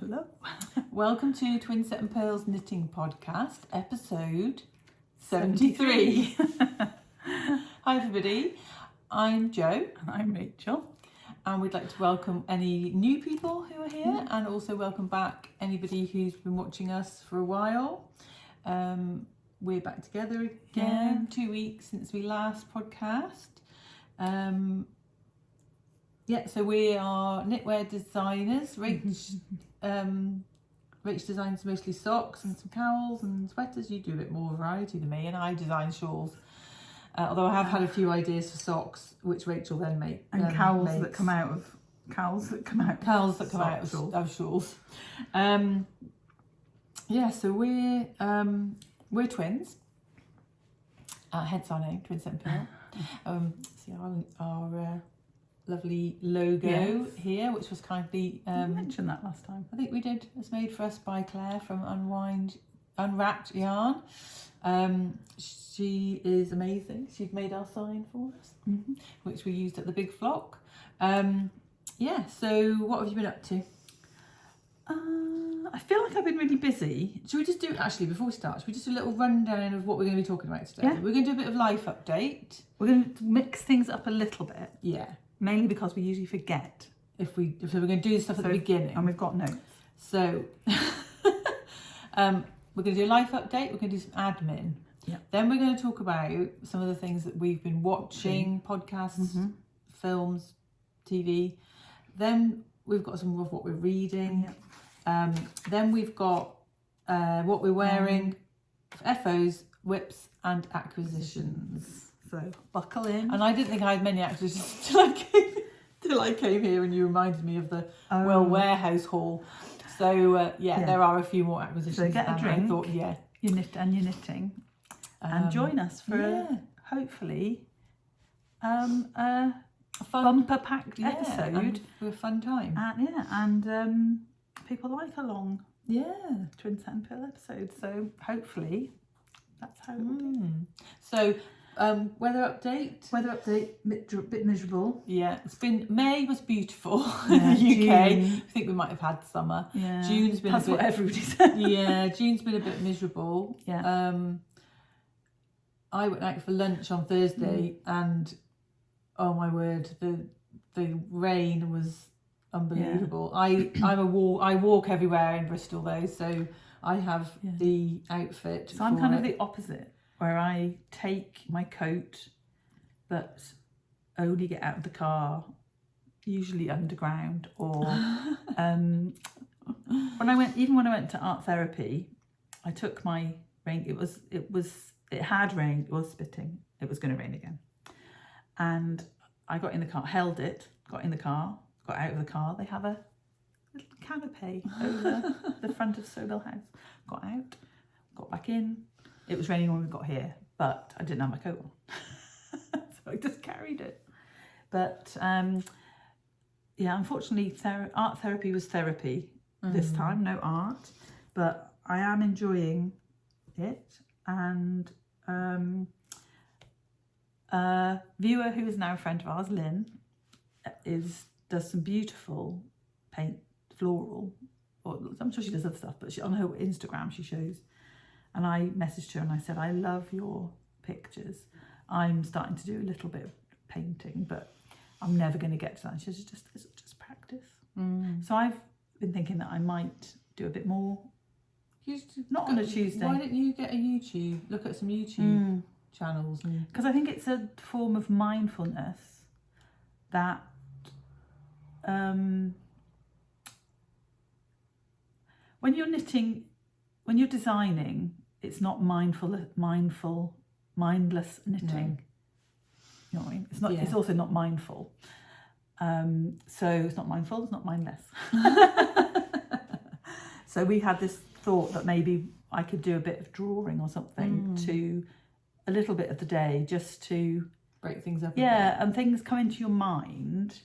Hello. Welcome to Twinset and Purl's Knitting Podcast, episode 73. Hi everybody, I'm Jo. And I'm Rachel. And we'd like to welcome any new people who are here and also welcome back anybody who's been watching us for a while. We're back together again, 2 weeks since we last podcast. So we are knitwear designers. Rach designs mostly socks and some cowls and sweaters. You do a bit more variety than me, and I design shawls. Although I have had a few ideas for socks, which Rachel then makes. And cowls that come out of shawls. So we're twins. Hence our name, Twinset and Purl. See our lovely logo here, which was kindly you mentioned that last time. I think we did. It's made for us by Claire from Unwrapped Yarn. She is amazing. She's made our sign for us, which we used at the big flock. So what have you been up to? I feel like I've been really busy. Should we just do, actually, before we start, should we just do a little rundown of what we're going to be talking about today? Yeah. We're going to do a bit of life update. We're going to mix things up a little bit. Yeah. Mainly because we usually forget. So we're going to do this stuff at the beginning. And we've got notes. So we're going to do a life update. We're going to do some admin. Yeah. Then we're going to talk about some of the things that we've been watching, podcasts, films, TV. Then we've got some of what we're reading. Yeah. Then we've got what we're wearing, FOs, WIPs and acquisitions. So buckle in. And I didn't think I had many acquisitions till I came here and you reminded me of the warehouse haul. So there are a few more acquisitions. So get a drink. I thought, you're knitting, and join us for hopefully a bumper packed episode for a fun time. And people like a long Twinset and Purl episode. So hopefully that's how we'll do. So weather update, bit miserable. Yeah, it's been, May was beautiful in the UK. June. I think we might have had summer. Yeah, June's been what everybody said. Yeah, June's been a bit miserable. Yeah. I went out for lunch on Thursday and oh my word, the rain was unbelievable. I walk everywhere in Bristol though, so I have the outfit. So I'm kind of the opposite, where I take my coat but only get out of the car, usually underground, or when I went to art therapy, I took my rain. It had rained. It was spitting. It was going to rain again, and I got in the car, held it, got in the car, got out of the car. They have a little canopy over the front of Sobel House. Got out, got back in. It was raining when we got here, but I didn't have my coat on. So I just carried it. But unfortunately, art therapy was therapy this time, no art. But I am enjoying it. And a viewer who is now a friend of ours, Lynn, does some beautiful paint, floral, or I'm sure she does other stuff, but on her Instagram she shows. And I messaged her and I said, I love your pictures. I'm starting to do a little bit of painting, but I'm never going to get to that. And she says, just practice. So I've been thinking that I might do a bit more. Not on a Tuesday. Why don't you get a YouTube? Look at some YouTube channels. Because I think it's a form of mindfulness that when you're knitting, when you're designing, it's not mindless knitting. You know what I mean? It's not. It's also not mindful. So it's not mindful. It's not mindless. So we had this thought that maybe I could do a bit of drawing or something to a little bit of the day, just to break things up. And things come into your mind.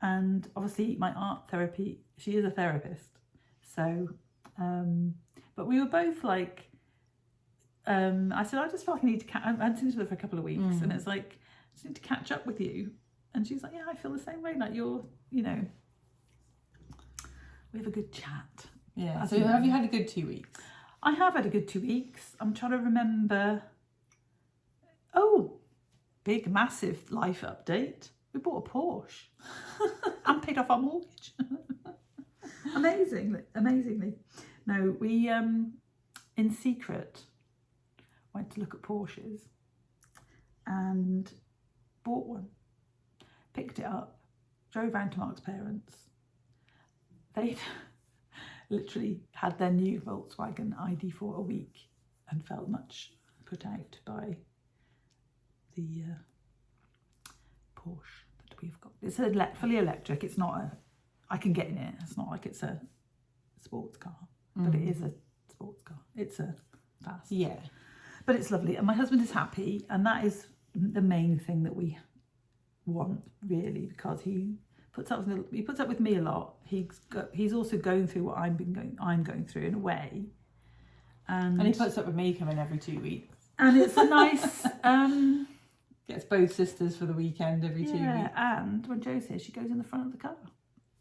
And obviously, my art therapy. She is a therapist, so. But we were both like, I said, I just felt like I need to I'd seen each other for a couple of weeks, and it's like, I just need to catch up with you. And she's like, yeah, I feel the same way. Like you're, we have a good chat. Yeah. As So you know. have you had a good 2 weeks? I have had a good 2 weeks. I'm trying to remember. Oh, big, massive life update. We bought a Porsche and paid off our mortgage. Amazingly. No, we, in secret, went to look at Porsches and bought one. Picked it up, drove round to Mark's parents. They'd literally had their new Volkswagen ID for a week and felt much put out by the Porsche that we've got. It's a fully electric. It's not a, I can get in it. It's not like it's a sports car, but it is a sports car. It's a fast. Yeah. But it's lovely. And my husband is happy. And that is the main thing that we want, really, because he puts up with me a lot. He's also going through what I'm going through in a way. And he puts up with me coming every 2 weeks. And it's a nice... Gets both sisters for the weekend every 2 weeks. And when Jo's here, she goes in the front of the car.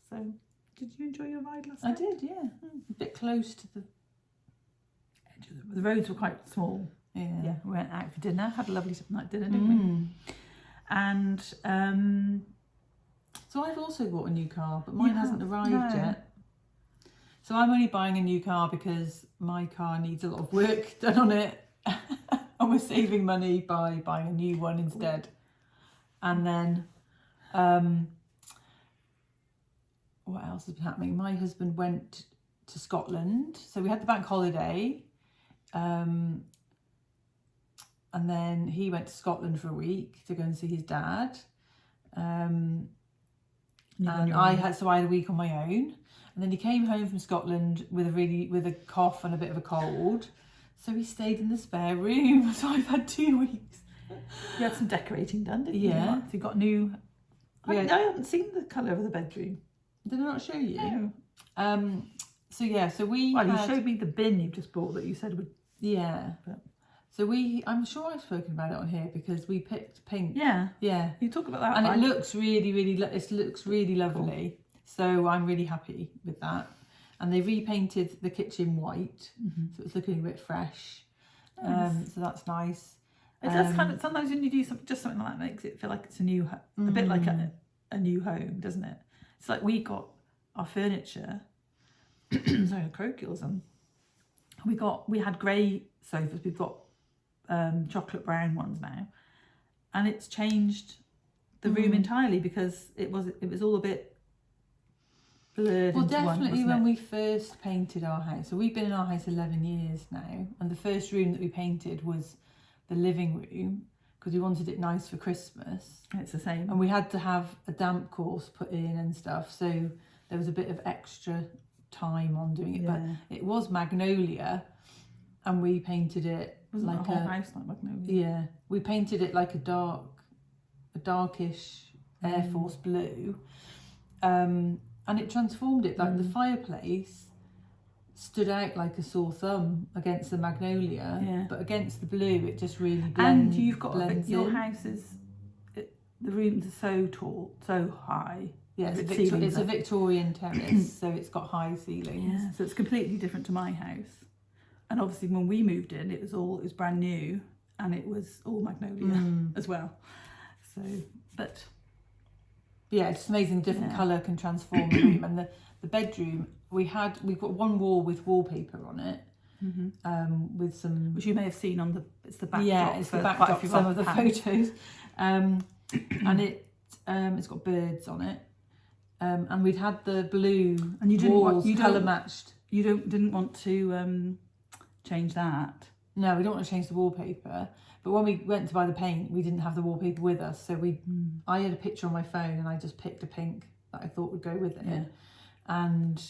So, did you enjoy your ride last night? I did, yeah. A bit close to the edge of the roads were quite small. Yeah. We went out for dinner, had a lovely night dinner, didn't we? And so I've also bought a new car, but mine hasn't arrived yet. So I'm only buying a new car because my car needs a lot of work done on it. And we're saving money by buying a new one instead. And then, what else has been happening? My husband went to Scotland. So we had the bank holiday. And then he went to Scotland for a week to go and see his dad. And I had a week on my own. And then he came home from Scotland with a cough and a bit of a cold. So he stayed in the spare room. So I've had 2 weeks. You had some decorating done, didn't you? Yeah. So you got new... I haven't seen the colour of the bedroom. Did I not show you? No. So we you showed me the bin you've just bought that you said would... Yeah. So I'm sure I've spoken about it on here because we picked pink. Yeah. Yeah. You talk about that. And it looks really lovely. Cool. So I'm really happy with that. And they repainted the kitchen white, so it's looking a bit fresh. Nice. So that's nice. It does kind of, sometimes when you do something like that, makes it feel like it's a new, a bit like a new home, doesn't it? It's like we got our furniture, croquils, and we had grey sofas. We've got chocolate brown ones now, and it's changed the room entirely because it was all a bit blurred. Well, definitely when we first painted our house. So we've been in our house 11 years now, and the first room that we painted was the living room because we wanted it nice for Christmas. It's the same. And we had to have a damp course put in and stuff, so there was a bit of extra time on doing it. Yeah. But it was magnolia, and we painted it like a whole house like magnolia. Yeah, we painted it like a darkish Air Force blue. And it transformed it, like the fireplace stood out like a sore thumb against the magnolia, but against the blue it just really blends. And you've got your house is, the rooms are so tall, so high. Yeah, it's a Victorian terrace, so it's got high ceilings. Yeah, so it's completely different to my house. And obviously when we moved in, it was brand new, and it was all magnolia as well. So, but... Yeah, it's amazing. Different colour can transform the room. And the bedroom, we've got one wall with wallpaper on it, with some, which you may have seen on the backdrop. Yeah, it's the backdrop for some of the photos, and it's got birds on it, and we'd had the blue and you didn't colour matched. You didn't want to change that. No, we don't want to change the wallpaper. But when we went to buy the paint, we didn't have the wallpaper with us. So I had a picture on my phone and I just picked a pink that I thought would go with it. Yeah. And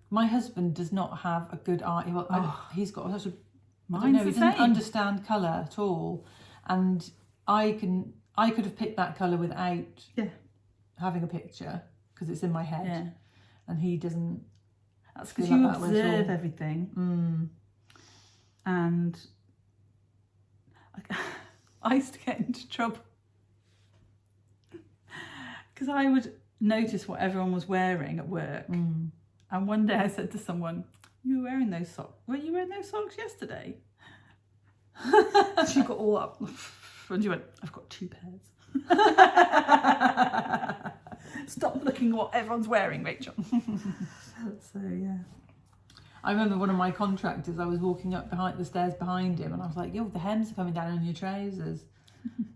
my husband does not have a good eye. Well, he's got such a... he doesn't understand colour at all. And I could have picked that colour without having a picture because it's in my head. Yeah. And he doesn't... That's because you observe everything. And... I used to get into trouble because I would notice what everyone was wearing at work, And one day I said to someone, "You were wearing those socks. Were you wearing those socks yesterday?" She got all up. And she went, "I've got 2 pairs." Stop looking what everyone's wearing, Rachel. So yeah. I remember one of my contractors, I was walking up behind the stairs behind him and I was like, "Yo, the hems are coming down on your trousers."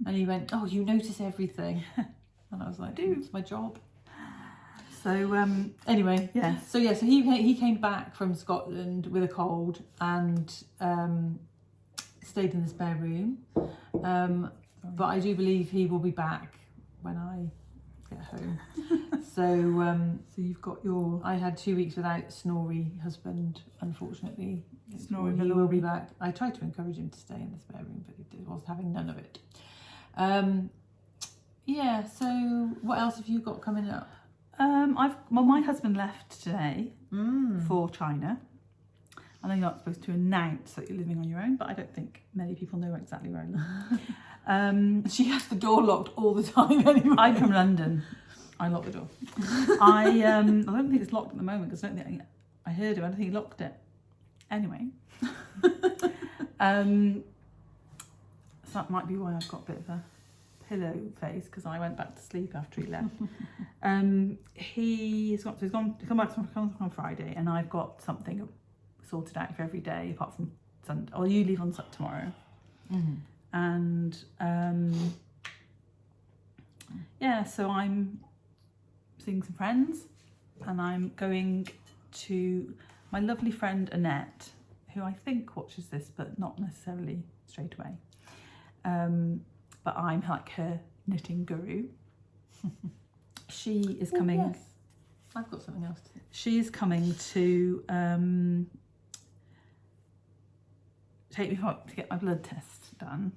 And he went, "Oh, you notice everything." And I was like, "Dude, it's my job." So anyway, yeah. So he came back from Scotland with a cold and stayed in the spare room. But I do believe he will be back when I get home. So you've got your... I had 2 weeks without Snorri husband, unfortunately. Snorri He will be back. I tried to encourage him to stay in the spare room, but he was having none of it. Yeah, so what else have you got coming up? My husband left today for China. I know you're not supposed to announce that you're living on your own, but I don't think many people know exactly where I live. She has the door locked all the time anyway. I'm from London. I lock the door. I don't think it's locked at the moment because I don't think I heard him. I don't think he locked it. Anyway, so that might be why I've got a bit of a pillow face because I went back to sleep after he left. He's come back on Friday, and I've got something sorted out for every day apart from Sunday. Oh, you leave on tomorrow, and yeah. So I'm seeing some friends, and I'm going to my lovely friend Annette, who I think watches this, but not necessarily straight away. But I'm like her knitting guru. She is coming. Yes. I've got something else to do. She is coming to take me home to get my blood test done,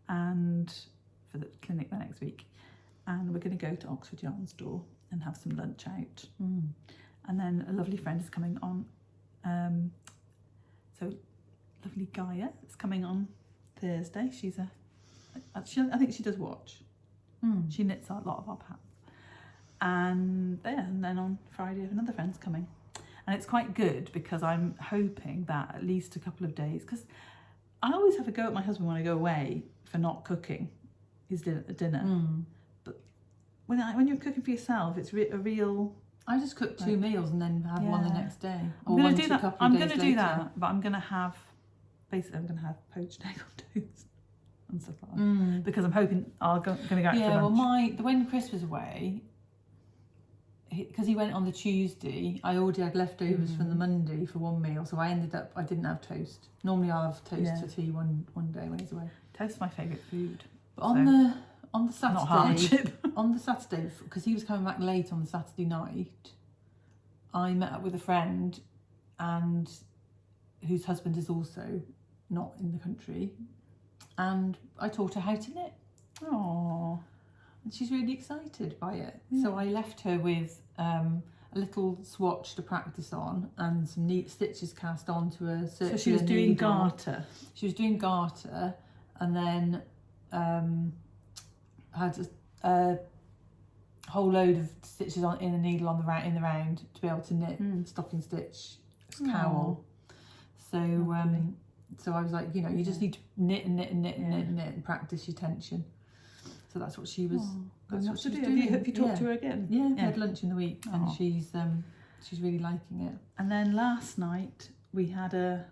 and for the clinic the next week. And we're going to go to Oxford Yarn Store and have some lunch out. And then a lovely friend is coming on. So lovely Gaia is coming on Thursday. She's I think she does watch. She knits a lot of our patterns. And then on Friday another friend's coming. And it's quite good because I'm hoping that at least a couple of days, because I always have a go at my husband when I go away for not cooking his dinner. But when you're cooking for yourself, it's a real... I just cook 2 meals and then have one the next day. I'm going to do that. I'm going to do that, but I'm going to have poached egg on toast and stuff like that. Because I'm hoping I'm going to go out for lunch. When Chris was away, because he went on the Tuesday, I already had leftovers from the Monday for one meal, so I didn't have toast. Normally I'll have toast for tea one day when he's away. Toast's my favourite food. But on the Saturday, not hardship. On the Saturday, because he was coming back late on the Saturday night, I met up with a friend and whose husband is also not in the country, and I taught her how to knit. Aww. And she's really excited by it. So I left her with a little swatch to practice on and some neat stitches cast onto a circular So she was doing needle. garter. She was doing garter, and then had a whole load of stitches in a needle in the round to be able to knit stocking stitch cowl. So I was like, you just need to knit and knit and knit and knit and knit and practice your tension. So that's what she was. That's what she was doing. Have you talked to her again? Yeah, we had lunch in the week, and she's really liking it. And then last night we had a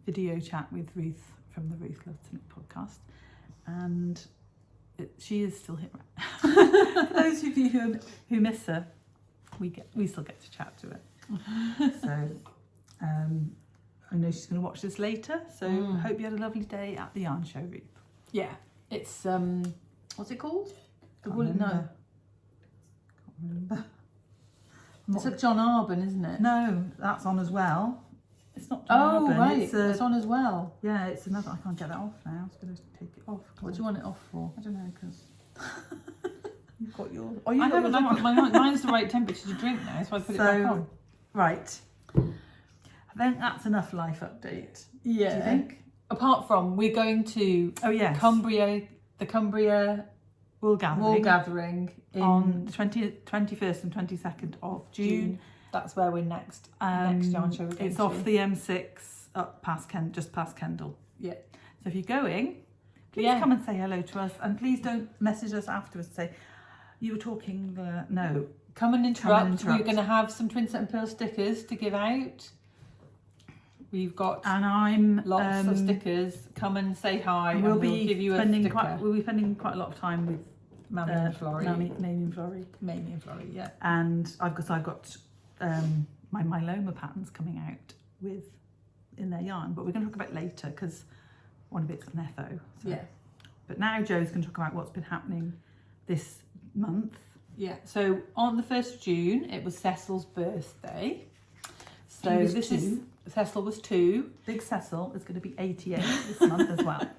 video chat with Ruth from the Ruth Loves to Knit podcast, and she is still here. For those of you who miss her, we still get to chat to her. So I know she's going to watch this later. So I hope you had a lovely day at the yarn show, Ruth. Yeah, it's what's it called? Can't remember. It's at John Arbon, isn't it? No, that's on as well. It's not John Arbon. Right, It's on as well. Yeah, it's another. I can't get that off now. I was going to take it off. What do you want it off for? I don't know, because you've got yours. Oh, I haven't. Mine's the right temperature to drink now, so I put it back on. Right. I think that's enough life update. Yeah. Do you think? Apart from we're going to the Cumbria wool gathering. Wool gathering On the 21st and 22nd of June. That's where we're next yarn show we're going It's to. off the M6 up past just past Kendal. Yeah. So if you're going, please come and say hello to us, and please don't message us afterwards and say you were talking. No, come and interrupt. We're going to have some Twinset and Purl stickers to give out. We've got lots of stickers. Come and say hi. We'll give you a sticker. We'll be spending quite a lot of time with Mammy and Florrie. Mamie and Florrie, yeah. And I've got my myeloma patterns coming out in their yarn, but we're going to talk about it later because one of it's an etho. So. Yeah. But now Jo's going to talk about what's been happening this month. Yeah. So on the 1st of June, it was Cecil's birthday. So Cecil was 2. Big Cecil is going to be 88 this month as well.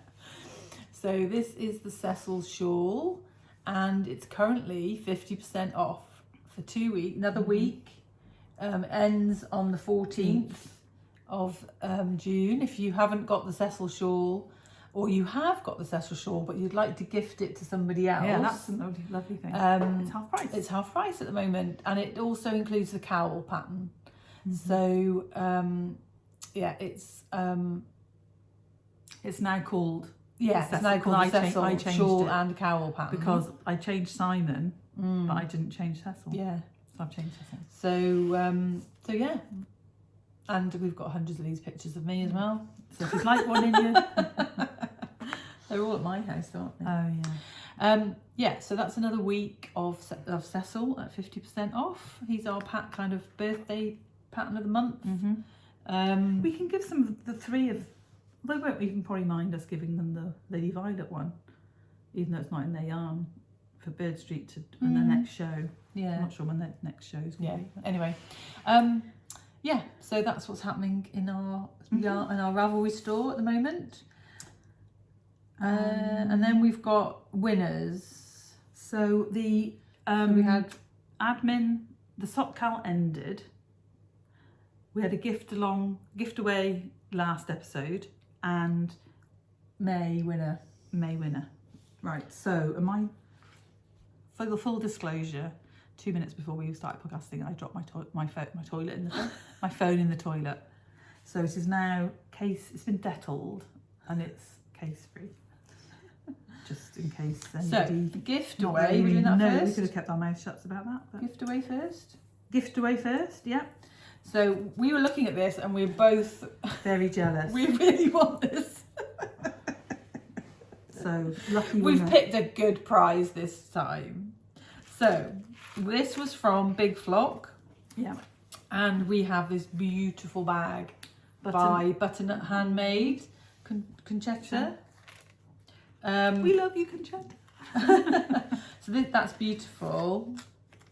So this is the Cecil shawl, and it's currently 50% off for 2 weeks. Another week ends on the 14th of June. If you haven't got the Cecil shawl, or you have got the Cecil shawl but you'd like to gift it to somebody else, yeah, that's a lovely thing. It's half price. It's half price at the moment, and it also includes the cowl pattern. So yeah, it's now called it's now called the Cecil shawl and cowl pattern because I changed Simon, but I didn't change Cecil. Yeah, so I've changed Cecil. So yeah, and we've got hundreds of these pictures of me as well. So if you'd like one in your, they're all at my house, aren't they? Oh yeah. Yeah, so that's another week of Cecil at 50% off. He's our kind of birthday pattern of the month. We can give some of the 3 of. They won't even probably mind us giving them the Lady Violet one, even though it's not in their yarn, for Bird Street and the next show. Yeah, I'm not sure when their next show is going to be. Anyway, yeah. So that's what's happening in our Ravelry store at the moment. And then we've got winners. So the so we had admin. The Sock KAL ended. We had a giftaway last episode, and May winner. Right. So for the full disclosure, 2 minutes before we started podcasting, I dropped my phone in the toilet. So it is now it's been Dettoled and it's case free. Just in case anybody. So giftaway, we're doing that first. We could have kept our mouth shut about that. But giftaway first. Giftaway first, yeah. So we were looking at this and we're both very jealous. We really want this. So lucky we've picked a good prize this time. So this was from Big Flock. Yeah. And we have this beautiful bag by Butternut Handmade, Kcrochetforcalm. We love you, Kcrochetforcalm. So that's beautiful.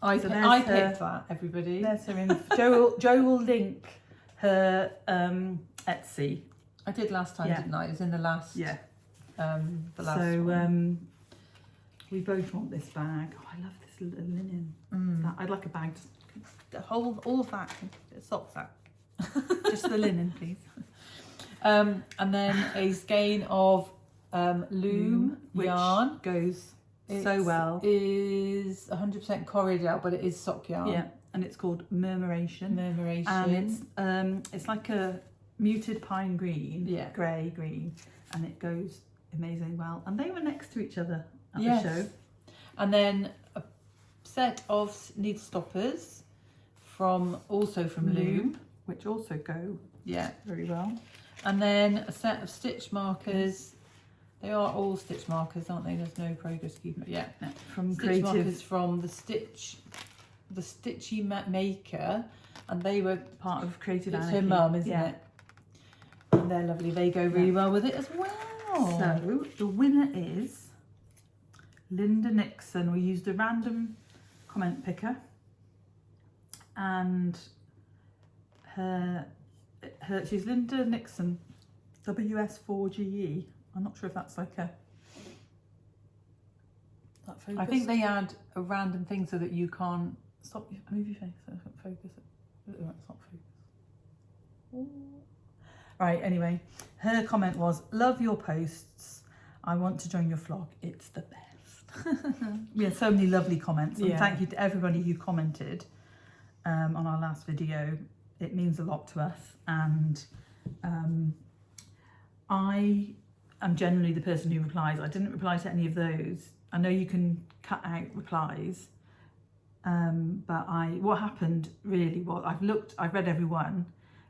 I picked that, everybody. There's her info. Jo will link her Etsy. I did last time, didn't I? It was in the last. Yeah. The last one. We both want this bag. Oh, I love this little linen. I'd like a bag. Hold all of that. Socks out. Just the linen, please. And then a skein of loom yarn goes so well. Is 100% Corridel, but it is sock yarn. Yeah, and it's called Murmuration. And it's like a muted pine green, grey green, and it goes amazingly well. And they were next to each other at the show. And then a set of needle stoppers from loom, which also go very well. And then a set of stitch markers. They are all stitch markers, aren't they? There's no progress keeper. Yeah, from stitch markers from the Stitchy Maker, and they were part of Creative Anarchy. It's her mum, isn't it? And they're lovely. They go really well with it as well. So the winner is Linda Nixon. We used a random comment picker, and she's Linda Nixon, WS4GE. I'm not sure if that's like a. That focus. I think they add a random thing so that you can't move your face. So I can't focus it. It's not focus. Ooh. Right. Anyway, her comment was, "Love your posts. I want to join your vlog. It's the best." We had so many lovely comments, and Yeah. thank you to everybody who commented on our last video. It means a lot to us, and I am generally the person who replies. I didn't reply to any of those. I know you can cut out replies, but what happened really was I've read every one,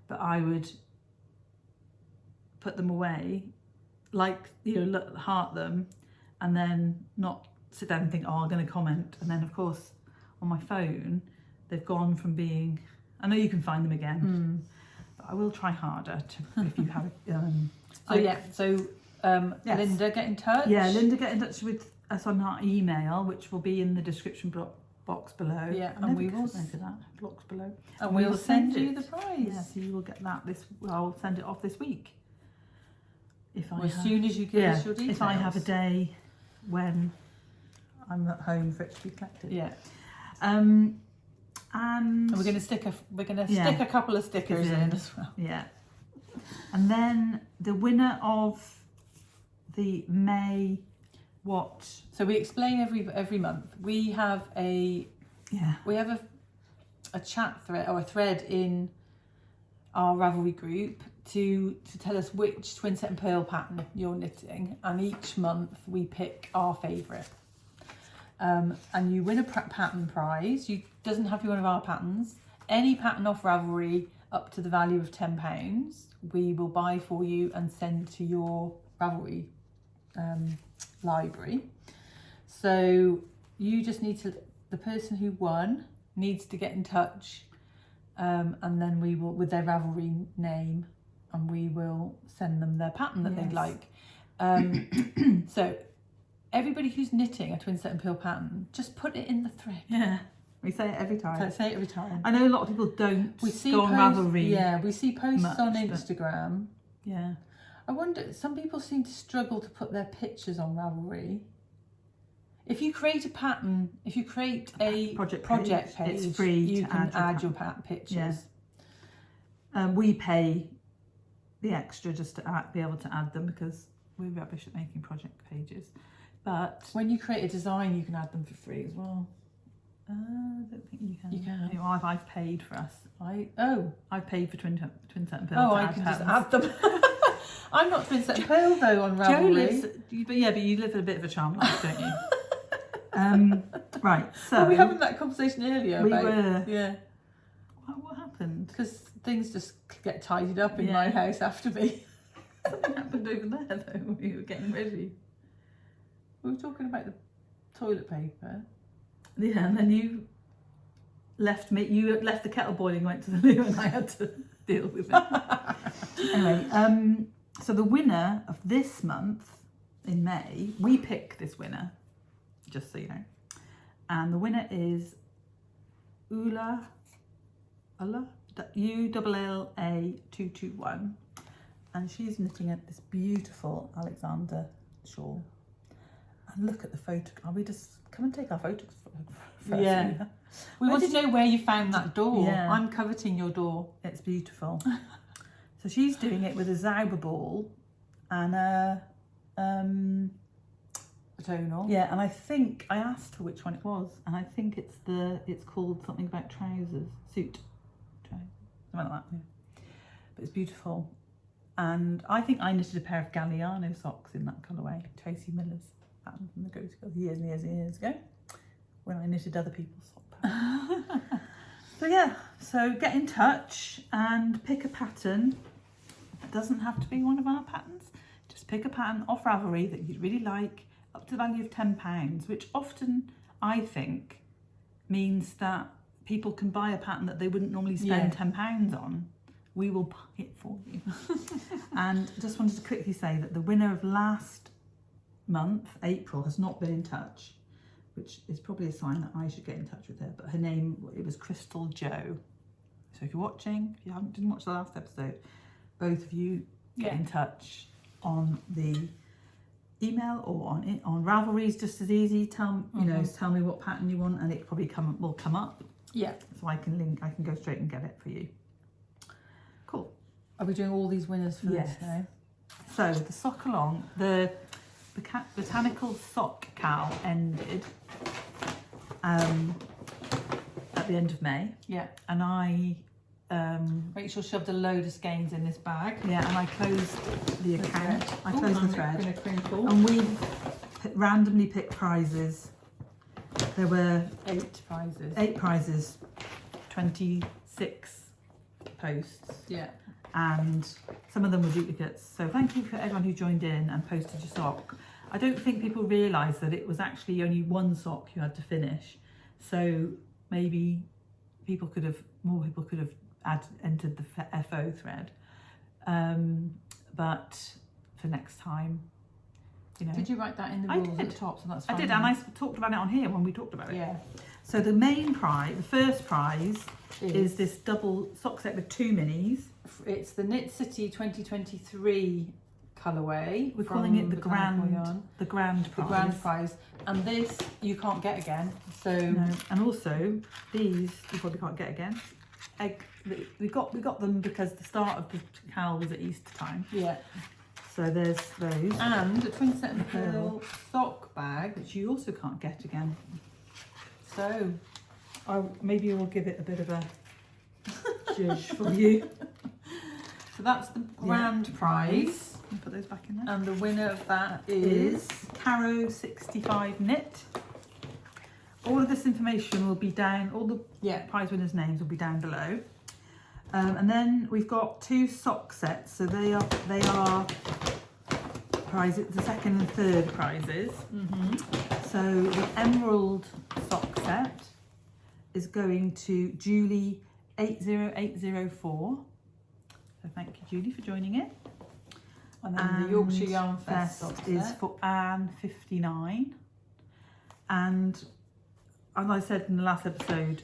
but I would put them away, heart them, and then not sit down and think, oh, I'm going to comment. And then of course on my phone they've gone from being, I know you can find them again, but I will try harder if you have yes. Linda, get in touch. Yeah, Linda, get in touch with us on our email, which will be in the description box below. Yeah, and we will blocks below, and we will send you the prize. Yeah, so you will get that I'll send it off this week. As soon as you give us your details. If I have a day when I'm at home for it to be collected. Yeah. And we're going to stick a couple of stickers in as well. Yeah. And then the winner of the May what? So we explain every month. We have a chat thread or a thread in our Ravelry group to tell us which Twinset and Purl pattern you're knitting, and each month we pick our favourite. And you win a pattern prize. Doesn't have to be one of our patterns. Any pattern off Ravelry up to the value of £10, we will buy for you and send to your Ravelry library. So you just need the person who won needs to get in touch, and then we will, with their Ravelry name, and we will send them their pattern that they'd like. So everybody who's knitting a Twinset and Purl pattern, just put it in the thread. Yeah, we say it every time. Say it every time. I know a lot of people don't go on Ravelry. Yeah, we see posts on Instagram. Yeah. I wonder, some people seem to struggle to put their pictures on Ravelry. If you create a pattern, if you create a project page, it's free. You can add your pictures. Yeah. We pay the extra just to be able to add them because we're rubbish at making project pages. But when you create a design, you can add them for free as well. I don't think you can. You can. You know, I've paid for us. I've paid for Twinset and Purl. Oh, I can just add them. I'm not Twinset and Purl though on Ravelry. But you live a bit of a charmed life, don't you? Right. So were we having that conversation earlier? We were. Yeah. What happened? Because things just get tidied up in my house after me. Something happened over there though when we were getting ready. We were talking about the toilet paper. Yeah, and then you left the kettle boiling, went to the loo, and I had to deal with it. Anyway, so the winner of this month in May, we pick this winner, just so you know, and the winner is Ulla ULLA221, and she's knitting this beautiful Alexander shawl. And look at the photo. We just come and take our photos first. Yeah. We want to know where you found that door. Yeah. I'm coveting your door. It's beautiful. So she's doing it with a Zauber ball and a tonal. Yeah, and I think I asked her which one it was, and I think it's called something about trousers, something like that. Yeah. But it's beautiful, and I think I knitted a pair of Galliano socks in that colourway, Tracy Miller's pattern from the Go To Girl years and years and years ago, when I knitted other people's sock patterns. So yeah, so get in touch and pick a pattern. It doesn't have to be one of our patterns. Just pick a pattern off Ravelry that you'd really like, up to the value of £10, which often I think means that people can buy a pattern that they wouldn't normally spend £10 on. We will buy it for you. And just wanted to quickly say that the winner of last month, April, has not been in touch, which is probably a sign that I should get in touch with her, but her name, it was Crystal Joe. So if you're watching, if you didn't watch the last episode, both of you get in touch on the email or on Ravelry's just as easy. Tell me what pattern you want, and it probably will come up. Yeah. So I can go straight and get it for you. Cool. Are we doing all these winners for this now? So the sock along, the Botanical Sock KAL ended at the end of May. Yeah. And I Rachel shoved a load of skeins in this bag. yeah, and I closed the account. I closed the thread. Gonna crinkle. And we randomly picked prizes. There were 8 prizes. 8 prizes, 26 posts, Yeah. and some of them were duplicates. So thank you for everyone who joined in and posted your sock. I don't think people realise that it was actually only one sock you had to finish. So maybe more people could have entered the FO thread. But for next time, you know. Did you write that in the I rules did. at the top? So that's I fine. did, and I talked about it on here when we talked about it. Yeah. So the main prize, the first prize, is this double sock set with 2 minis. It's the Knit City 2023 colourway. We're calling it the Botanical grand Yarn. the grand The prize. grand prize. And this you can't get again. So No. And also these you probably can't get again. We got them because the start of the KAL was at Easter time. yeah. So there's those, And a Twinset and Purl sock bag. which you also can't get again. So Maybe we'll give it a bit of a judge for you. so that's the grand prize. I'll put those back in there. And the winner of that Is is Kcrochetforcalm knit. All of this information will be down, all the prize winners' names will be down below. And then we've got 2 sock sets, so they are prizes, the second and third prizes. So the emerald sock set is going to Julie 80804. So thank you, Julie, for joining it. And then the Yorkshire Yarn Fest Fest is for Anne 59. And as I said in the last episode,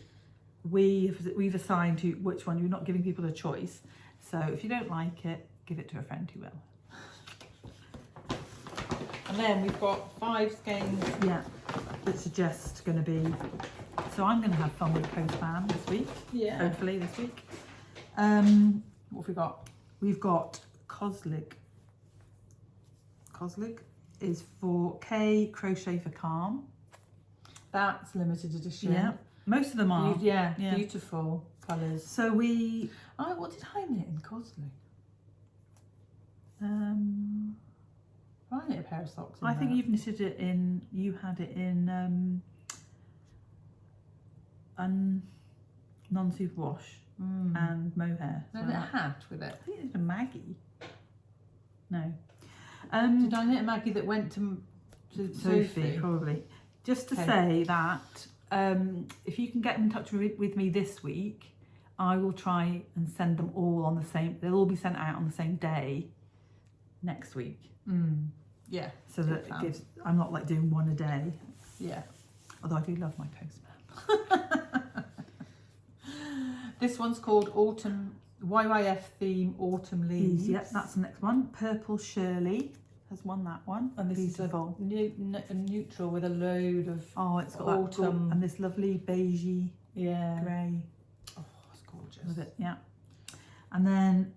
we've assigned to which one. You're not giving people a choice. So if you don't like it, give it to a friend who will. And then we've got 5 skeins. Yeah, it's just going to be. So I'm going to have fun with Postman this week. Yeah. Hopefully this week. What have we got? We've got Koselig. Koselig is for Kcrochetforcalm. That's limited edition. Yeah, most of them are. Yeah, Yeah. beautiful colours. So we. What did I knit in Koselig? I knit a pair of socks in I think that. you've knitted it in. You had it in non-superwash and mohair. Did I knit a hat with it? I think it's a Maggie. No. Did I knit a Maggie that went to Sophie? Probably. Just to Okay. say that if you can get in touch with me this week, I will try and send them all on the same. They'll all be sent out on the same day next week. Yeah. So that it gives. I'm not like doing one a day. Yeah. Although I do love my postman. This one's called Autumn YYF theme Autumn Leaves. Yep, that's the next one. Purpleshirley has won that one. And this beautiful. is a neutral with a load of It's got autumn that, and this lovely beigey yeah. grey Oh, it's gorgeous. with it. Yeah. And then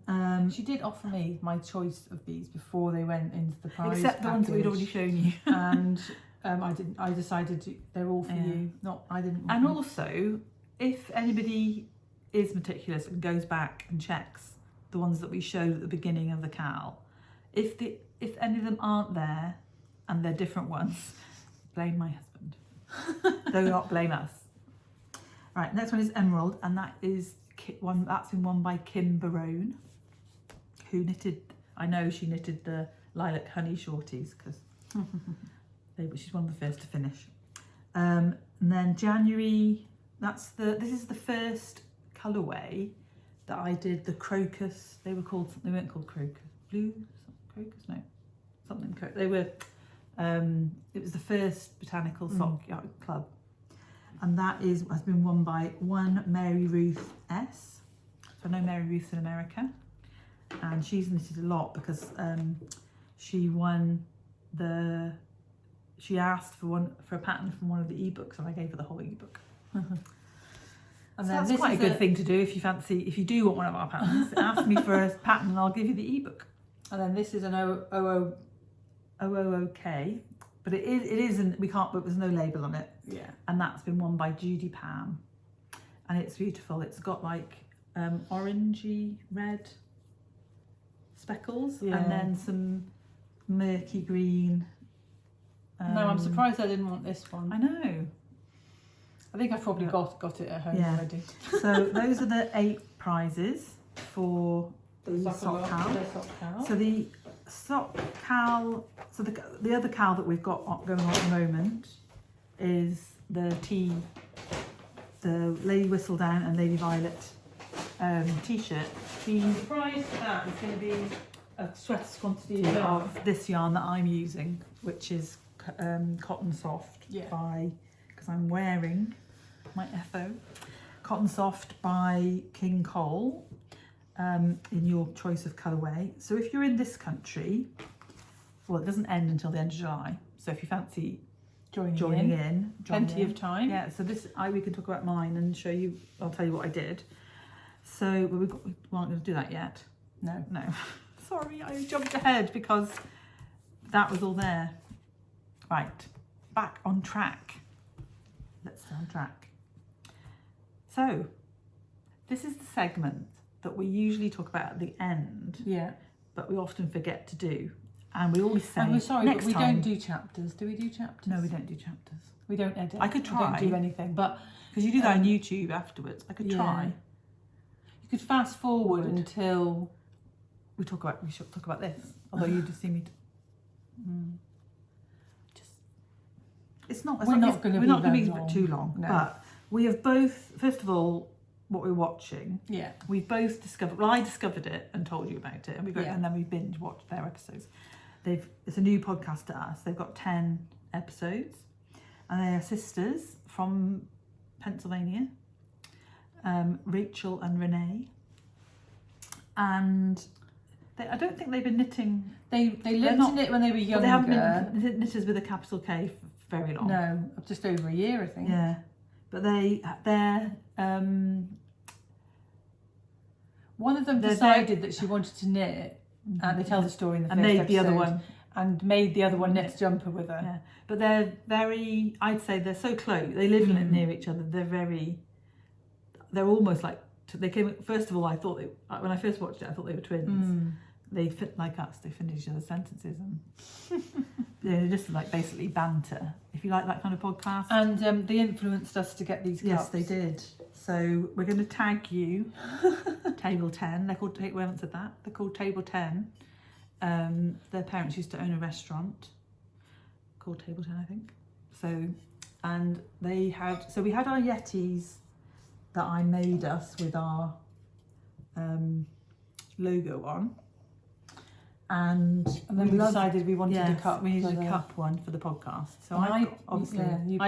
She did offer me my choice of these before they went into the prize except the ones that we'd already shown you. And I decided they're all for you. I didn't. And also, if anybody is meticulous and goes back and checks the ones that we showed at the beginning of the KAL, if any of them aren't there and they're different ones, blame my husband. Do not blame us. Right, next one is Emerald, and that is that's been won by Kimbarone, who knitted. I know she knitted the lilac honey shorties because she's one of the first to finish. And then January. This is the first colourway that I did. The crocus. They weren't called crocus. Crocus? No, something. They were. It was the first Botanical Sock Club, and that has been won by one Mary Ruth S. So I know Mary Ruth's in America, and she's knitted a lot because she won the. She asked for a pattern from one of the ebooks, and I gave her the whole ebook. And then that's quite a good thing to do if you do want one of our patterns. Ask me for a pattern and I'll give you the ebook. And then this is an MyelomaUK, but it isn't. We can't. But there's no label on it. Yeah. And that's been won by Judy Pam, and it's beautiful. It's got like orangey red speckles, and then some murky green. No, I'm surprised I didn't want this one. I know. I think I've probably got it at home already. So those are the 8 prizes for the sock KAL. So the sock KAL, so the other KAL that we've got going on at the moment is the Lady Whistledown and Lady Violet t-shirt. The prize for that is going to be a sweat quantity of this yarn that I'm using, which is Cotton Soft because I'm wearing my FO Cotton Soft by King Cole in your choice of colourway. So if you're in this country, well, it doesn't end until the end of July, so if you fancy joining in plenty of time. Yeah, so we can talk about mine and show you. I'll tell you what I did. So we aren't going to do that yet. No. Sorry, I jumped ahead because that was all there. Right, back on track. Let's stay on track. So this is the segment that we usually talk about at the end. Yeah. But we often forget to do. And we always say, we're sorry, next but we time. don't do chapters. Do we do chapters? No, we don't do chapters. We don't edit. I could try. We don't do anything. But because you do that on YouTube afterwards. I could try. You could fast forward until we should talk about this. Although you just see me. It's not. We're not going to be too long. No. But we have both. First of all, what we're watching. Yeah. We've both discovered. Well, I discovered it and told you about it, and and then we binge watched their episodes. It's a new podcast to us. They've got 10 episodes, and they are sisters from Pennsylvania, Rachel and Renee. And I don't think they've been knitting. They learned to knit when they were younger. They haven't been knitters with a capital K for very long. No, just over a year, I think. Yeah, but they're one of them decided that she wanted to knit, and they tell the story in the first episode. And made the other one. And made the other one knit a jumper with her. Yeah, but they're very. I'd say they're so close. They live near each other. They're almost like. They came. First of all, I thought when I first watched it, I thought they were twins. They fit like us. They finish each other's sentences, and they're just like basically banter. If you like that kind of podcast. And they influenced us to get these cups. Yes, they did. So we're going to tag you. Table 10. They're called. We haven't said that. They're called Table 10. Their parents used to own a restaurant called Table 10, I think. So, and we had our Yetis that I made us with our logo on. And then we decided we wanted a cup. We needed a cup one for the podcast. So I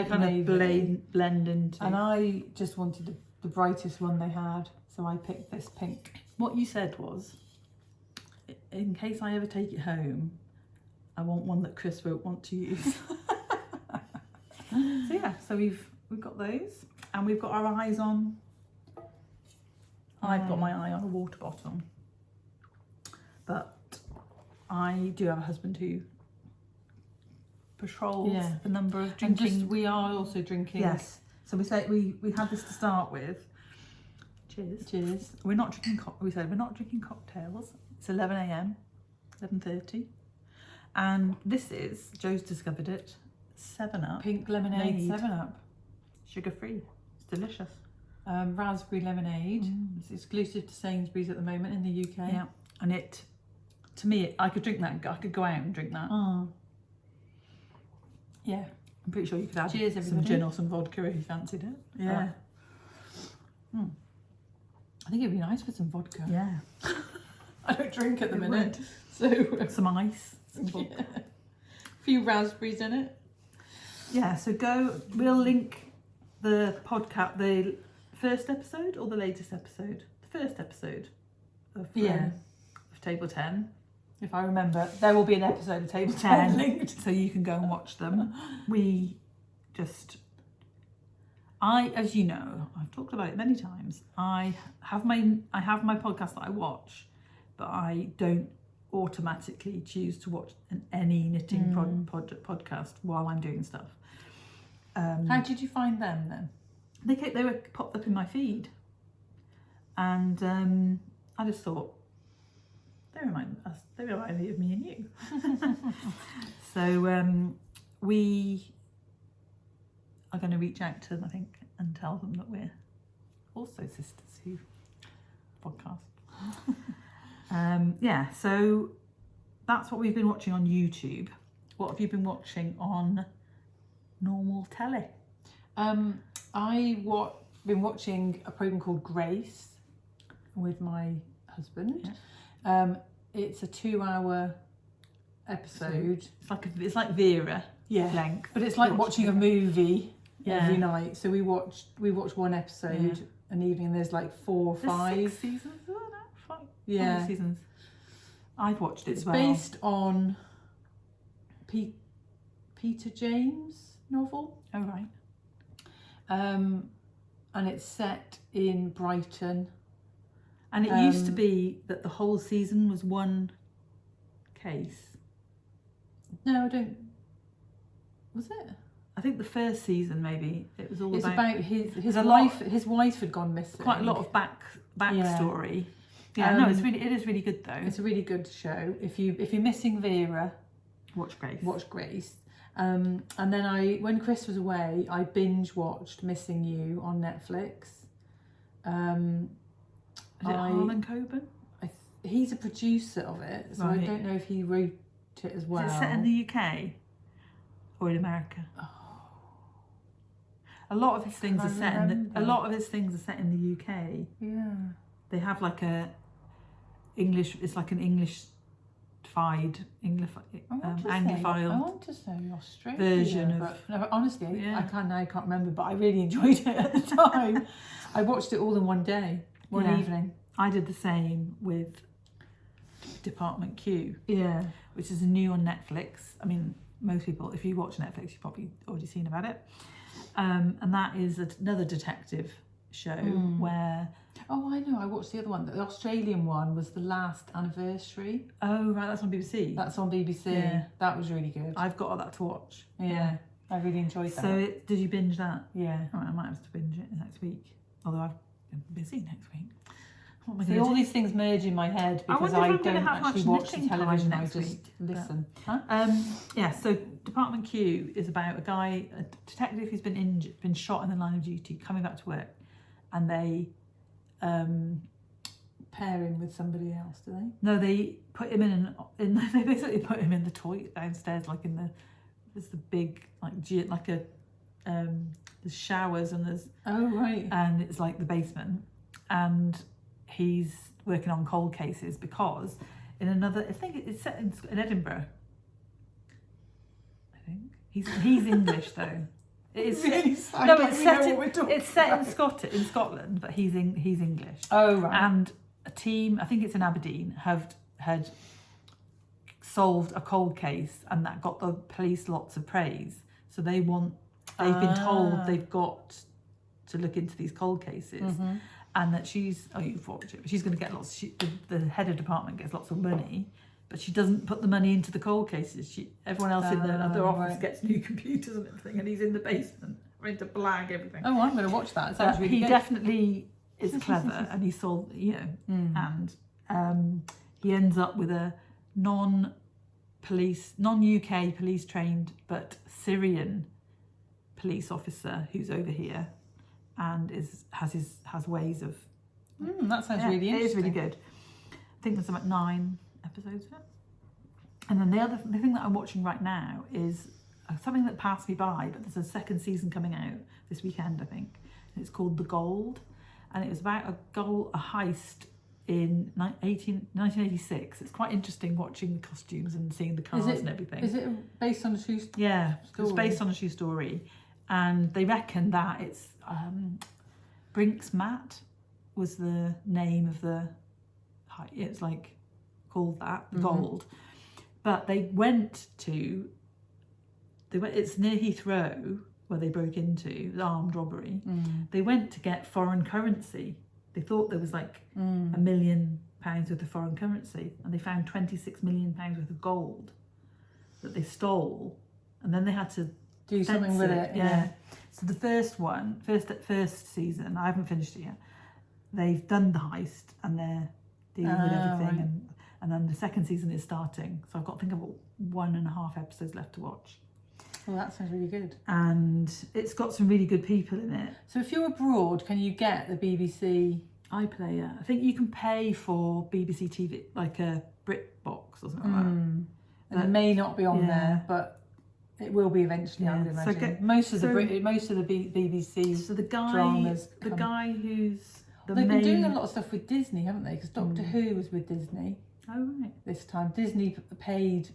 kind of blend into. And I just wanted the brightest one they had, so I picked this pink. What you said was, in case I ever take it home, I want one that Chris won't want to use. So we've got those, and we've got our eyes on. I've got my eye on a water bottle, but I do have a husband who patrols the number of drinking. And we are also drinking. Yes. So we say we had this to start with. Cheers. We're not drinking. We said we're not drinking cocktails. It's 11 a.m. 11:30, and this is Joe's discovered it. 7-Up. Pink lemonade 7-Up. Sugar free. It's delicious. Raspberry lemonade. It's exclusive to Sainsbury's at the moment in the UK. Yeah, and to me, I could drink that. I could go out and drink that. Yeah, I'm pretty sure you could add Cheers, some gin or some vodka if you fancied it. Yeah. I think it'd be nice with some vodka. Yeah. I don't drink at the minute, so some ice, some vodka. A few raspberries in it. Yeah. So we'll link the podcast, the first episode or the latest episode. The first episode of Table 10. If I remember, there will be an episode of Table 10 linked, so you can go and watch them. As you know, I've talked about it many times. I have my podcast that I watch, but I don't automatically choose to watch any knitting podcast while I'm doing stuff. How did you find them then? They were popped up in my feed, and I just thought they remind me of me and you. So we are going to reach out to them, I think, and tell them that we're also sisters who podcast. Yeah, so that's what we've been watching on YouTube. What have you been watching on normal telly? Been watching a program called Grace with my husband. Yeah. It's a 2-hour episode. It's like Vera length, but it's like watching a movie every night. So we watch one episode an evening, and there's like 4 or 5 6 seasons. Oh, no, 5. Yeah, 5 seasons. I've watched it as well. It's based on Peter James' novel. Oh right. And it's set in Brighton. And it used to be that the whole season was one case. No, I don't. Was it? I think the first season maybe it was all it's about his life. His wife had gone missing. Quite a lot of backstory. Yeah, no, it is really good though. It's a really good show. If you're missing Vera, watch Grace. Watch Grace. And then when Chris was away, I binge watched Missing You on Netflix. Is it Harlan Coben? He's a producer of it, so right. I don't know if he wrote it as well. Is it set in the UK or in America? Oh. A lot of his things are set in the UK. Yeah. They have like a English. It's like an Anglified I want to say Australia version but no, honestly, I can't remember, but I really enjoyed it at the time. I watched it all in one day, one evening. I did the same with Department Q. Yeah. Which is new on Netflix. I mean, most people, if you watch Netflix, you've probably already seen about it. And that is another detective show where... Oh, I know. I watched the other one. The Australian one was The Last Anniversary. Oh, right. That's on BBC. That's on BBC. Yeah. That was really good. I've got that to watch. Yeah. I really enjoyed that. So did you binge that? Yeah. All right, I might have to binge it next week. Although I've been busy next week. See, all these things merge in my head because I don't actually watch the television. I just listen. Yeah, so Department Q is about a detective who's been shot in the line of duty, coming back to work, and they pair him with somebody else, do they? No, they put him they basically put him in the toilet downstairs, like there's the big there's showers and there's and it's like the basement, and he's working on cold cases because in another, I think it's set in Edinburgh. I think he's English though. It's set in Scotland, but he's English. Oh right. And a team, I think it's in Aberdeen, had solved a cold case, and that got the police lots of praise. So they've been told they've got to look into these cold cases, and that you've watched it, but she's going to get lots. The head of department gets lots of money, but she doesn't put the money into the cold cases. Everyone else in the other office gets new computers and everything, and he's in the basement ready to blag everything. Oh, I'm going to watch that. It sounds really good. He definitely is clever, and he solved, and he ends up with a non-UK police trained but Syrian police officer who's over here, and has ways of. That sounds really interesting. It is really good. I think there's about 9 episodes of it. And then the thing that I'm watching right now is something that passed me by, but there's a second season coming out this weekend, I think. And it's called The Gold, and it was about a heist in 1986. It's quite interesting watching the costumes and seeing the cars and everything. Is it based on a true story? Yeah, it's based on a true story. And they reckon that it's Brinks Mat was the name of the heist. It's like called that, The Gold. But it's near Heathrow where they broke into, the armed robbery. They went to get foreign currency. They thought there was like $1 million worth of foreign currency, and they found 26 million pounds worth of gold that they stole, and then they had to do something with it. Yeah. So the first season, I haven't finished it yet. They've done the heist and they're dealing with everything, right. and then the second season is starting. So I've got, I think, about 1.5 episodes left to watch. Well, that sounds really good. And it's got some really good people in it. So if you're abroad, can you get the BBC iPlayer? I think you can pay for BBC TV, like a BritBox or something like that. And it may not be on there, but it will be eventually. I would imagine. Most of the BBC so the guy, dramas. The guy who's they've been doing a lot of stuff with Disney, haven't they? Because Doctor Who was with Disney. Oh right. This time Disney paid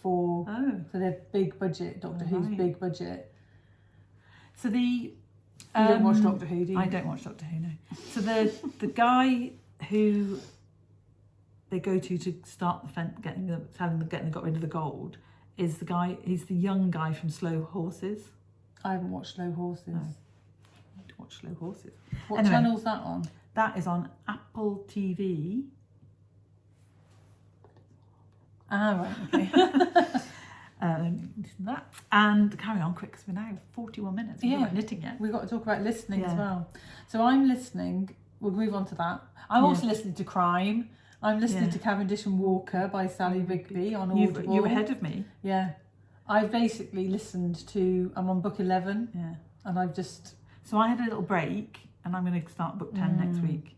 for their big budget. Doctor Who's big budget. So the you don't watch Doctor Who, do you? I don't watch Doctor Who, no. So the guy who they go to start the fence, getting them got rid of the gold, is the guy. He's the young guy from Slow Horses. I haven't watched Slow Horses. No. I need to watch Slow Horses. What channel's that on? That is on Apple TV. Ah, right, okay. That and carry on quick because we're now 41 minutes. We're not knitting yet. We've got to talk about listening as well. So I'm listening. We'll move on to that. I'm also listening to crime. I'm listening to Cavendish and Walker by Sally Bigby on Audible. You're ahead of me. Yeah, I've basically listened to. I'm on book 11. Yeah, and I've just. So I had a little break, and I'm going to start book 10 next week.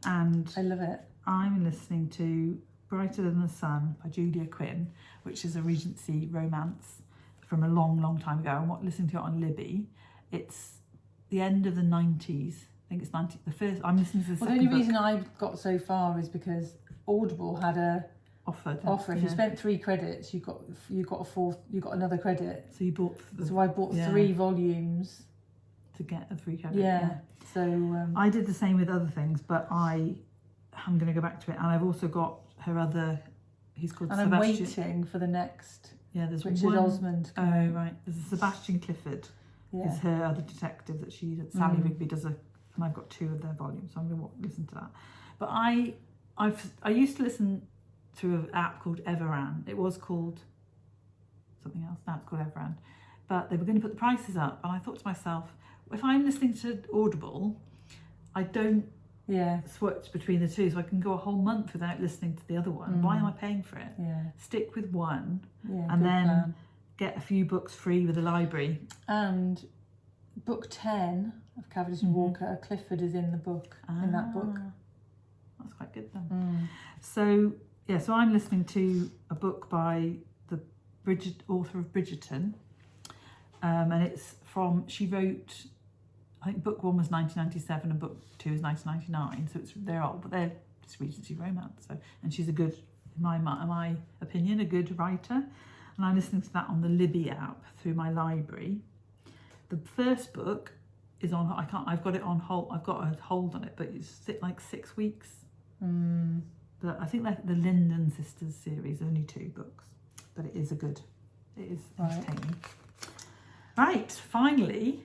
And I love it. I'm listening to Brighter Than the Sun by Julia Quinn, which is a Regency romance from a long, long time ago. I'm listening to it on Libby. It's the end of the 90s. I think it's 90. The first. I'm listening to the second The only book. reason I've got so far is because Audible had a offer. If you spent 3 credits, you got another credit. So you bought. So I bought 3 volumes to get a 3 credit. Yeah. So I did the same with other things, but I'm going to go back to it, and I've also got her other. He's called. And Sebastian. I'm waiting for the next. Yeah, there's Richard Osmond. Oh right, there's a Sebastian Clifford. Yeah. Is her other detective that Sally Rigby does and I've got 2 of their volumes, so I'm going to listen to that. But I used to listen to an app called Everan. It was called something else. Now it's called Everan. But they were going to put the prices up, and I thought to myself, if I'm listening to Audible, I don't switch between the 2, so I can go a whole month without listening to the other one. Why am I paying for it? Yeah. Stick with one, and then get a few books free with the library. And book 10 of Cavendish and Walker, Clifford is in the book, in that book. That's quite good then. So I'm listening to a book by the author of Bridgerton, and it's she wrote, I think book 1 was 1997 and book 2 is 1999, so they're old, but they're just Regency romance. So, and she's a good, in my opinion, a good writer. And I'm listening to that on the Libby app through my library. The first book is on. I've got it on hold. I've got a hold on it, but it's like 6 weeks. But I think like the Linden Sisters series, only 2 books, but it is entertaining. Right, finally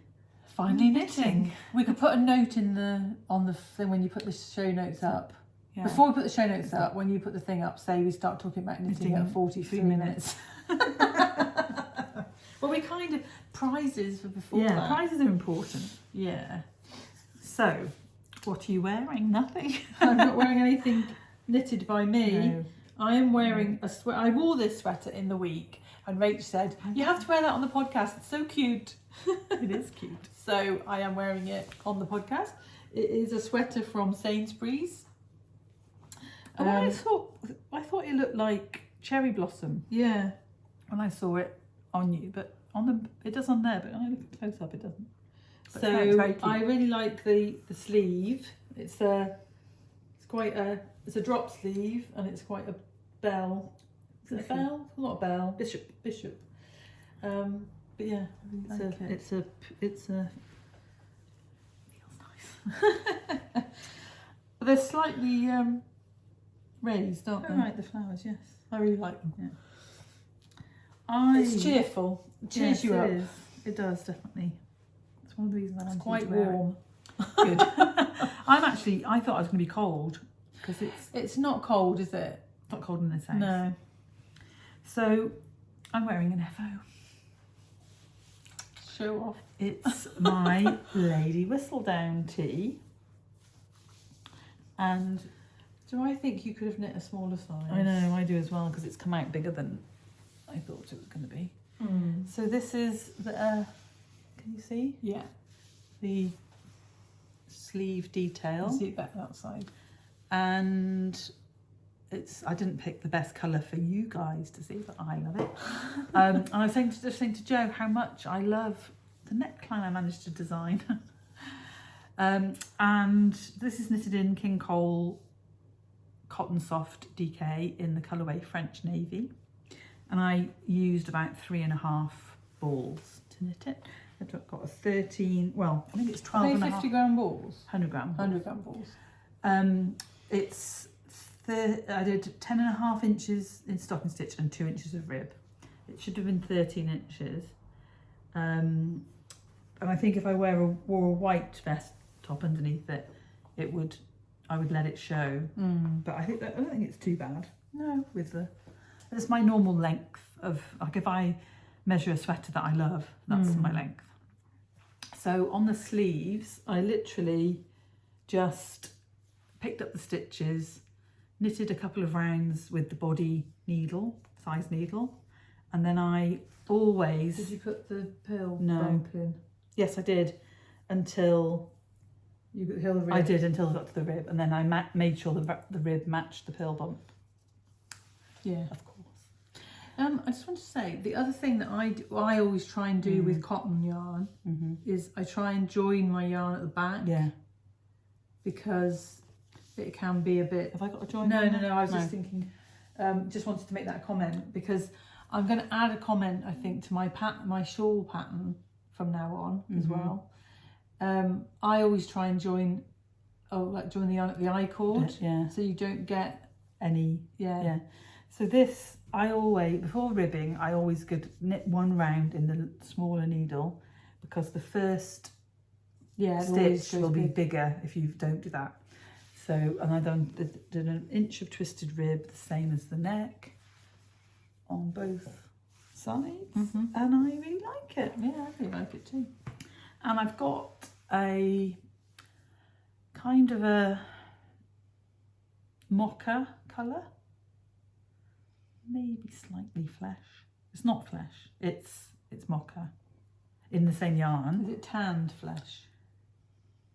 knitting. We could put a note on the thing when you put the show notes up. Yeah. Before we put the show notes up, when you put the thing up, say we start talking about knitting at 43 minutes. Well, we kind of prizes for before that. Yeah, prizes are important. Yeah. So, what are you wearing? Nothing. I'm not wearing anything knitted by me. No. I am wearing a sweater. I wore this sweater in the week, and Rach said, "You have to wear that on the podcast. It's so cute." It is cute. So I am wearing it on the podcast. It is a sweater from Sainsbury's. I thought it looked like cherry blossom. Yeah. When I saw it on you, but it does on there, but when I look close up, it doesn't. But so I really like the sleeve. It's a drop sleeve, and it's quite a bell. Is it a bell? Not a bell. Bishop. But yeah, it's a feels nice. But they're slightly raised, aren't they? Right, the flowers, yes. I really like them. Yeah. It's cheerful. It cheers you up. It does, definitely. It's one of the reasons I wanted quite to wear warm. It. Good. I thought I was going to be cold because It's not cold, is it? not cold in this house. No. So I'm wearing an FO. Show off. It's my Lady Whistledown tee. And Do I think you could have knit a smaller size? I know, I do as well, because it's come out bigger than I thought it was going to be. So this is the, can you see? Yeah. The sleeve detail. I see it better that side. And I didn't pick the best colour for you guys to see, but I love it. And I was saying to Jo how much I love the neckline I managed to design. And this is knitted in King Cole Cotton Soft DK in the colourway French Navy. And I used about 3.5 balls to knit it. I've got a 13, well, I think it's 12 Are and they a half. 50 gram balls? 100 gram. 100 gram balls. I did 10.5 inches in stocking stitch and 2 inches of rib. It should have been 13 inches. And I think if I wore a white vest top underneath it, I would let it show. But I don't think it's too bad. No. It's my normal length of, like, if I measure a sweater that I love, that's my length. So on the sleeves, I literally just picked up the stitches, knitted a couple of rounds with the body needle, size needle, and then I always... Did you put the purl No. bump in? Yes, I did, until... You got the rib? I did until I got to the rib, and then I made sure the rib matched the purl bump. Yeah. Of course. I just want to say, the other thing that I always try and do with cotton yarn is I try and join my yarn at the back. Yeah. Because it can be a bit... Have I got a join? No, I was just thinking, just wanted to make that comment because I'm going to add a comment, I think, to my shawl pattern from now on as well. I always try and join the yarn at the I cord. Yeah. So you don't get any... Yeah. So this, I always, before ribbing, I always could knit one round in the smaller needle because the first stitch will be bigger if you don't do that. So, and I did an inch of twisted rib, the same as the neck, on both sides, and I really like it. Yeah, I really like it too. And I've got a kind of a mocha colour, maybe slightly flesh. It's not flesh, it's mocha in the same yarn. Is it tanned flesh?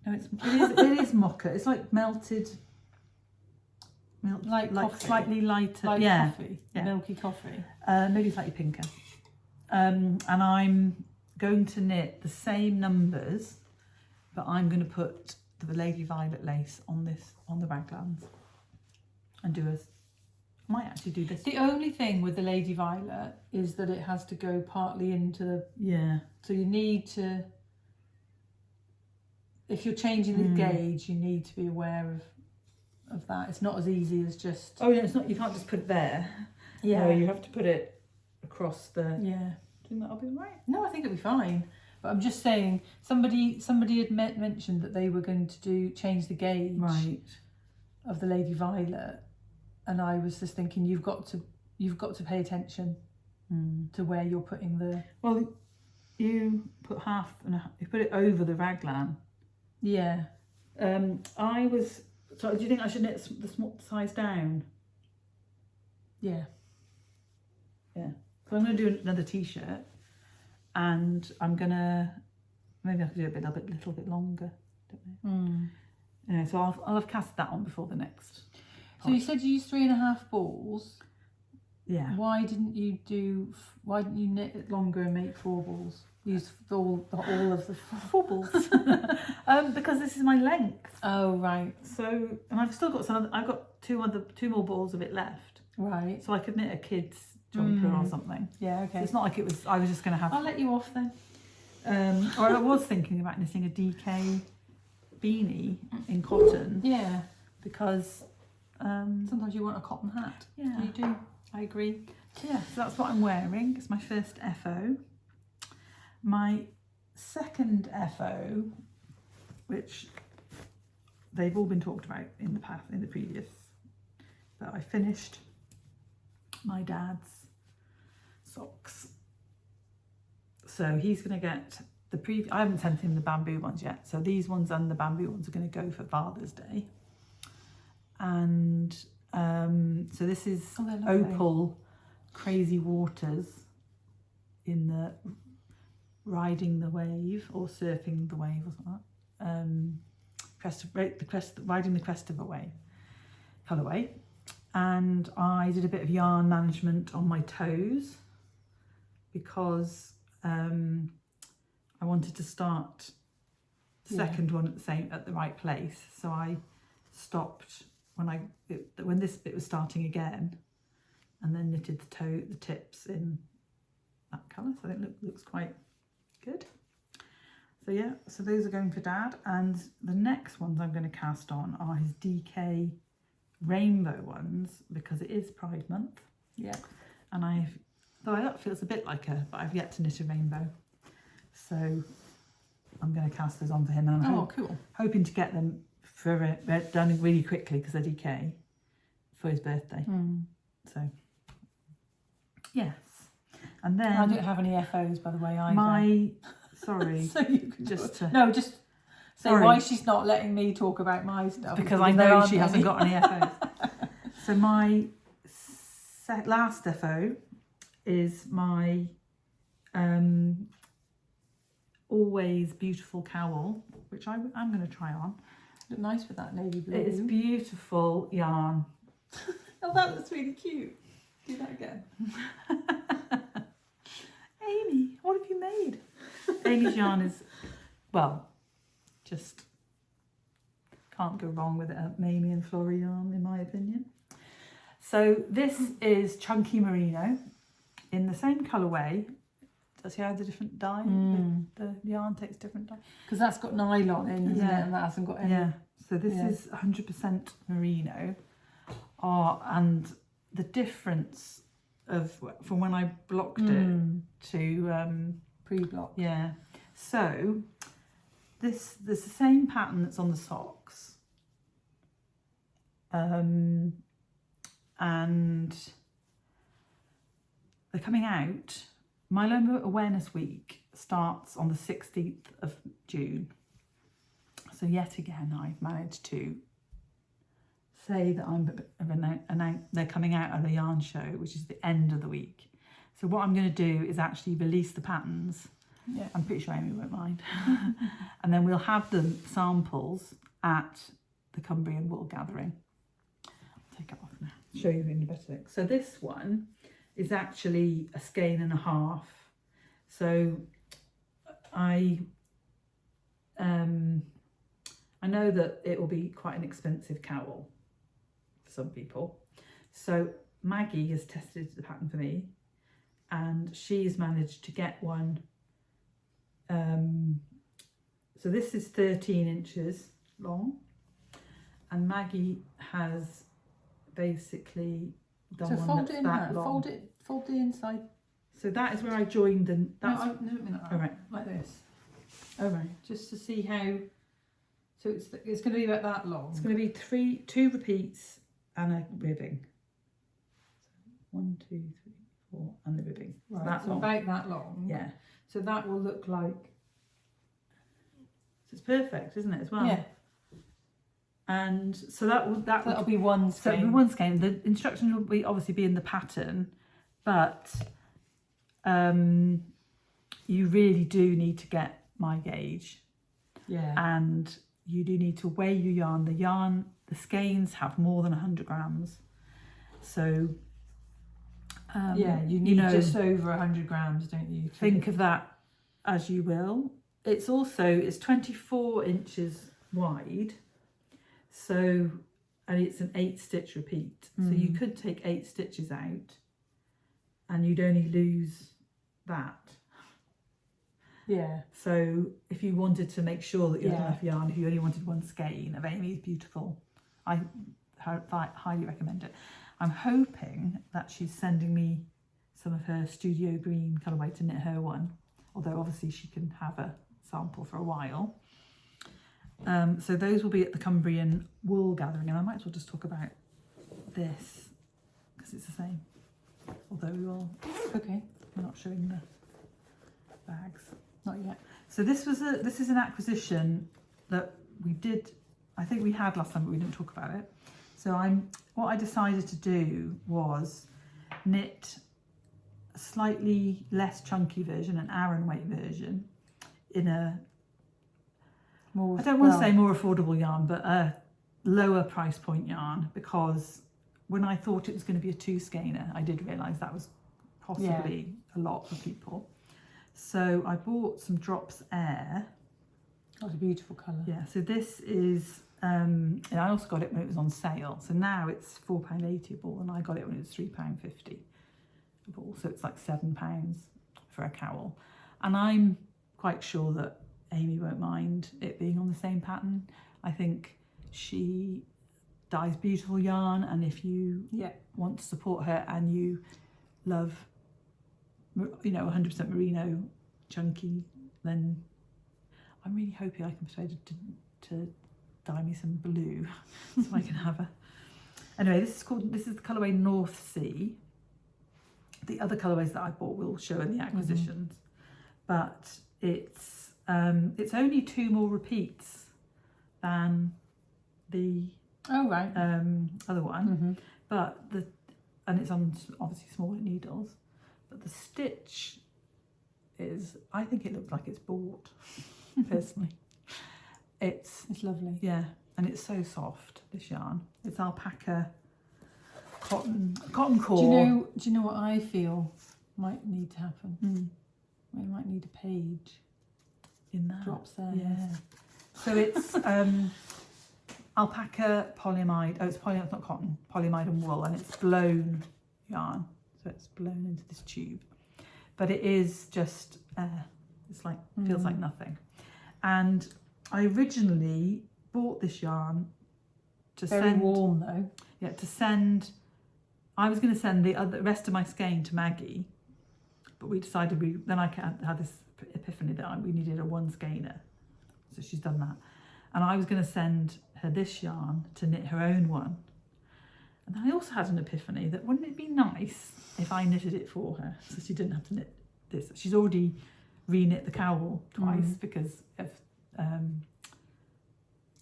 No, it is mocha. It's like melted, like coffee. Slightly lighter, like coffee, yeah. Milky coffee. Maybe slightly pinker. And I'm going to knit the same numbers, but I'm going to put the Lady Violet lace on the raglans, and might actually do this. The only thing with the Lady Violet is that it has to go partly into the... So you need to... If you're changing the gauge, you need to be aware of that. It's not as easy as just... Oh, yeah, it's not. You can't just put it there. Yeah. No, you have to put it across the... Yeah. Do you think that'll be right? No, I think it'll be fine. But I'm just saying, somebody had mentioned that they were going to change the gauge of the Lady Violet, and I was just thinking, you've got to pay attention to where you're putting the... Well, you put you put it over the raglan. Yeah. So do you think I should knit the small size down? Yeah. Yeah. So I'm going to do another t-shirt, and I'm going to, maybe I could do it a little bit longer, don't I? So I'll have cast that on before the next. So you said you used 3.5 balls. Yeah. Why didn't you knit it longer and make 4 balls? Use all of the 4 balls. Because this is my length. Oh right. So, and I've still got I've got two more balls of it left. Right. So I could knit a kid's jumper or something. Yeah. Okay. So it's not like I was just going to have. I'll let you off then. Or I was thinking about knitting a DK beanie in cotton. Yeah. Because sometimes you want a cotton hat. Yeah. You do. I agree. Yeah, so that's what I'm wearing. It's my first FO. My second FO, which they've all been talked about in the previous finished my dad's socks. So he's going to get I haven't sent him the bamboo ones yet. So these ones and the bamboo ones are going to go for Father's Day. And so this is Opal Crazy Waters in the Riding the Wave or Surfing the Wave or something like that. Riding the Crest of a Wave colourway. And I did a bit of yarn management on my toes because I wanted to start the second one at the right place. So I stopped when this bit was starting again, and then knitted the tips in that colour. So I think it looks quite good. So yeah, so those are going for Dad, and the next ones I'm going to cast on are his DK rainbow ones because it is Pride Month. Yeah. And though that feels a bit like but I've yet to knit a rainbow. So I'm going to cast those on for him, and I'm hoping to get them done really quickly because they're DK for his birthday. So yes, and then I don't have any FOs by the way either. Sorry, so you can just say why she's not letting me talk about my stuff because I know she hasn't got any FOs. So my last FO is my Always Beautiful cowl, which I'm going to try on. Look nice with that navy blue. It's beautiful yarn. Oh, that looks really cute. Do that again. Amy, what have you made? Amy's yarn is, well, just can't go wrong with it. Mamie and Flora yarn, in my opinion. So this is Chunky Merino in the same colourway. Does he have the different dye? The yarn takes different dye. Because that's got nylon in, isn't it? And that hasn't got any. Yeah. So this is 100% merino. And the difference from when I blocked it to pre-block. Yeah. So there's the same pattern that's on the socks. And they're coming out. Myeloma Awareness Week starts on the 16th of June. So yet again, I've managed to say that they're coming out at the yarn show, which is the end of the week. So what I'm going to do is actually release the patterns. Yeah. I'm pretty sure Amy won't mind. And then we'll have the samples at the Cumbrian Wool Gathering. I'll take it off now. Show you in a better. So this one is actually a skein and a half. So I know that it will be quite an expensive cowl for some people. So Maggie has tested the pattern for me, and she's managed to get one. So this is 13 inches long, and Maggie has basically done one fold that's it in that long. Fold the inside. So that is where I joined and that's like this. Oh right. Just to see how. So it's going to be about that long. It's going to be two repeats and a ribbing. 1, 2, 3, 4, and the ribbing. Right. That So long. about that long. Yeah. So that will look like. So it's perfect, isn't it, as well? Yeah. And so that'll be one skein. So it'll be one skein. The instructions will obviously be in the pattern, but you really do need to get my gauge. Yeah. And you do need to weigh your yarn. The skeins have more than 100 grams. So you need just over 100 grams, don't you? Think of that as you will. It's 24 inches wide. So, and it's an 8 stitch repeat. So you could take 8 stitches out and you'd only lose that. Yeah. So if you wanted to make sure that you had enough yarn, if you only wanted one skein of Amy's Beautiful, I highly recommend it. I'm hoping that she's sending me some of her Studio Green colourway to knit her one, although obviously she can have a sample for a while. So those will be at the Cumbrian Wool Gathering, and I might as well just talk about this because it's the same. Although Okay. we're not showing the bags. Not yet. So this is an acquisition that we did. I think we had last time, but we didn't talk about it. So what I decided to do was knit a slightly less chunky version, an Aran weight version, in a I don't want to say more affordable yarn, but a lower price point yarn, because when I thought it was going to be a 2 skeiner, I did realise that was possibly a lot for people. So I bought some Drops Air. That's a beautiful colour. Yeah, so this is, and I also got it when it was on sale. So now it's £4.80 a ball, and I got it when it was £3.50 a ball. So it's like £7 for a cowl. And I'm quite sure that Amy won't mind it being on the same pattern. I think she dyes beautiful yarn, and if you want to support her and you love, 100% merino chunky, then I'm really hoping I can persuade her to dye me some blue so I can have a. Anyway, this is the colourway North Sea. The other colourways that I bought will show in the acquisitions, but it's only 2 more repeats than the other one, but and it's on obviously smaller needles, but the stitch is, I think it looks like it's bought personally. It's lovely. Yeah, and it's so soft, this yarn. It's alpaca cotton core. Do you know what I feel might need to happen? We might need a page in that. Drops there. Yeah. So it's alpaca polyamide. Oh, it's not cotton. Polyamide and wool, and it's blown yarn. So it's blown into this tube, but it is just it's like feels like nothing. And I originally bought this yarn to very warm though. Yeah, to send. I was going to send the rest of my skein to Maggie, but we decided then I had this epiphany that we needed a 1 skeiner, so she's done that. And I was going to send her this yarn to knit her own one. And then I also had an epiphany that wouldn't it be nice if I knitted it for her, so she didn't have to knit this. She's already re-knit the cowl twice because of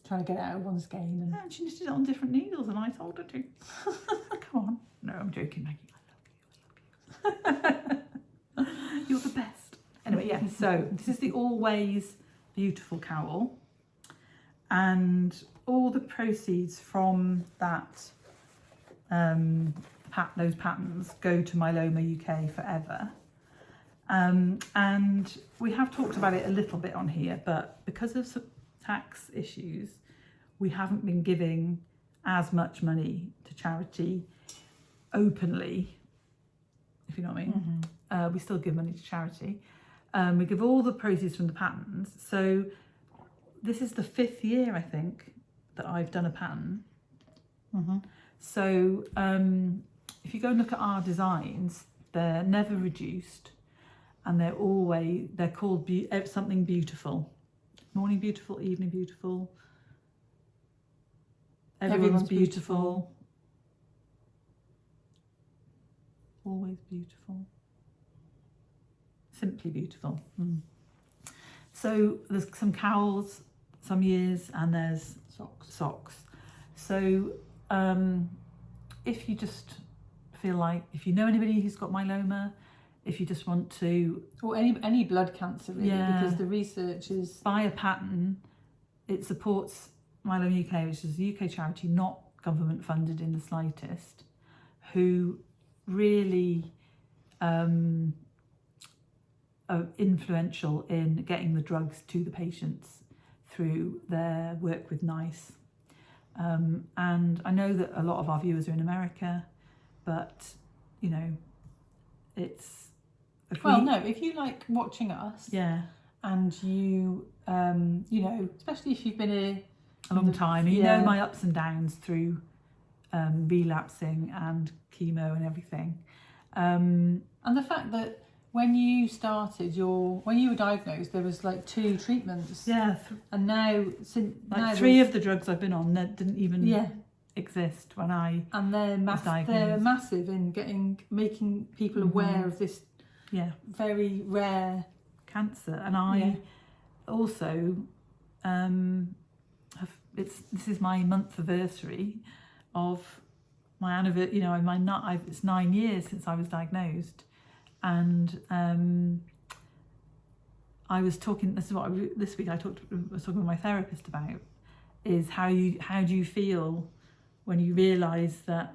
trying to get it out of 1 skein. And she knitted it on different needles, and I told her to. Come on. No, I'm joking, Maggie. I love you. You're the best. Anyway, yeah, so this is the Always Beautiful cowl. And all the proceeds from that, those patterns go to MyelomaUK forever. And we have talked about it a little bit on here, but because of some tax issues, we haven't been giving as much money to charity openly, if you know what I mean. We still give money to charity. We give all the proceeds from the patterns. So this is the 5th year, I think, that I've done a pattern. So if you go and look at our designs, they're never reduced, and they're called something beautiful. Morning beautiful, evening beautiful. Everyone's beautiful. Always beautiful. Simply beautiful. So there's some cowls, some years, and there's socks. So if you just feel like, if you know anybody who's got myeloma, if you just want to, or any blood cancer really, because the research is, buy a pattern. It supports MyelomaUK, which is a UK charity, not government funded in the slightest, who really are influential in getting the drugs to the patients through their work with NICE. And I know that a lot of our viewers are in America, but it's if you like watching us, and you especially if you've been here a long time, you know my ups and downs through relapsing and chemo and everything, and the fact that when you started when you were diagnosed, there was like 2 treatments, and now 3 of the drugs I've been on didn't even exist when I And they're massive in making people aware of this very rare cancer. And I also this is my month anniversary of my anniversary. You know, it's 9 years since I was diagnosed, and I was talking. This is what this week I was talking with my therapist about. Is how do you feel when you realise that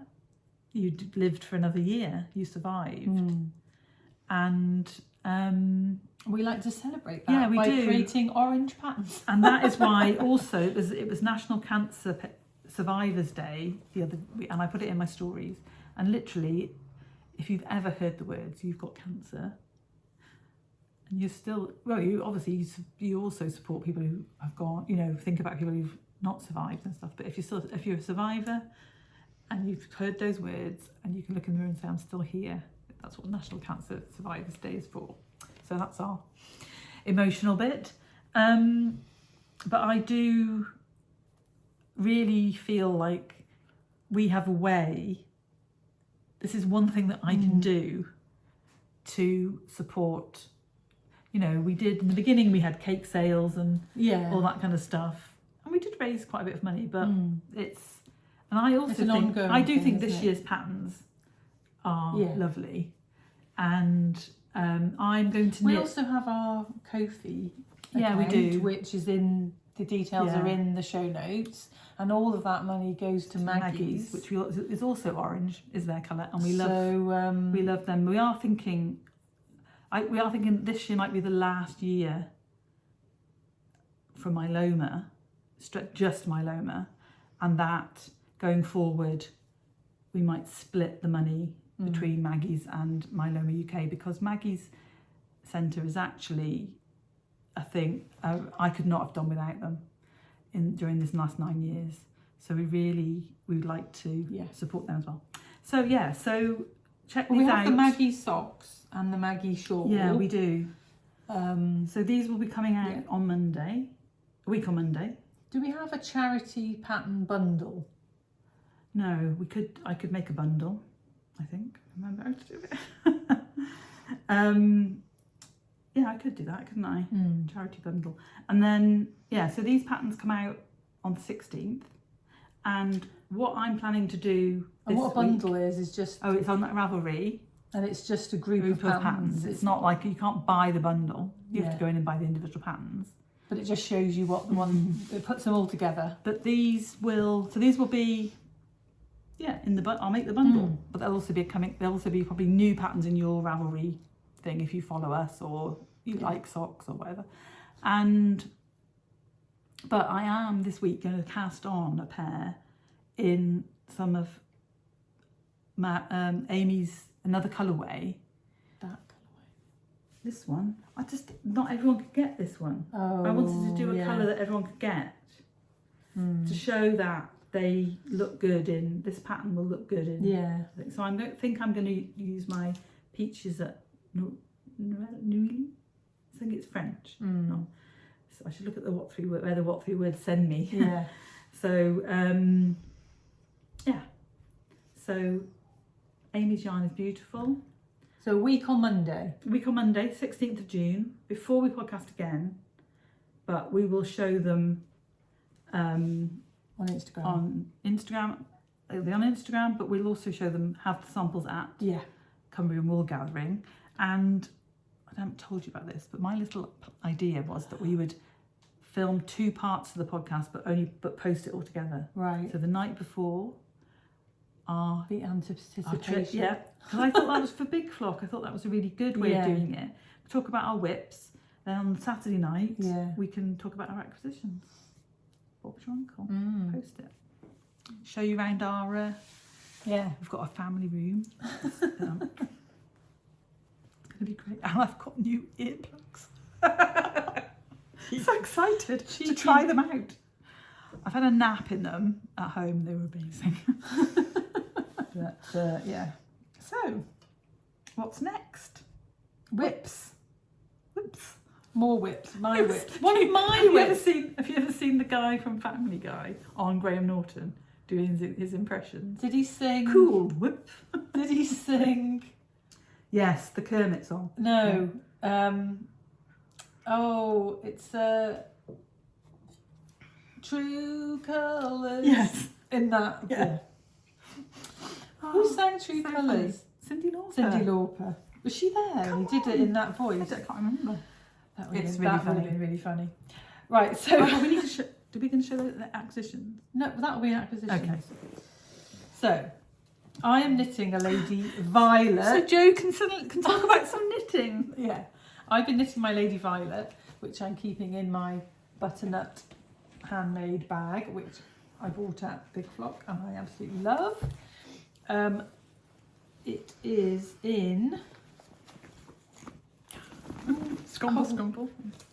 you lived for another year, you survived, and we like to celebrate that by creating orange patterns. And that is why also it was National Cancer Survivors Day the other week, and I put it in my stories. And literally, if you've ever heard the words "you've got cancer," and you're still you also support people who have gone. You know, think about people who've not survived and stuff. But if you're a survivor and you've heard those words, and you can look in the mirror and say, "I'm still here," that's what National Cancer Survivors Day is for. So that's our emotional bit. But I do really feel like we have a way. This is one thing that I can do to support. You know, we did in the beginning, we had cake sales and all that kind of stuff. And we did raise quite a bit of money, but and I also think this year's patterns are lovely. And I'm going to knit. We also have our Ko-fi account, we do, which is in the details are in the show notes, and all of that money goes to Maggie's, which is also orange, is their colour, and we love them. We are thinking this year might be the last year for myeloma, just myeloma, and that going forward we might split the money between Maggie's and MyelomaUK, because Maggie's centre is actually a thing I could not have done without them during this last 9 years. So we would like to support them as well. So check these out. We have the Maggie socks and the Maggie shawl. Yeah, we do. So these will be coming out on Monday, a week on Monday. Do we have a charity pattern bundle? No, I could make a bundle. I think. Remember how to do it. I could do that, couldn't I? Charity bundle. And then, so these patterns come out on the 16th. And what I'm planning to do and what a bundle is just... Oh, it's on Ravelry. And it's just a group of patterns. It's not like you can't buy the bundle. You have to go in and buy the individual patterns. But it just shows you what the one... It puts them all together. But these will be... I'll make the bundle, but there'll also be probably new patterns in your Ravelry thing if you follow us or you like socks or whatever. But I am this week going to cast on a pair in some of Amy's another colourway. That colourway. This one. Not everyone could get this one. I wanted to do a colour that everyone could get to show that they look good in this pattern. Will look good in so I'm going to use my peaches at Nouilly. I think it's French. No, so I should look at where the what three words send me. So so Amy's yarn is beautiful. So a week on Monday, 16th of June, before we podcast again, but we will show them on Instagram. It'll be on Instagram, but we'll also have the samples at Kimbarone Wool Gathering. And I haven't told you about this, but my little idea was that we would film 2 parts of the podcast, but post it all together. Right. So the night before the anticipation. Because I thought that was for Big Flock. I thought that was a really good way of doing it. We talk about our whips. Then on Saturday night, we can talk about our acquisitions. What was your uncle? Post it. Show you around our... we've got a family room. It's going to be great. And I've got new earplugs. So excited to try them out. I've had a nap in them at home. They were amazing. But So, what's next? Whips. More whips. My whips. One of my whips. Have you ever seen the guy from Family Guy on Graham Norton doing his impressions. Did he sing? Cool whip. Did he sing? Yes, the Kermit song. No. Oh, it's True Colours. Yes. In that. Yeah. Who sang True so Colours? Cyndi Lauper. Cyndi Lauper. Was she there? Come He did it in that voice. I can't remember. That would It's have really funny. been really funny. Right, so We need to show. Are we going to show the acquisitions? no, that'll be an acquisition. Okay. So I am knitting a Lady Violet. So Jo can talk about some knitting. Yeah, I've been knitting my Lady Violet, which I'm keeping in my butternut handmade bag, which I bought at Big Flock and I absolutely love. It is in. Scumble, scumble.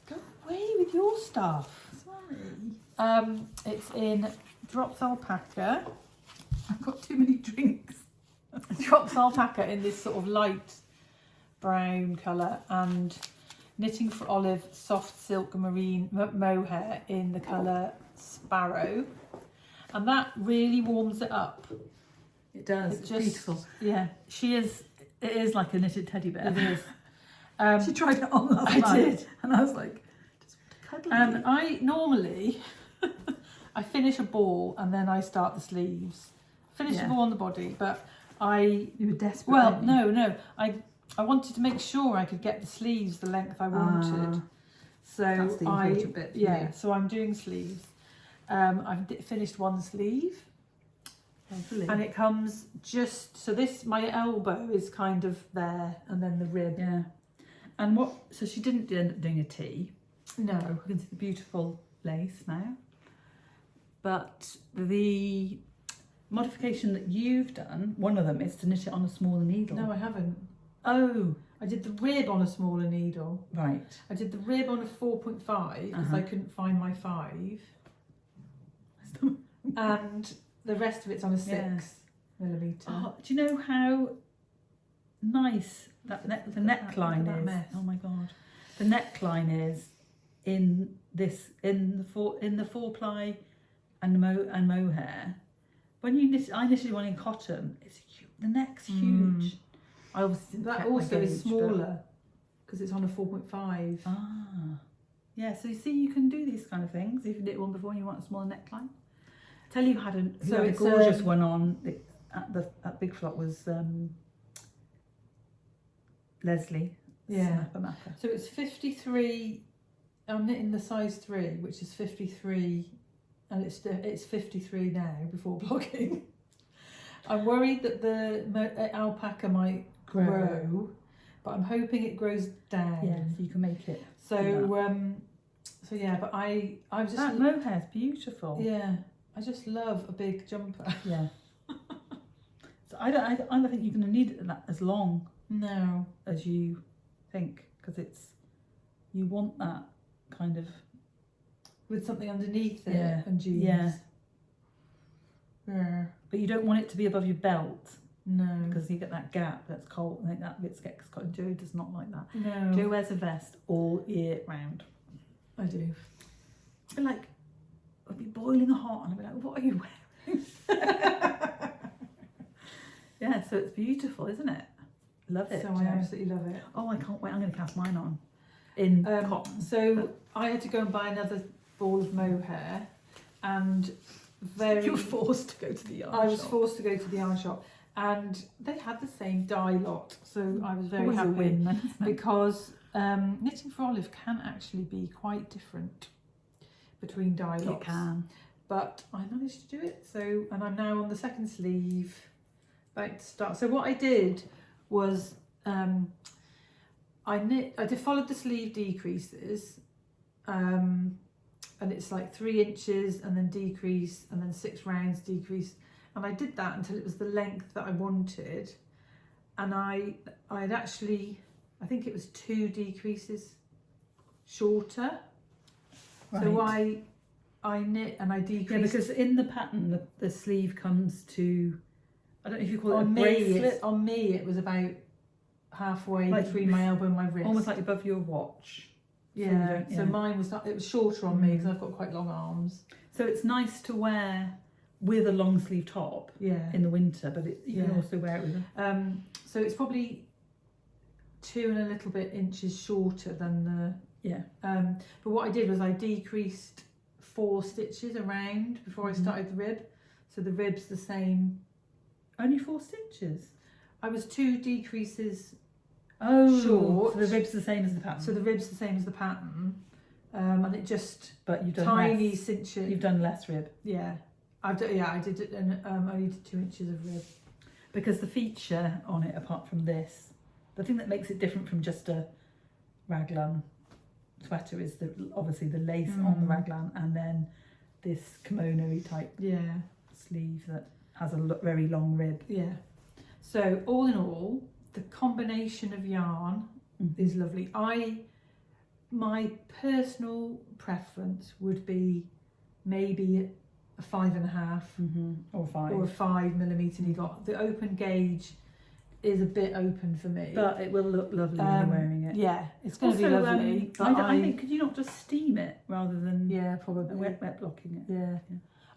Go away with your stuff. Sorry. It's in Drops Alpaca. I've got too many drinks. Drops Alpaca in this sort of light brown colour, and Knitting for Olive soft silk marine mohair in the colour Sparrow, and that really warms it up. It does. It's beautiful. Yeah, It is like a knitted teddy bear. it is. She tried it on last I night, did, and I was like, just cuddle. and I normally I finish a ball and then I start the sleeves. Finish the ball on the body, but you were desperate. Well, no. I wanted to make sure I could get the sleeves the length I wanted. So that's the important bit for you. So I'm doing sleeves. I've finished one sleeve. Hopefully. And it comes just, so my elbow is kind of there, and then the rib. Yeah. And so she didn't end up doing a T. No. You can see the beautiful lace now. But the modification that you've done, one of them is to knit it on a smaller needle. No, I haven't. Oh. I did the rib on a smaller needle. Right. I did the rib on a 4.5 because I couldn't find my 5. And the rest of it's on a 6mm. Oh, do you know how nice the neckline is? Mess. Oh my god, the neckline is in the 4-ply and mohair. When you knit, I knitted one in cotton. It's huge. The neck's huge. I obviously didn't That check my also is gauge, smaller because it's on a 4.5. Ah, yeah. So you see, you can do these kind of things. If you knit one before and you want a smaller neckline. Tell you had a gorgeous one on at Big Flock was Leslie. Yeah. Mappa. So it's 53. I'm knitting the size 3, which is 53, and it's 53 now before blogging. I'm worried that the alpaca might grow, but I'm hoping it grows down. Yeah, so you can make it. So yeah, but I just that mohair's beautiful. Yeah, I just love a big jumper. Yeah. So I don't think you're going to need it that as long. No, as you think, because you want that kind of with something underneath it and jeans. Yeah. But you don't want it to be above your belt. No. Because you get that gap that's cold. I think that bit gets cold. Jo does not like that. No. Jo wears a vest all year round. I do. I'd be like, I'd be boiling hot and I'd be like, what are you wearing? Yeah, so it's beautiful, isn't it? Love it. So I absolutely love it. Oh, I can't wait. I'm going to cast mine on in cotton. So I had to go and buy another ball of mohair, and you were forced to go to the yarn shop. I was forced to go to the yarn shop, and they had the same dye lot, so I was very Always a happy win, then, isn't it? because knitting for Olive can actually be quite different between dye lots. It can. But I managed to do it, so, and I'm now on the second sleeve, about to start. So what I did was I followed the sleeve decreases, and it's like 3 inches and then decrease and then 6 rounds decrease, and I did that until it was the length that I wanted, and I'd actually, I think it was 2 decreases shorter. Right. So I knit and I decrease. Yeah, because in the pattern the sleeve comes to, I don't know if you call it on a bracelet. on me it was about halfway Like between my elbow and my wrist. Almost like above your watch. So mine was, it was shorter on me because I've got quite long arms. So it's nice to wear with a long sleeve top in the winter, but you can also wear it with so it's probably 2 and a little bit inches shorter than the but what I did was I decreased 4 stitches around before I started the rib, so the rib's the same. Only 4 stitches? I was 2 decreases short. So the rib's the same as the pattern. So the rib's the same as the pattern, and it just but you've done tiny cinches. You've done less rib. Yeah, I did it, and only did 2 inches of rib. Because the feature on it, apart from this, the thing that makes it different from just a raglan sweater is obviously the lace on the raglan, and then this kimono-y type sleeve that has a very long rib. Yeah. So all in all, the combination of yarn is lovely. My personal preference would be maybe a 5.5 or 5 or a 5mm needle. The open gauge is a bit open for me, but it will look lovely when you're wearing it. Yeah, it's going to be lovely. But I think, could you not just steam it rather than probably wet blocking it? Yeah.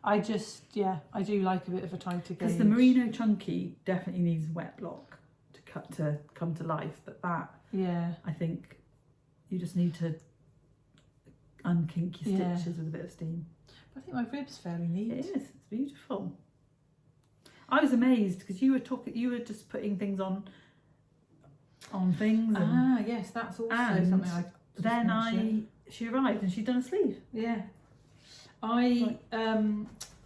I do like a bit of a tighter gauge. Because the merino chunky definitely needs wet block to come to life, but that I think you just need to unkink your stitches with a bit of steam. I think my rib's fairly neat. It is. It's beautiful. I was amazed because you were just putting things on things. And, yes, that's also something I. Then she arrived and she'd done a sleeve. Yeah. I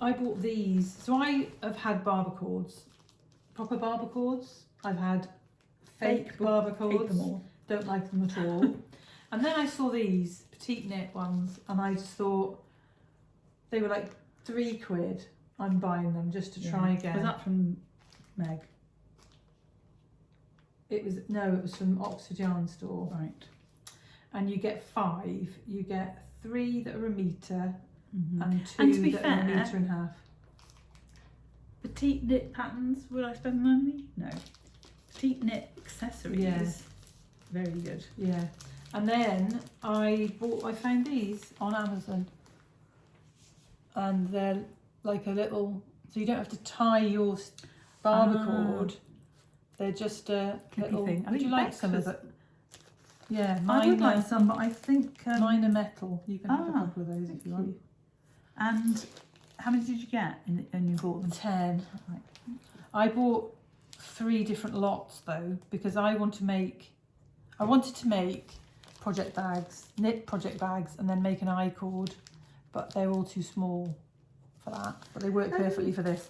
bought these. So I have had barber cords, proper barber cords. I've had fake barber cords. Hate them all. Don't like them at all. And then I saw these petite knit ones, and I just thought they were like £3. I'm buying them just to try again. Was that from Meg? It was from Oxford Yarn Store. Right. And you get 5. You get 3 that are a metre and 2 and to be that fair, are a metre and a half. Petite knit patterns, would I spend money? No. Petite knit accessories. Very good. Yeah. And then I found these on Amazon. And they're like a little, so you don't have to tie your barber cord. They're just a little thing. Would you like some of it? Yeah, I would like some, but I think mine are metal. You can have a couple of those if you want. And how many did you get when you bought them? 10. Right. I bought 3 different lots though, because I wanted to make project bags, knit project bags, and then make an I-cord, but they're all too small for that. But they work perfectly for this.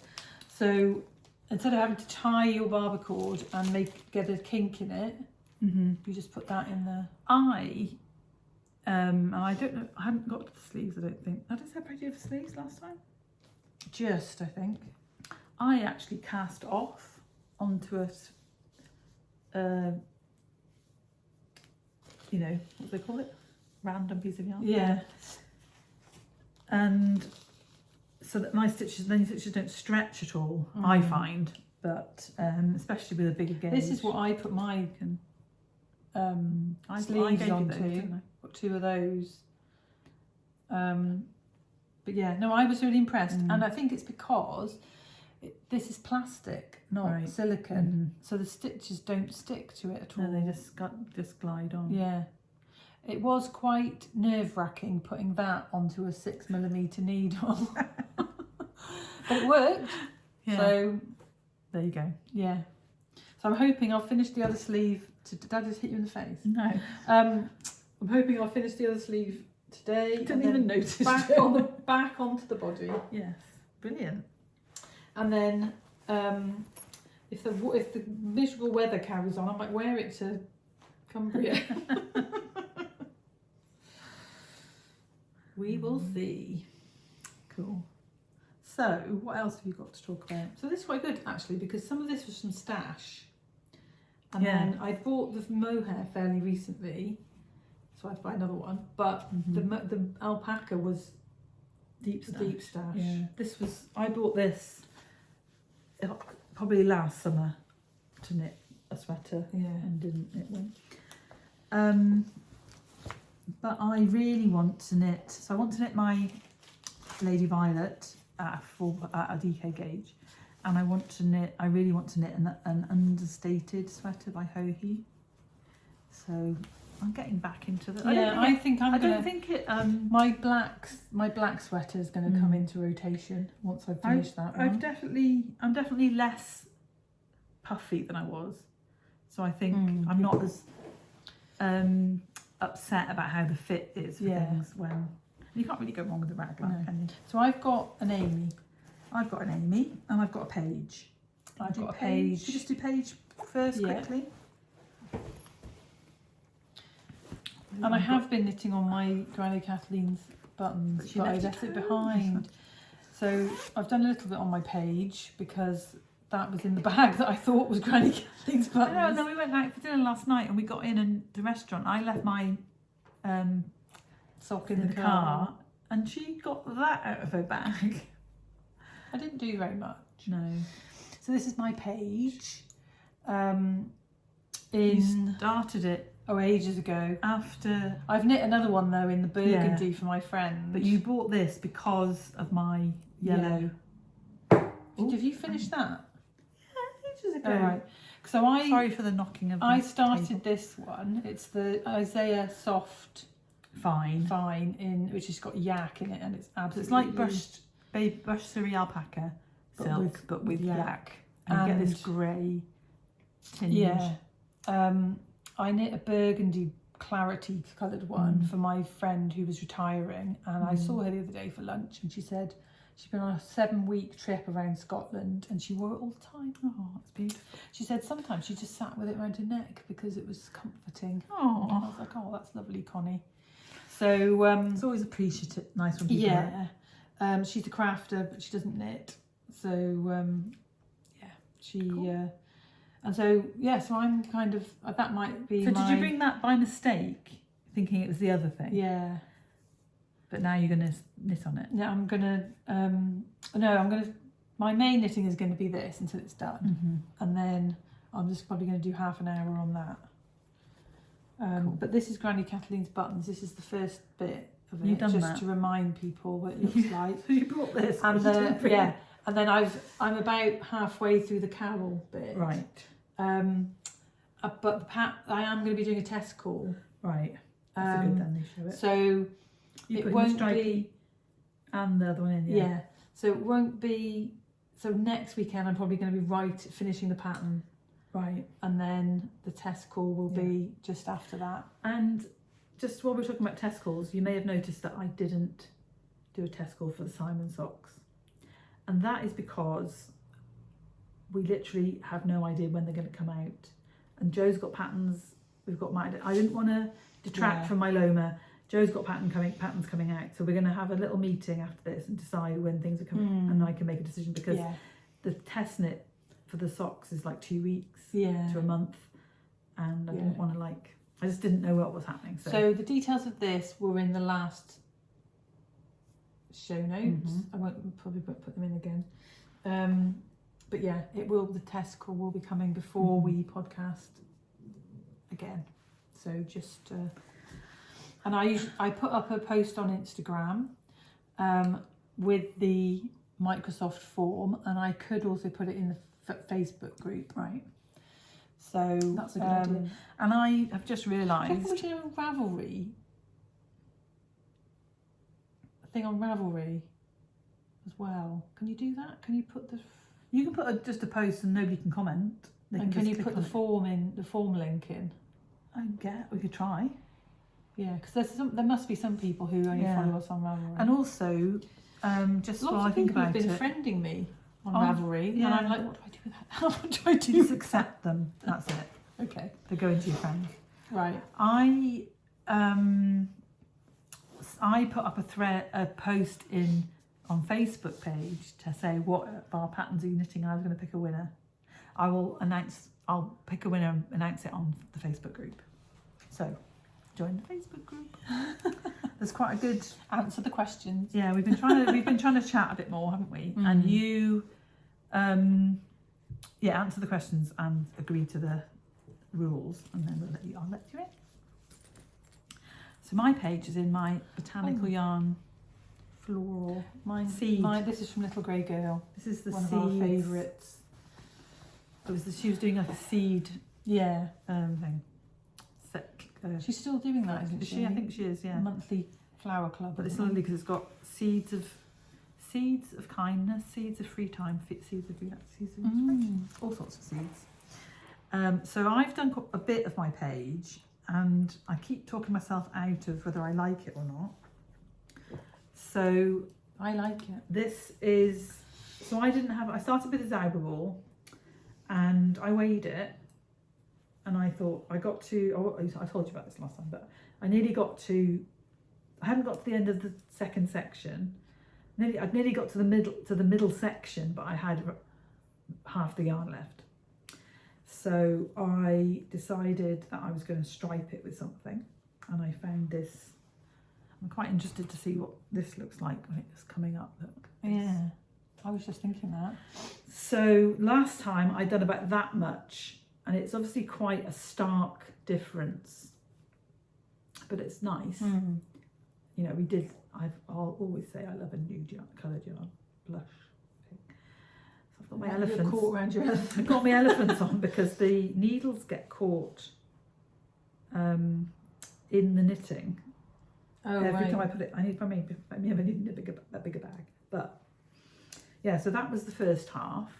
So instead of having to tie your barber cord and get a kink in it, you just put that in there. I don't know. I haven't got to the sleeves. I don't think. Did I separate you for sleeves last time? Just, I think. I actually cast off onto you know, what do they call it? Random piece of yarn. Yeah. And so that my stitches don't stretch at all, I find. But especially with a bigger gauge. This is what I put my sleeves onto. Got 2 of those. But yeah, no, I was really impressed. And I think it's because this is plastic, not silicone. So the stitches don't stick to it at all. No, they just glide on. Yeah. It was quite nerve-wracking putting that onto a 6mm needle. But it worked. Yeah. So there you go. Yeah. So I'm hoping I'll finish the other sleeve. Did I just hit you in the face? No. I'm hoping I'll finish the other sleeve today. Didn't even notice. Back onto the body. Yes. Brilliant. And then if the miserable weather carries on, I might wear it to Cumbria. We will see. Cool. So, what else have you got to talk about? So this is quite good actually, because some of this was from stash. And then I bought the mohair fairly recently, so I had to buy another one. But the alpaca was deep stash. Yeah. I bought this probably last summer to knit a sweater. Yeah. And didn't knit one. But I really want to knit. So I want to knit my Lady Violet at a DK gauge, and I really want to knit an understated sweater by Hohi. So I'm getting back into the. I think I don't think it. My black sweater is going to come into rotation once I've finished that one. I'm definitely less puffy than I was, so I think I'm not as upset about how the fit is for things when you can't really go wrong with the raglan, can you? So I've got an Amy. I've got an Amy and I've got a Paige. I've got a Paige. Should we just do Paige first quickly? And I have been knitting on my Granny Kathleen's buttons, but I left it behind. So I've done a little bit on my Paige because that was in the bag that I thought was Granny Kathleen's buttons. I know, and then we went out for dinner last night and we got in the restaurant. I left my sock in the car and she got that out of her bag. I didn't do very much. No. So this is my Paige. You started it ages ago. After I've knit another one though in the burgundy for my friend. But you bought this because of my yellow. Have you finished that? Yeah, ages ago. Oh, right. So sorry for the knocking of. I started this one. It's the Isaiah Soft Fine in which has got yak in it, and it's absolutely. It's like brushed cerise alpaca silk, but with yak, and you get this grey tinge. Yeah. I knit a burgundy clarity coloured one for my friend who was retiring, and I saw her the other day for lunch, and she said she'd been on a 7-week trip around Scotland and she wore it all the time. Oh, it's beautiful. She said sometimes she just sat with it around her neck because it was comforting. Oh, I was like, oh, that's lovely, Connie. So it's always appreciative, nice when people knit. She's a crafter, but she doesn't knit. So she. Cool. And so so I'm kind of that might be. So did you bring that by mistake, thinking it was the other thing? Yeah. But now you're gonna knit on it. Yeah, I'm gonna. My main knitting is going to be this until it's done, and then I'm just probably going to do half an hour on that. Cool. But this is Granny Kathleen's buttons. This is the first bit of it, just to remind people what it looks like. So you brought this, and and then I'm about halfway through the cowl bit. Right. But I am going to be doing a test call. Right. That's a good then. They show it. So you it won't be. And the other one in. Yeah. So it won't be. So next weekend I'm probably going to be finishing the pattern. Right. And then the test call will be just after that. And just while we're talking about test calls, you may have noticed that I didn't do a test call for the Simon socks. And that is because we literally have no idea when they're going to come out. And Joe's got patterns, we've got mine. I didn't want to detract from Myeloma. Joe's got patterns coming out. So we're going to have a little meeting after this and decide when things are coming and I can make a decision because the test knit for the socks is like 2 weeks to a month. And I didn't want to I just didn't know what was happening. So the details of this were in the last show notes. I won't probably put them in again. But yeah, the test call will be coming before we podcast again. So just, and I put up a post on Instagram with the Microsoft form, and I could also put it in the Facebook group. Right. So that's a good idea. And I have just realised. I think we should have a Ravelry. A thing on Ravelry as well. Can you do that? Can you put the? You can put just a post and nobody can comment. And can you put the form link in? We could try. Yeah, because there must be some people who only follow us on Ravelry. And also, just while I think about it, lots of people have been friending me on Ravelry, and I'm like, what do I do with that? How do I do? Just accept them. That's it. Okay. They go into your friends. Right. I put up a post on Facebook page to say what of our patterns are you knitting. I was going to pick a winner. I'll pick a winner and announce it on the Facebook group. So join the Facebook group. There's quite a good answer the questions. Yeah, we've been trying to chat a bit more, haven't we? And you answer the questions and agree to the rules, and then I'll let you in. So my page is in my Botanical Yarn floral. Seed. This is from Little Grey Girl. This is the one seeds. of our favourites. She was doing like a seed Yeah. thing. She's still doing that, isn't she? I think she is, yeah. Monthly flower club. But it's lovely because it's got seeds of kindness, seeds of free time, seeds of inspiration, all sorts of seeds. So I've done a bit of my page, and I keep talking myself out of whether I like it or not. So I like it. This is, so I started with a Zauber ball, and I weighed it, and I thought I told you about this last time, but I hadn't got to the end of the second section. I'd nearly got to the middle section, but I had half the yarn left. So I decided that I was going to stripe it with something, and I found this. I'm quite interested to see what this looks like when it's coming up. Look. Yeah, I was just thinking that. So last time I'd done about that much, and it's obviously quite a stark difference, but it's nice. You know, I'll always say I love a nude coloured yarn, blush pink. So I've got my elephants. Caught around your elephant. I've got my elephants on because the needles get caught in the knitting. Oh, Every right. time I put it, I need a bigger bag. But yeah, so that was the first half,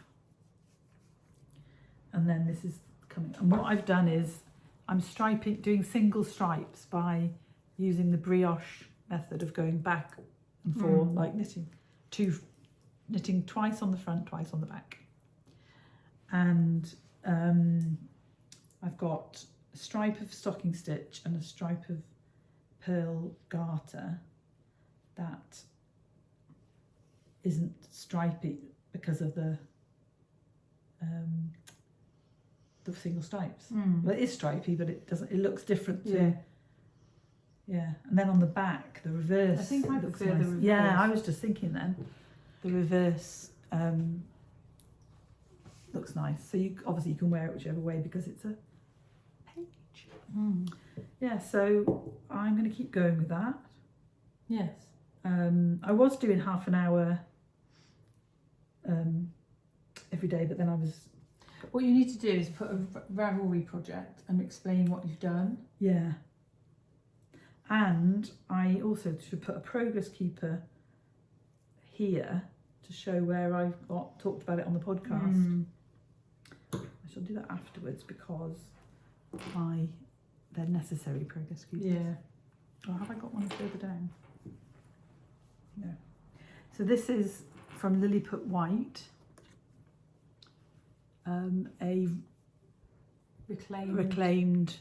and then this is coming. And what I've done is I'm doing single stripes by using the brioche method of going back and forth, like knitting twice on the front, twice on the back. And I've got a stripe of stocking stitch and a stripe of purl garter that isn't stripy because of the single stripes. Well, it is stripy, but it looks different too. Yeah, and then on the back, the reverse. I think I prefer nice. the reverse. Yeah, I was just thinking then, the reverse looks nice. So you can wear it whichever way because it's a page. Yeah, so I'm going to keep going with that. Yes. I was doing half an hour every day, but then I was. What you need to do is put a Ravelry project and explain what you've done. Yeah. And I also should put a progress keeper here to show where I've talked about it on the podcast. I shall do that afterwards because they're necessary progress keepers. Yeah. Or have I got one further down? No. So this is from Lilliput White. A reclaimed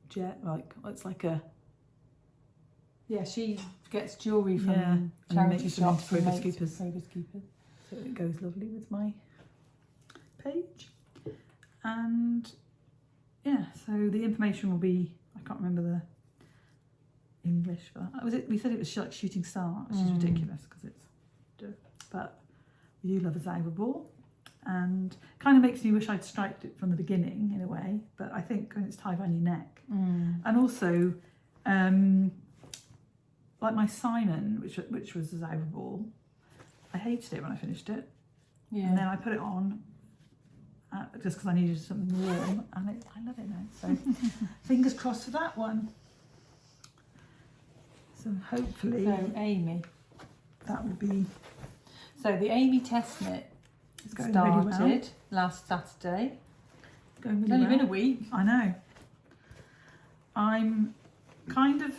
jet, it's like a. Yeah, she gets jewellery from and charity makes them into shops. progress keepers. Progress keepers. So it goes lovely with my page. And yeah, so the information will be, I can't remember the English for that. We said it was like shooting star, which is ridiculous because it's, but we do love a Zauber ball, and kind of makes me wish I'd striped it from the beginning in a way, but I think when it's tied around your neck. And also, like my Simon, which was a Zauber ball, I hated it when I finished it. Yeah. And then I put it on just because I needed something warm, and I love it now. So fingers crossed for that one. So hopefully, Amy, that will be. So the Amy test knit Started really well. Last Saturday. Going really It's only well. been a week. I know. I'm kind of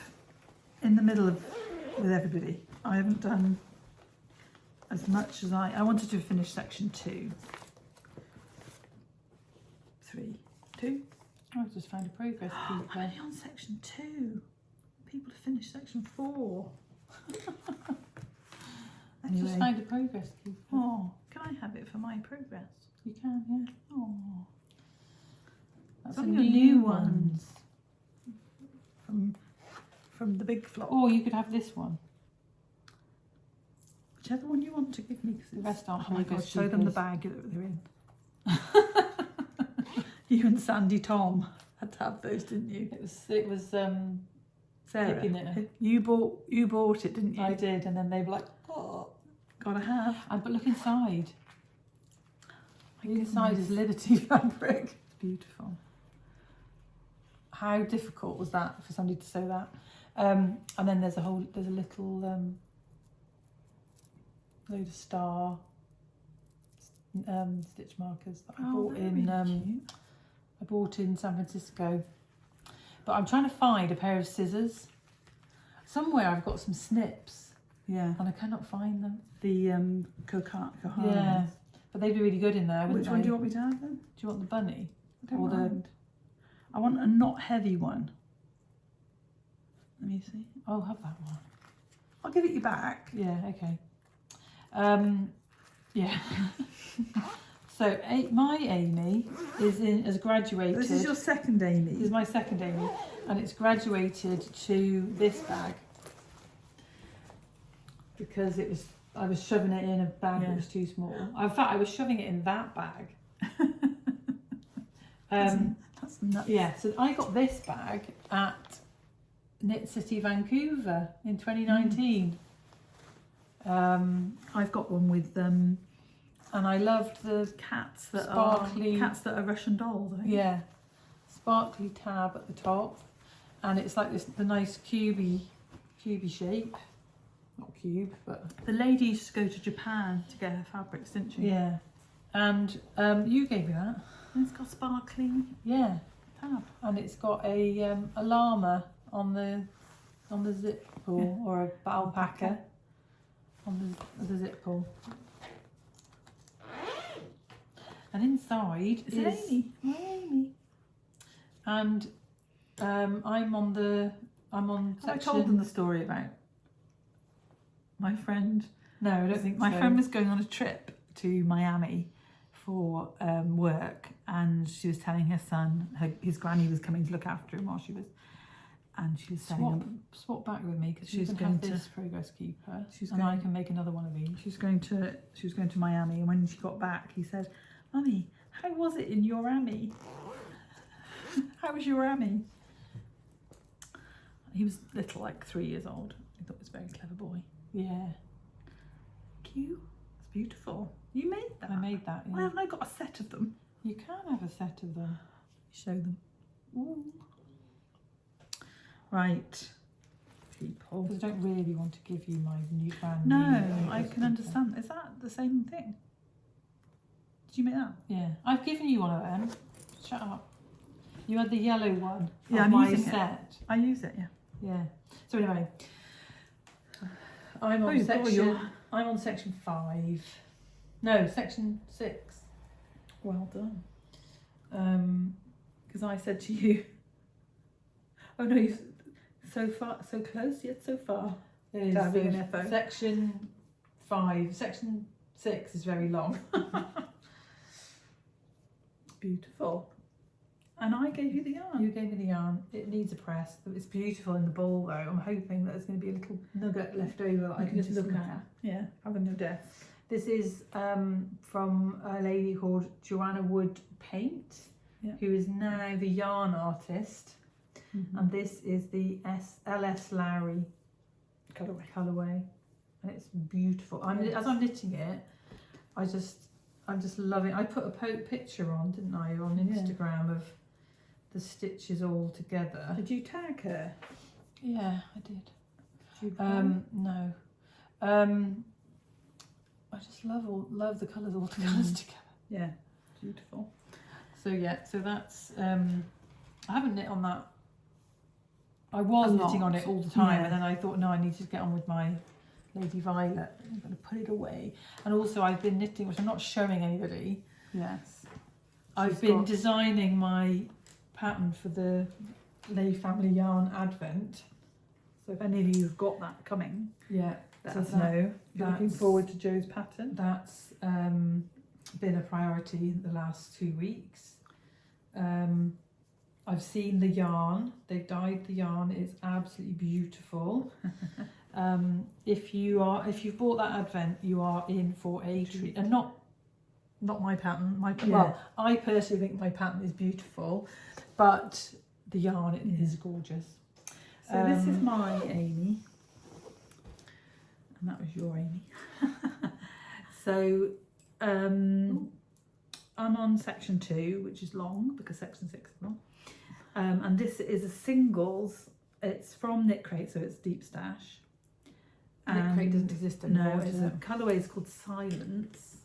in the middle with everybody. I haven't done as much as I wanted to finish section 2. 3. 2? I just found a progress keeper. I'm only on section 2. People have finished section 4. Anyway. Just find a progress keeper. Oh, can I have it for my progress? You can, yeah. Oh. That's Some a of your new new ones. From the big flock. Or you could have this one. Whichever one you want to give me. The rest aren't oh my God, progress show them the keepers. bag that they're in. You and Sandy Tom had to have those, didn't you? It was Sarah, picky knitter. you bought it, didn't you? I did, and then they were like, oh, Gotta have. but look inside. The inside is Liberty fabric. It's beautiful. How difficult was that for somebody to sew that? And then there's a little load of star stitch markers that I bought in. I bought in San Francisco, but I'm trying to find a pair of scissors. Somewhere I've got some snips. Yeah. And I cannot find them. The Kcrochetforcalm. Yeah, but they'd be really good in there. Which one do you want me to have then? Do you want the bunny? I don't Or the- mind. I want a not heavy one. Let me see. Oh, have that one. I'll give it you back. Yeah, okay. Yeah. So my Amy has graduated. This is your second Amy. This is my second Amy, and it's graduated to this bag because I was shoving it in a bag that was too small. In fact, I was shoving it in that bag. That's nuts. Yeah, so I got this bag at Knit City Vancouver in 2019. I've got one with And I loved the cats that sparkly are Russian dolls. I think. Yeah, sparkly tab at the top, and it's like the nice cubey shape. Not cube, but The lady used to go to Japan to get her fabrics, didn't she? yeah. And you gave me that. And it's got sparkly Yeah, tab. and it's got a llama on the zip pull or a alpaca on the zip pull. And inside Is it Amy? my Amy. And I'm on Have I section. told them the story about my friend? No, I don't think My so. friend was going on a trip to Miami for work, and she was telling her son, his granny was coming to look after him while she was, and she was telling him swap back with me because She's she's going going to- this progress keeper, she's and I going- can make another one of these. she was going to Miami, and when she got back, he said, "Mummy, how was it in your Ami? How was your Ami?" He was little, like 3 years old. I thought he was a very clever boy. Yeah, Cute. It's beautiful. You made that. I made that. Why Yeah. haven't I got a set of them? You can have a set of them. Show them. Ooh. Right, people. Because I don't really want to give you my brand new. No, progress I can keeper. understand. Is that the same thing? Did you make that? Yeah, I've given you one of them. Shut up. You had the yellow one. Yeah, of I'm my using it. set. I use it, yeah. Yeah. So anyway, I'm on Oh, section. you're- I'm on section 5. No, section 6. Well done. Because I said to you, oh no, you so far, so close yet so far. It is Having the an FO. section 5. Section 6 is very long. Beautiful. And I gave you the yarn. You gave me the yarn. It needs a press. It's beautiful in the ball though. I'm hoping that there's going to be a little nugget left over that I can just look at. Yeah, have on your desk. This is from a lady called Joanna Wood Paint, Yeah. who is now the yarn artist. And this is the LS Lowry colourway. And it's beautiful. As I'm knitting it, I'm just loving it. I put a picture on, didn't I, on Instagram of the stitches all together. Did you tag her? Yeah, I did. Did you No. I just love the colours all together. Yeah, beautiful. So yeah, so that's I haven't knit on that. I was knitting on it all the time, Yeah. and then I thought, no, I need to get on with my Lady Violet. I'm going to put it away. And also, I've been knitting, which I'm not showing anybody. Yes. I've been designing my pattern for the Lay Family Yarn Advent. So if any of you have got that coming, Yeah, let so us know. You're looking that's- forward to Jo's pattern. that's been a priority the last 2 weeks. I've seen the yarn. They've dyed the yarn. It's absolutely beautiful. If you've bought that Advent, you are in for a treat. And not my pattern. Well, I personally think my pattern is beautiful, but the yarn is gorgeous. So this is my Amy, and that was your Amy. So I'm on section 2, which is long because section 6 is long. And this is a singles. It's from Knit Crate, so it's Deep Stash. Knit Crate doesn't exist anymore. No, it's a colourway is called Silence,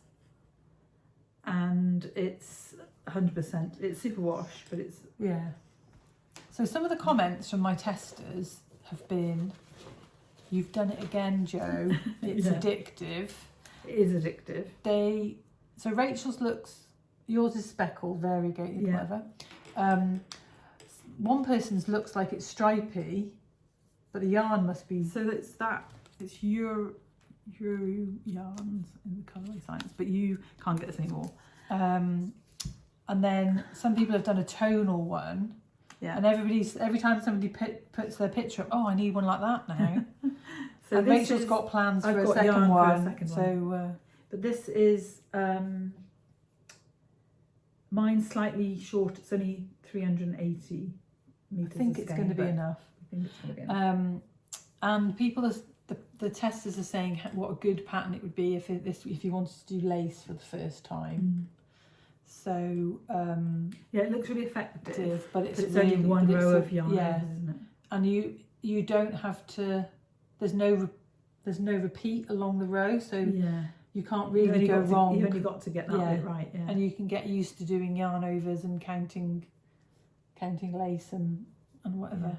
and it's 100%. It's superwash, but it's So some of the comments from my testers have been, "You've done it again, Jo. It's addictive." It is addictive. So Rachel's looks, yours is speckled, variegated, whatever. One person's looks like it's stripy, but the yarn must be. So it's your yarns in the colourway Silence, but you can't get this anymore. And then some people have done a tonal one. Yeah. And every time somebody puts their picture up, "Oh, I need one like that now." So and Rachel's got plans for a second one. But this is mine's slightly short. It's only 380 meters. I think it's going to be enough. And people, the testers are saying what a good pattern it would be if you wanted to do lace for the first time. So it looks really effective, but it's only one row of yarn, isn't it? And you don't have to. There's no repeat along the row, so you can't really go wrong. You only got to get that bit right, and you can get used to doing yarn overs and counting lace and whatever.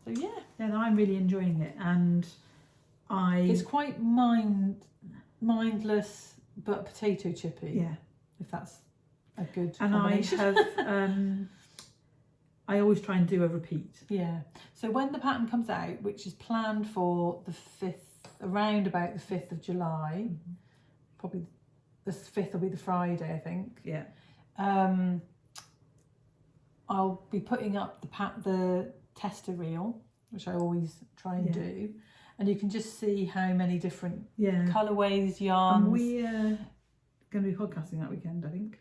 So no, I'm really enjoying it, and it's quite mindless but potato chippy. If that's a good combination. And I always try and do a repeat. So when the pattern comes out, which is planned for the 5th, around about the 5th of July, probably the 5th will be the Friday, I think. I'll be putting up the tester reel, which I always try and do, and you can just see how many different colourways, yarns. And we're going to be podcasting that weekend, I think.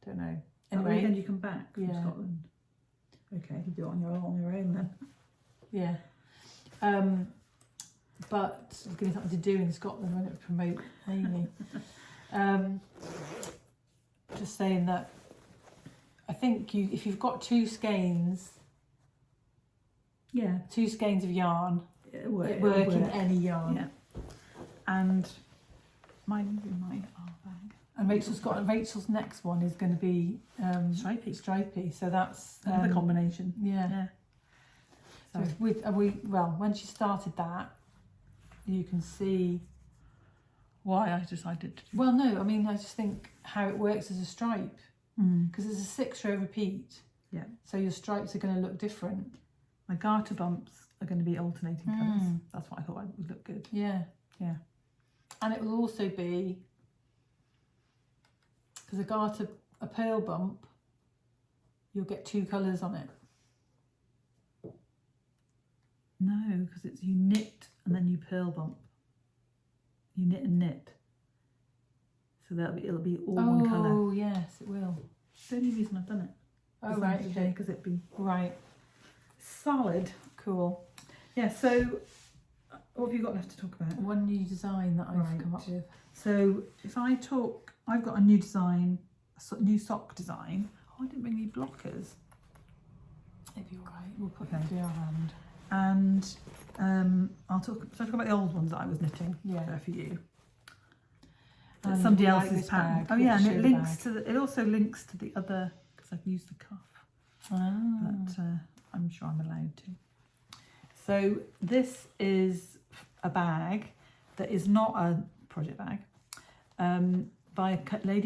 Don't know. Anyway, that weekend you come back from Scotland. Okay, you do it on your own then. But I'll give me something to do in Scotland when it promote Amy. Just saying that I think if you've got 2 skeins, 2 skeins of yarn, it work in any yarn. And mine will be my bag. And Rachel's next one is going to be stripy. So that's another combination. So when she started that, you can see why I decided to. Well, no, I mean I just think how it works as a stripe because it's a 6-row repeat. So your stripes are going to look different. My garter bumps are going to be alternating colours. That's what I thought would look good. And it will also be, because a purl bump, you'll get 2 colours on it. No, because it's you knit and then you purl bump. You knit and knit. So it'll be all one colour. Oh yes, it will. It's the only reason I've done it. Oh right, okay. Because it'd be solid. Cool. So what have you got left to talk about? One new design that I've come up with. So if I've got a new design, a new sock design. Oh, I didn't bring any blockers. It'd be alright. We'll put them in our hand. And I'll talk about the old ones that I was knitting for you. And somebody else's pattern. Bag, and it also links to the other because I've used the cuff. But I'm sure I'm allowed to. So this is a bag that is not a project bag by a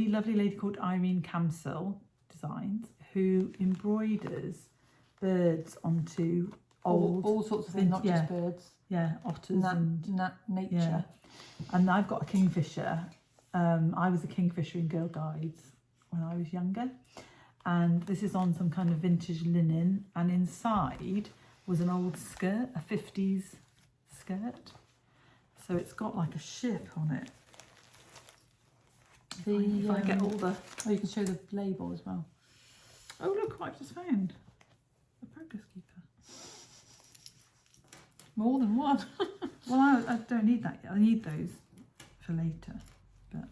lovely lady called Irene Kcrochetforcalm Designs, who embroiders birds onto all sorts of things, not just birds. Otters and nature. And I've got a kingfisher. I was a kingfisher in Girl Guides when I was younger, and this is on some kind of vintage linen, and inside was an old skirt, a 50s skirt. So it's got like a ship on it. If I get all the... Oh, you can show the label as well. Oh, look what I've just found. A progress keeper. More than one. Well, I don't need that yet. I need those for later. But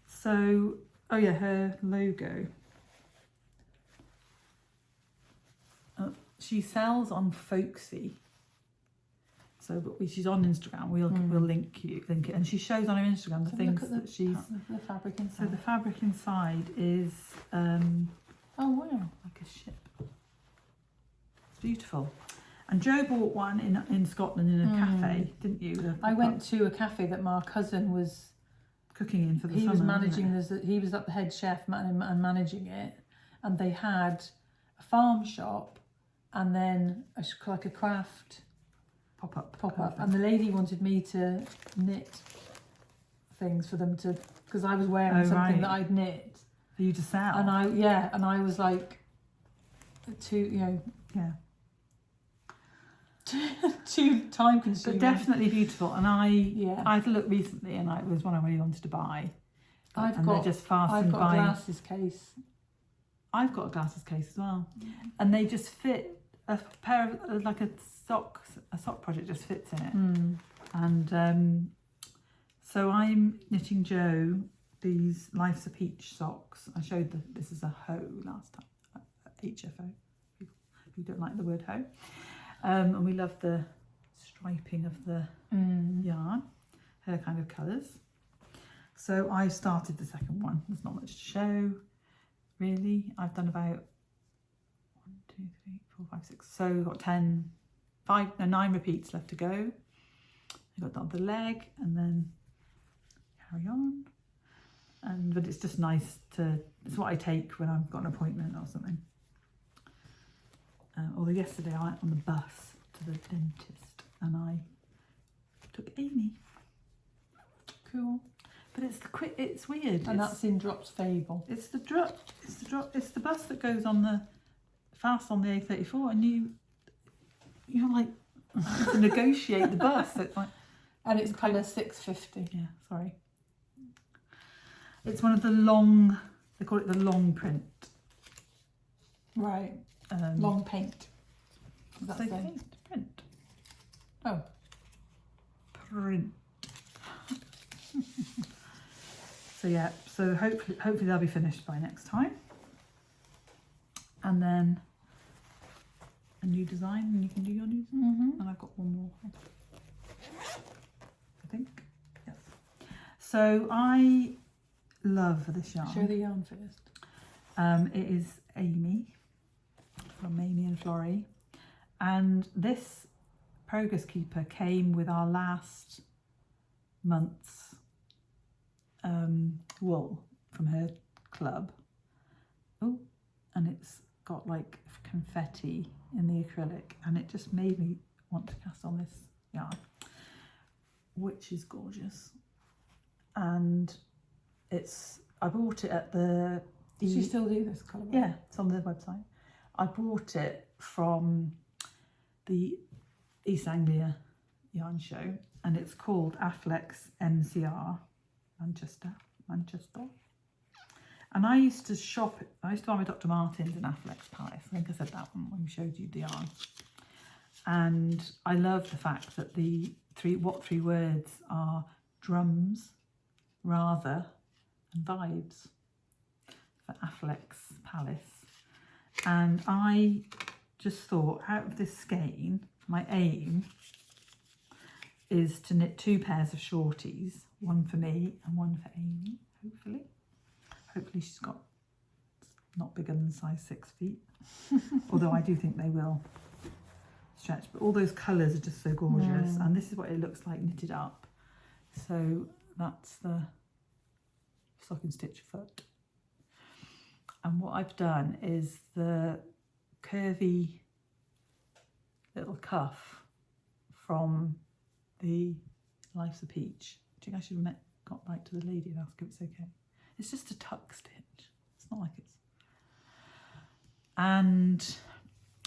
so, oh yeah, her logo. She sells on Folksy. So, but she's on Instagram. We'll link it, and she shows on her Instagram the things that she's. The fabric inside. So the fabric inside is oh wow, like a ship. It's beautiful. And Jo bought one in Scotland in a cafe, didn't you? I went to a cafe that my cousin was cooking in for the he summer. was managing this. He was the head chef and managing it, and they had a farm shop, and then like a craft pop up, and the lady wanted me to knit things for them to, because I was wearing something that I'd knit for you to sell. And I was like, too time consuming. But definitely beautiful. And I had a look recently, and it was one I really wanted to buy. I've got a glasses case. I've got a glasses case as well, and they just fit. A pair of like a sock project just fits in it. And so I'm knitting Jo these Life's a Peach socks. I showed this is a hoe last time, HFO. If you don't like the word hoe. And we love the striping of the yarn, her kind of colours. So I started the second one. There's not much to show, really. I've done about 1, 2, 3, 4, 5, 6. So we've got 9 repeats left to go. I've got the leg and then carry on. But it's just nice to, it's what I take when I've got an appointment or something. Although yesterday I went on the bus to the dentist and I took Amy. Cool. But it's weird. And that's in Drop's Fable. It's the the bus that goes on fast on the A34, and you're like to negotiate the bus. So it's like, and it's colour 650. Yeah, sorry. It's one of the long. They call it the long print. Right. Long paint. That's print. Oh. Print. So yeah, so hopefully they'll be finished by next time. And then a new design, and you can do your new design. And I've got one more, I think. Yes. So I love this yarn. Show the yarn first. It is Amy from Amy and Florrie, and this Progress Keeper came with our last month's wool from her club. Oh, and it's got like confetti in the acrylic, and it just made me want to cast on this yarn, which is gorgeous. And I bought it at the... Does she still do this colour? Yeah, it's on the website. I bought it from the East Anglia yarn show, and it's called Affleck's MCR, Manchester. And I used to buy my Dr. Martens in Affleck's Palace. I think I said that one when we showed you the yarn. And I love the fact that the three words are drums, rather, and vibes for Affleck's Palace. And I just thought, out of this skein, my aim is to knit 2 pairs of shorties, one for me and one for Amy, hopefully. Hopefully she's got not bigger than size 6 feet, although I do think they will stretch. But all those colours are just so gorgeous, and this is what it looks like knitted up. So that's the stocking stitch foot. And what I've done is the curvy little cuff from the Life's a Peach. Do you think I should have got back to the lady and ask if it's okay? It's just a tuck stitch. It's not like it's... And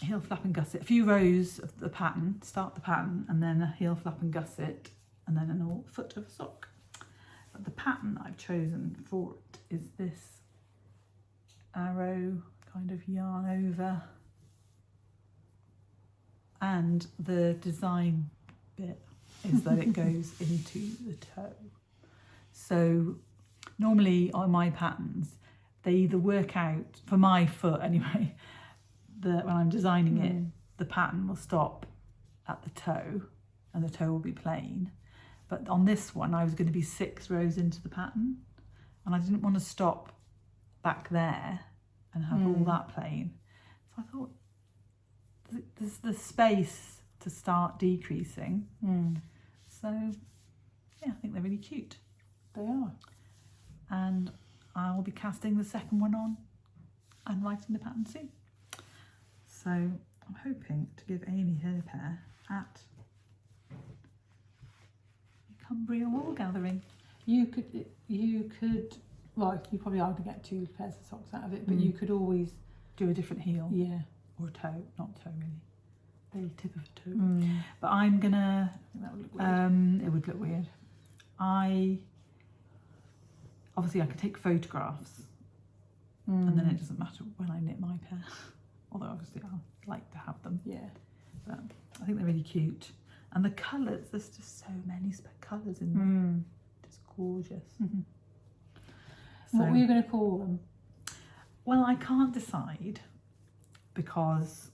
heel flap and gusset. A few rows of the pattern, start the pattern, and then a heel flap and gusset, and then an all foot of a sock. But the pattern I've chosen for it is this arrow kind of yarn over, and the design bit is that it goes into the toe. So normally on my patterns, they either work out, for my foot anyway, that when I'm designing it, the pattern will stop at the toe and the toe will be plain. But on this one, I was going to be 6 rows into the pattern, and I didn't want to stop back there and have all that plain. So I thought there's the space to start decreasing. So yeah, I think they're really cute. They are. And I'll be casting the second one on and writing the pattern soon. So I'm hoping to give Amy her pair at the Cumbria Wool Gathering. You could, well, you probably are going to get 2 pairs of socks out of it, but you could always do a different heel. Yeah. Or a toe, not toe really. The tip of a toe. But I'm gonna, that would look weird. it would look weird. Obviously I could take photographs and then it doesn't matter when I knit my pair. Although obviously I like to have them. Yeah. But I think they're really cute. And the colours, there's just so many colours in them. Just gorgeous. So, what were you going to call them? Well, I can't decide because...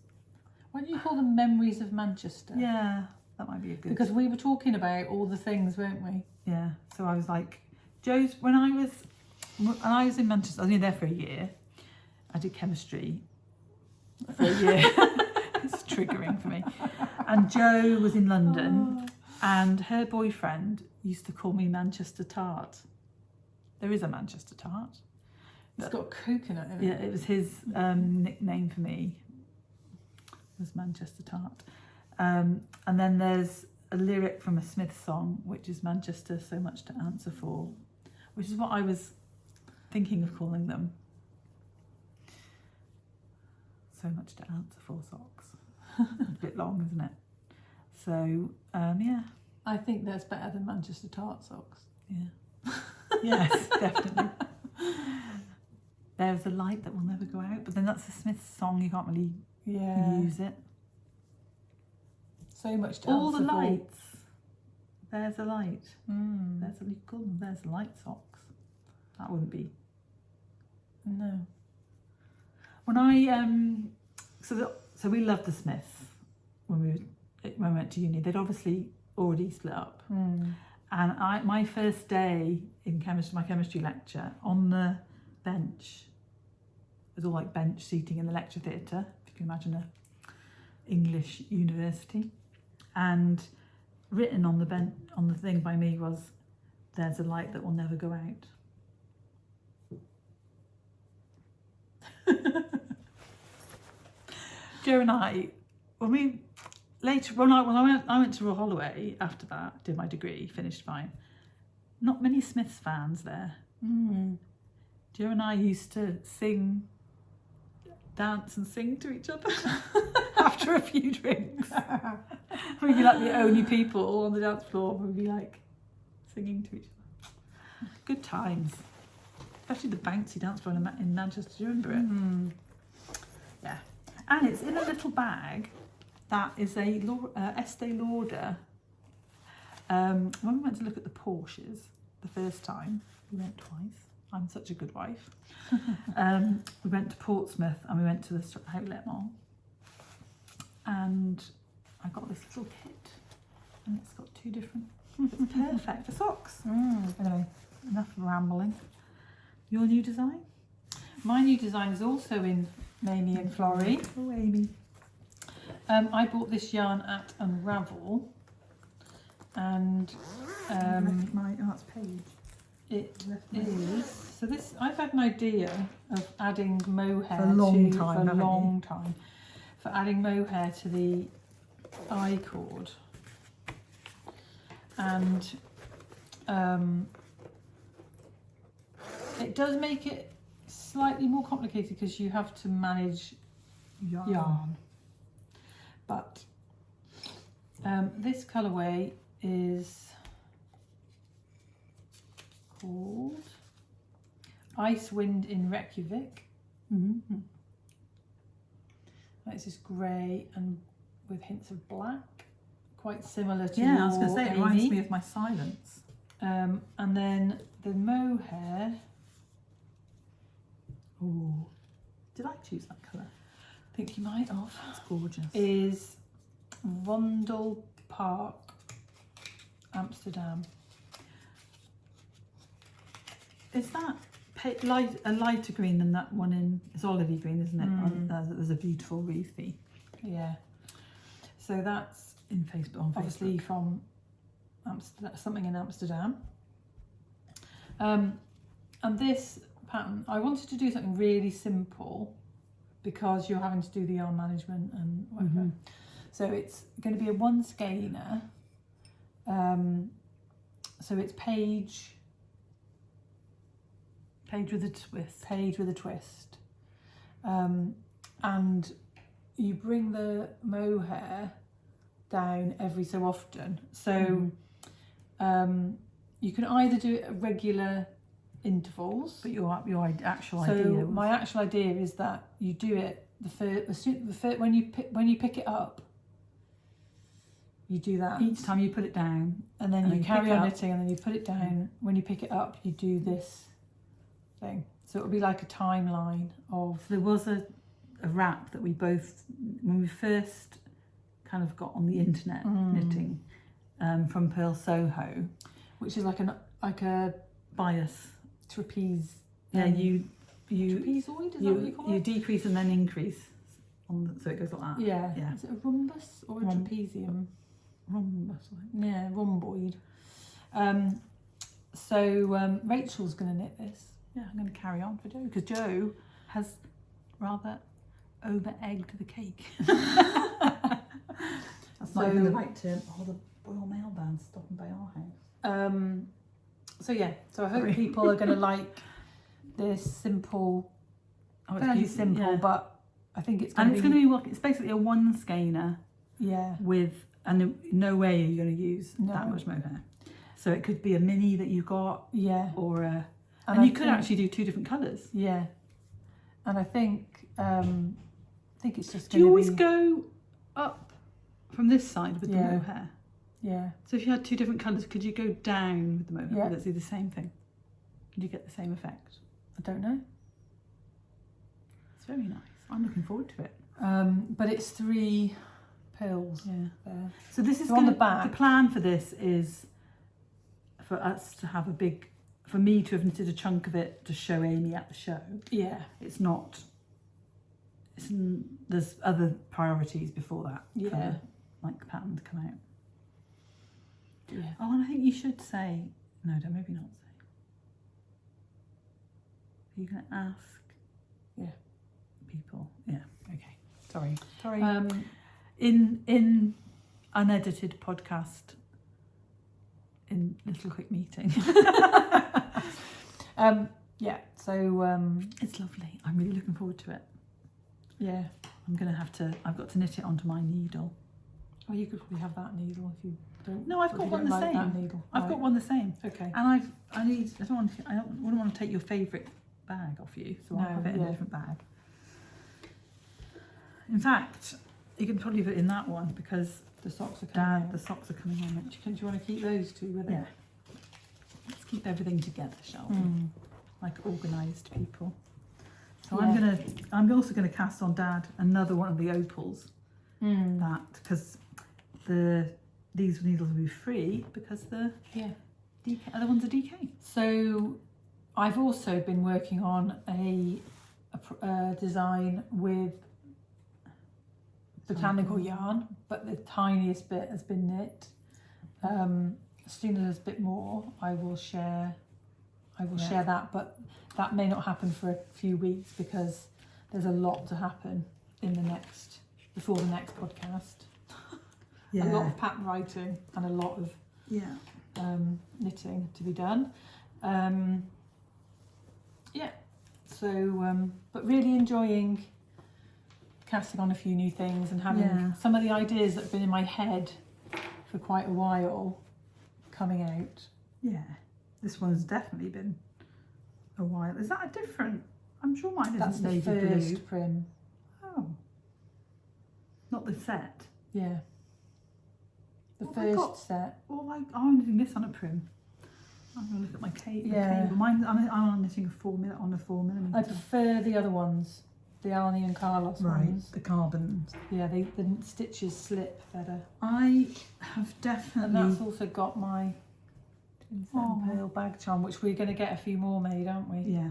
Why don't you call them Memories of Manchester? Yeah, that might be a good... Because we were talking about all the things, weren't we? Yeah, so I was like, Joe's, when I was in Manchester, I was only there for a year. I did chemistry for a year. It's triggering for me. And Joe was in London and her boyfriend used to call me Manchester Tart. There is a Manchester Tart. It's got coconut in it. Yeah, it was his nickname for me. It was Manchester Tart. And then there's a lyric from a Smith song, which is Manchester, so much to answer for, which is what I was thinking of calling them. So much to answer for socks. It's a bit long, isn't it? So, yeah. I think that's better than Manchester Tart socks. Yeah. Yes, definitely. There's a light that will never go out, but then that's a Smith song, you can't really use it. So much to All answer the for. lights. There's a light. There's a, you call them, there's light socks. That wouldn't be. No. When I so we loved the Smiths when we went to uni. They'd obviously already split up. And my first day in my chemistry lecture, on the bench, it was all like bench seating in the lecture theatre, if you can imagine a English university. And written on the thing by me was, "There's a light that will never go out." Joe and I, when I went to Royal Holloway after that, did my degree, finished fine. Not many Smiths fans there. Joe and I used to dance and sing to each other after a few drinks. We'd be like the only people on the dance floor. We'd be like singing to each other. Good times. Especially the bouncy dance floor in Manchester. Do you remember it? Yeah. And it's in a little bag that is a Estee Lauder. When we went to look at the Porsches the first time, we went twice. I'm such a good wife. We went to Portsmouth and we went to the outlet mall. And I got this little kit and it's got 2 different... It's perfect for socks. Anyway, enough rambling. Your new design? My new design is also in Mamie and Florrie. Oh, Amy. I bought this yarn at Unravel, and my arts page. it is. So this, I've had an idea of adding mohair For a long time, for adding mohair to the I cord, and it does make it slightly more complicated because you have to manage yarn. But this colourway is called Ice Wind in Reykjavik. Mm-hmm. It's this grey and with hints of black, quite similar to Yeah, I was going to say, it Amy. reminds me of my silence. And then the mohair. Oh, did I choose that colour? I think you might have. It's gorgeous. Is Vondel Park, Amsterdam. Is that a lighter green than that one in? It's olivey green, isn't it? There's a beautiful wreathy. Yeah. So that's in Facebook. On obviously Facebook. from Amsterdam, something in Amsterdam. And this pattern, I wanted to do something really simple because you're having to do the yarn management and whatever. So it's going to be a 1 skeiner. So it's page With a twist. Page with a twist. And you bring the mohair down every so often. So you can either do it at regular intervals. But your actual So idea was... my actual idea is that you do it when you pick it up. You do that Each time you put it down, and then you carry pick on it up. knitting, and then you put it down. When you pick it up, you do this thing. So it'll be like a timeline of. There was a wrap that we both, when we first kind of got on the internet knitting, from Purl Soho, which is like a bias. trapeze. Yeah, you trapezoid, is that what you call you it? decrease and then increase, so it goes like that. Yeah. Yeah. Is it a rhombus or a trapezium? Rhombus. Yeah, rhomboid. So Rachel's going to knit this. Yeah, I'm going to carry on for Jo because Jo has rather over-egged the cake. That's not even the right term. Oh, the Royal Mail band's stopping by our house. So yeah, so I hope people are going to like this simple, fairly simple, but I think it's going to be... And it's going to be, it's basically a 1 skeiner with, and no way are you going to use that much mohair. So it could be a mini that you got, or a... And you could actually do 2 different colours. Yeah. And I think it's just Do you always go up from this side with the Yeah. mohair? Yeah. So if you had 2 different colours, could you go down with the mohair? Yeah. Would it do the same thing? Could you get the same effect? I don't know. It's very nice. I'm looking forward to it. But it's 3 pills. Yeah. There. So this is So on the back. The plan for this is for us to have for me to have knitted a chunk of it to show Amy at the show. Yeah. It's not. There's other priorities before that. Yeah. For the pattern to come out. Yeah. Oh, and I think you should say no. Maybe not say. Are you going to ask? Yeah. People. Yeah. Okay. Sorry. Sorry. In unedited podcast. In little quick meeting. Yeah. So It's lovely. I'm really looking forward to it. yeah. I've got to knit it onto my needle. Oh, you could probably have that needle if you don't. No, I've if got you one don't the like that same. needle. I've Right. got one the same. Okay. And I wouldn't want to take your favourite bag off you, so I'll No, put it in yeah. a different bag. In fact, you can probably put it in that one because The socks are coming out. the socks are coming on it. Do you want to keep those 2 with it? Yeah. Let's keep everything together, shall we? Like organised people. So Yeah. I'm also gonna cast on Dad another one of the opals. That because these needles will be free because the other ones are DK. So I've also been working on a design with botanical yarn, but the tiniest bit has been knit. As soon as there's a bit more, I will share that, but that may not happen for a few weeks because there's a lot to happen before the next podcast. A lot of pattern writing and a lot of knitting to be done. But really enjoying casting on a few new things and having some of the ideas that have been in my head for quite a while coming out. Yeah. This one's definitely been a while. Is that a different? I'm sure mine isn't That's the navy first blue. prim. Oh, not the set. Yeah. The What have I got? first set. Oh, I'm knitting this on a prim. I'm gonna look at my cable. Yeah. Cable. Mine, I'm knitting on a 4mm. I prefer the other ones, the Arnie and Carlos ones. The carbons. Yeah, the stitches slip better. I have definitely. And that's also got my Twinset and Purl bag charm, which we're going to get a few more made, aren't we? Yeah.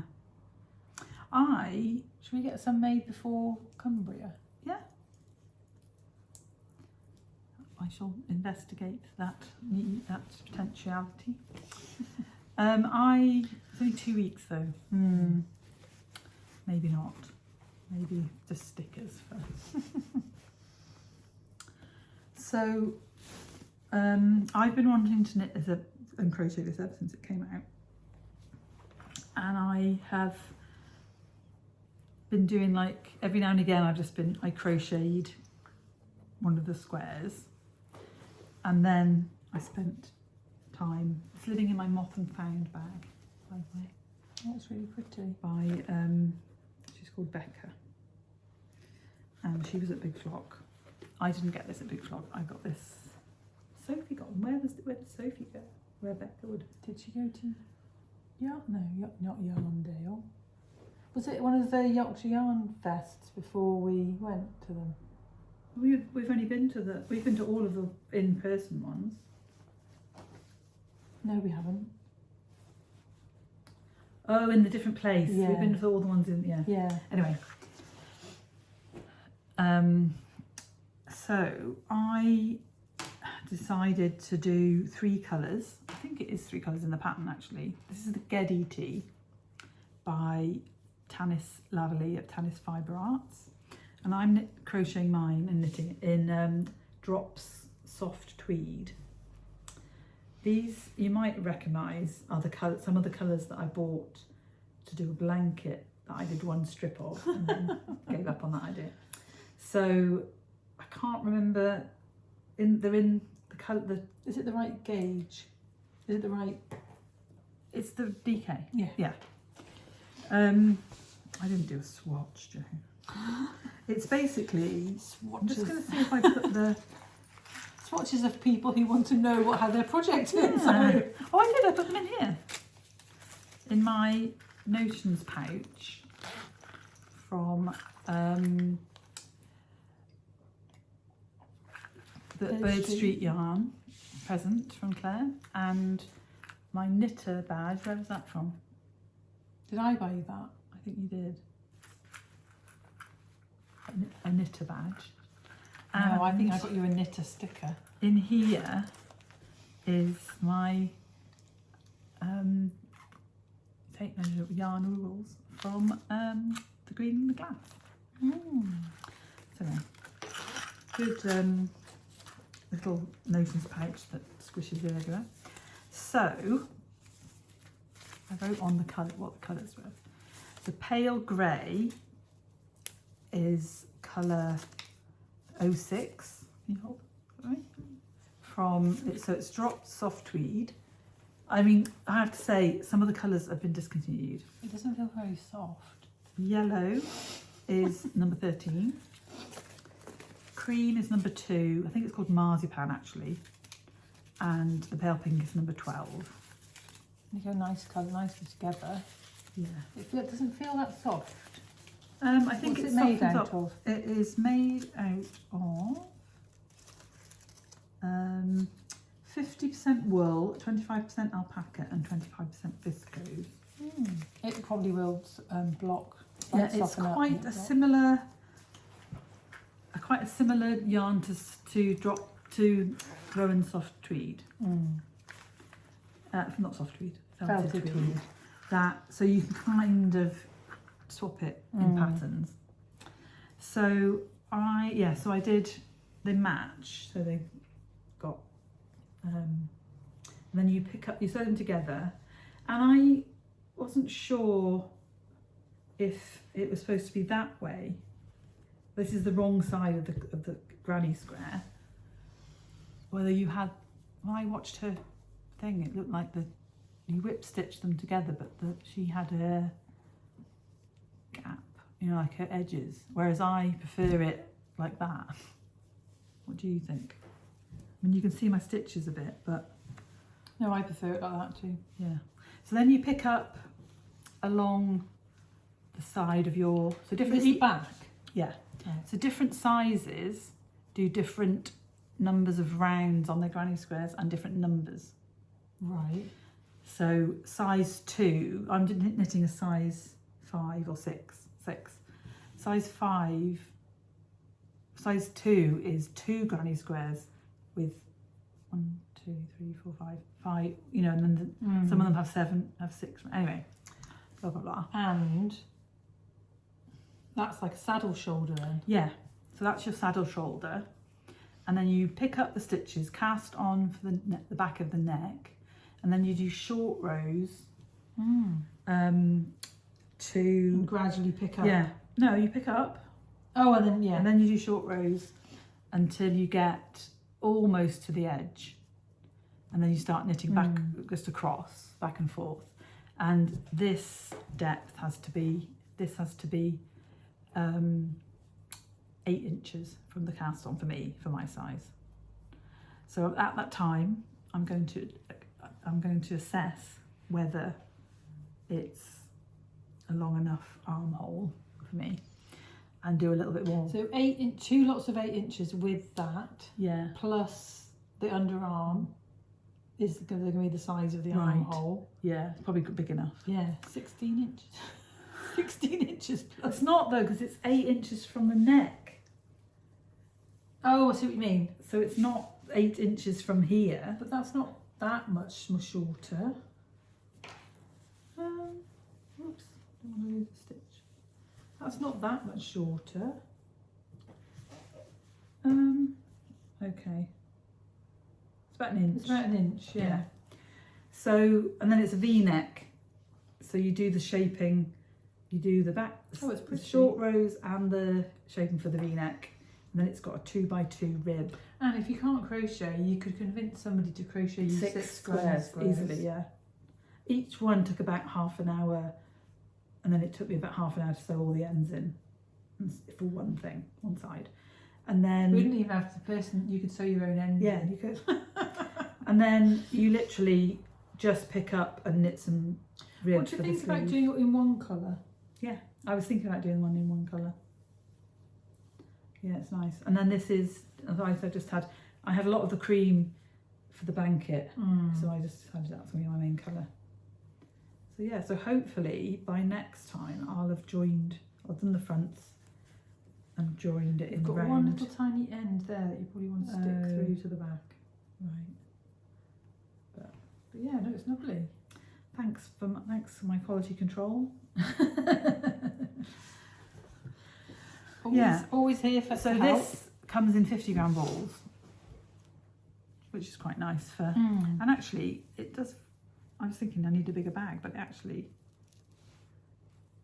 Should we get some made before Cumbria? Yeah. I shall investigate that potentiality. It's only 2 weeks though. Maybe not. Maybe just stickers first. So, I've been wanting to knit and crochet this ever since it came out, and I have been doing, like, every now and again I crocheted one of the squares, and then I spent time. It's living in my moth and found bag, by the way. That's really pretty. By she's called Becca, and she was at Big Flock. I didn't get this at Big Flock. I got this. Sophie got one. Where did Sophie go? Where Becca would? Did she go to? Yeah, no, not Yarndale. Was it one of the Yorkshire Yarn Fests before we went to them? We've only been to we've been to all of the in-person ones. No, we haven't. Oh, in the different place. Yeah. We've been to all the ones in, yeah. Yeah. Anyway. So I decided to do 3 colours. I think it is 3 colours in the pattern actually. This is the Geddy Tea by Tanis Laverley of Tanis Fibre Arts. And I'm crocheting mine and knitting it in Drops Soft Tweed. These you might recognise are some of the colours that I bought to do a blanket that I did one strip of and then gave up on that idea. So I can't remember. They're in the colour. Is it the right gauge? Is it the right? It's the DK. Yeah. Yeah. I didn't do a swatch, Jo. It's basically. I'm just going to see if I put the. Swatches of people who want to know how their project is. Yeah. Oh, I did. I put them in here. In my notions pouch from the Bird Street Yarn present from Claire, and my knitter badge. Where was that from? Did I buy you that? I think you did. A knitter badge. No, I think I got you a knitter sticker. In here is my tape measure yarn rules from the Green and the Glass. So good little notions pouch that squishes everywhere. So I wrote on the colour what the colours were. The pale grey is colour 06. Can you hold it, right? So it's Dropped Soft Tweed. I mean, I have to say some of the colours have been discontinued. It doesn't feel very soft. Yellow is number 13. Cream is number 2. I think it's called Marzipan actually. And the pale pink is number 12. They go nice colour, nicely together. Yeah. It doesn't feel that soft. I think What's it's it made softens out up. of? It is made out of 50% wool, 25% alpaca, and 25% viscose. It probably will block. Yeah, it's quite a similar yarn to Rowan Soft Tweed. Not soft tweed, felted tweed. So you can kind of swap it in patterns. So I did. They match, so they got. And then you sew them together, and I wasn't sure if it was supposed to be that way. This is the wrong side of the granny square. Whether you had, when I watched her thing, it looked like you whip stitch them together, but she had a gap, you know, like her edges, whereas I prefer it like that. What do you think? I mean, you can see my stitches a bit, but no, I prefer it like that too. yeah. So then you pick up along the side of your, so different This is the back. Yeah. Right. So different sizes do different numbers of rounds on their granny squares and different numbers. Right. So size 2, I'm knitting a size 5 or 6. Size 5, size 2 is 2 granny squares with 1, 2, 3, 4, 5, you know, and then some of them have 7, have 6. Anyway, blah, blah, blah. And that's like a saddle shoulder then? Yeah, so that's your saddle shoulder. And then you pick up the stitches, cast on for the back of the neck, and then you do short rows to and gradually pick up. Yeah, no, you pick up. Oh, and then yeah, and then you do short rows until you get almost to the edge, and then you start knitting back just across, back and forth. And this depth has to be 8 inches from the cast on for me, for my size. So at that time, I'm going to assess whether it's a long enough armhole for me, and do a little bit more. So 2 lots of 8 inches with that. Yeah. Plus the underarm is going to be the size of the armhole. Yeah, it's probably big enough. Yeah, 16 inches. 16 inches plus. It's not though, because it's 8 inches from the neck. Oh, I see what you mean. So it's not 8 inches from here. But that's not that much more shorter. Oops, don't want to lose the stitch. That's not that much shorter. Okay. It's about an inch. It's about an inch, yeah. So, and then it's a V-neck. So you do the shaping, you do the back, it's pretty. short rows and the shaping for the V-neck. And then it's got a 2x2 rib. And if you can't crochet, you could convince somebody to crochet you 6 squares easily, yeah. Each one took about half an hour, and then it took me about half an hour to sew all the ends in for one thing, one side. And then you wouldn't even have the person, you could sew your own ends. Yeah, you could. And then you literally just pick up and knit some ribs. What do you think about doing it in one colour? Yeah, I was thinking about doing one in one colour. Yeah, it's nice. And then this is, otherwise I had a lot of the cream for the blanket, so I just decided that's going to be my main colour. So yeah, so hopefully by next time I'll have done the fronts and joined it in You've got round. one little tiny end there that you probably want to stick through to the back. Right. But yeah, no, it's lovely. Thanks for my quality control. Always here for So help. this comes in 50-gram balls, which is quite nice for. And actually, it does. I was thinking I need a bigger bag, but actually,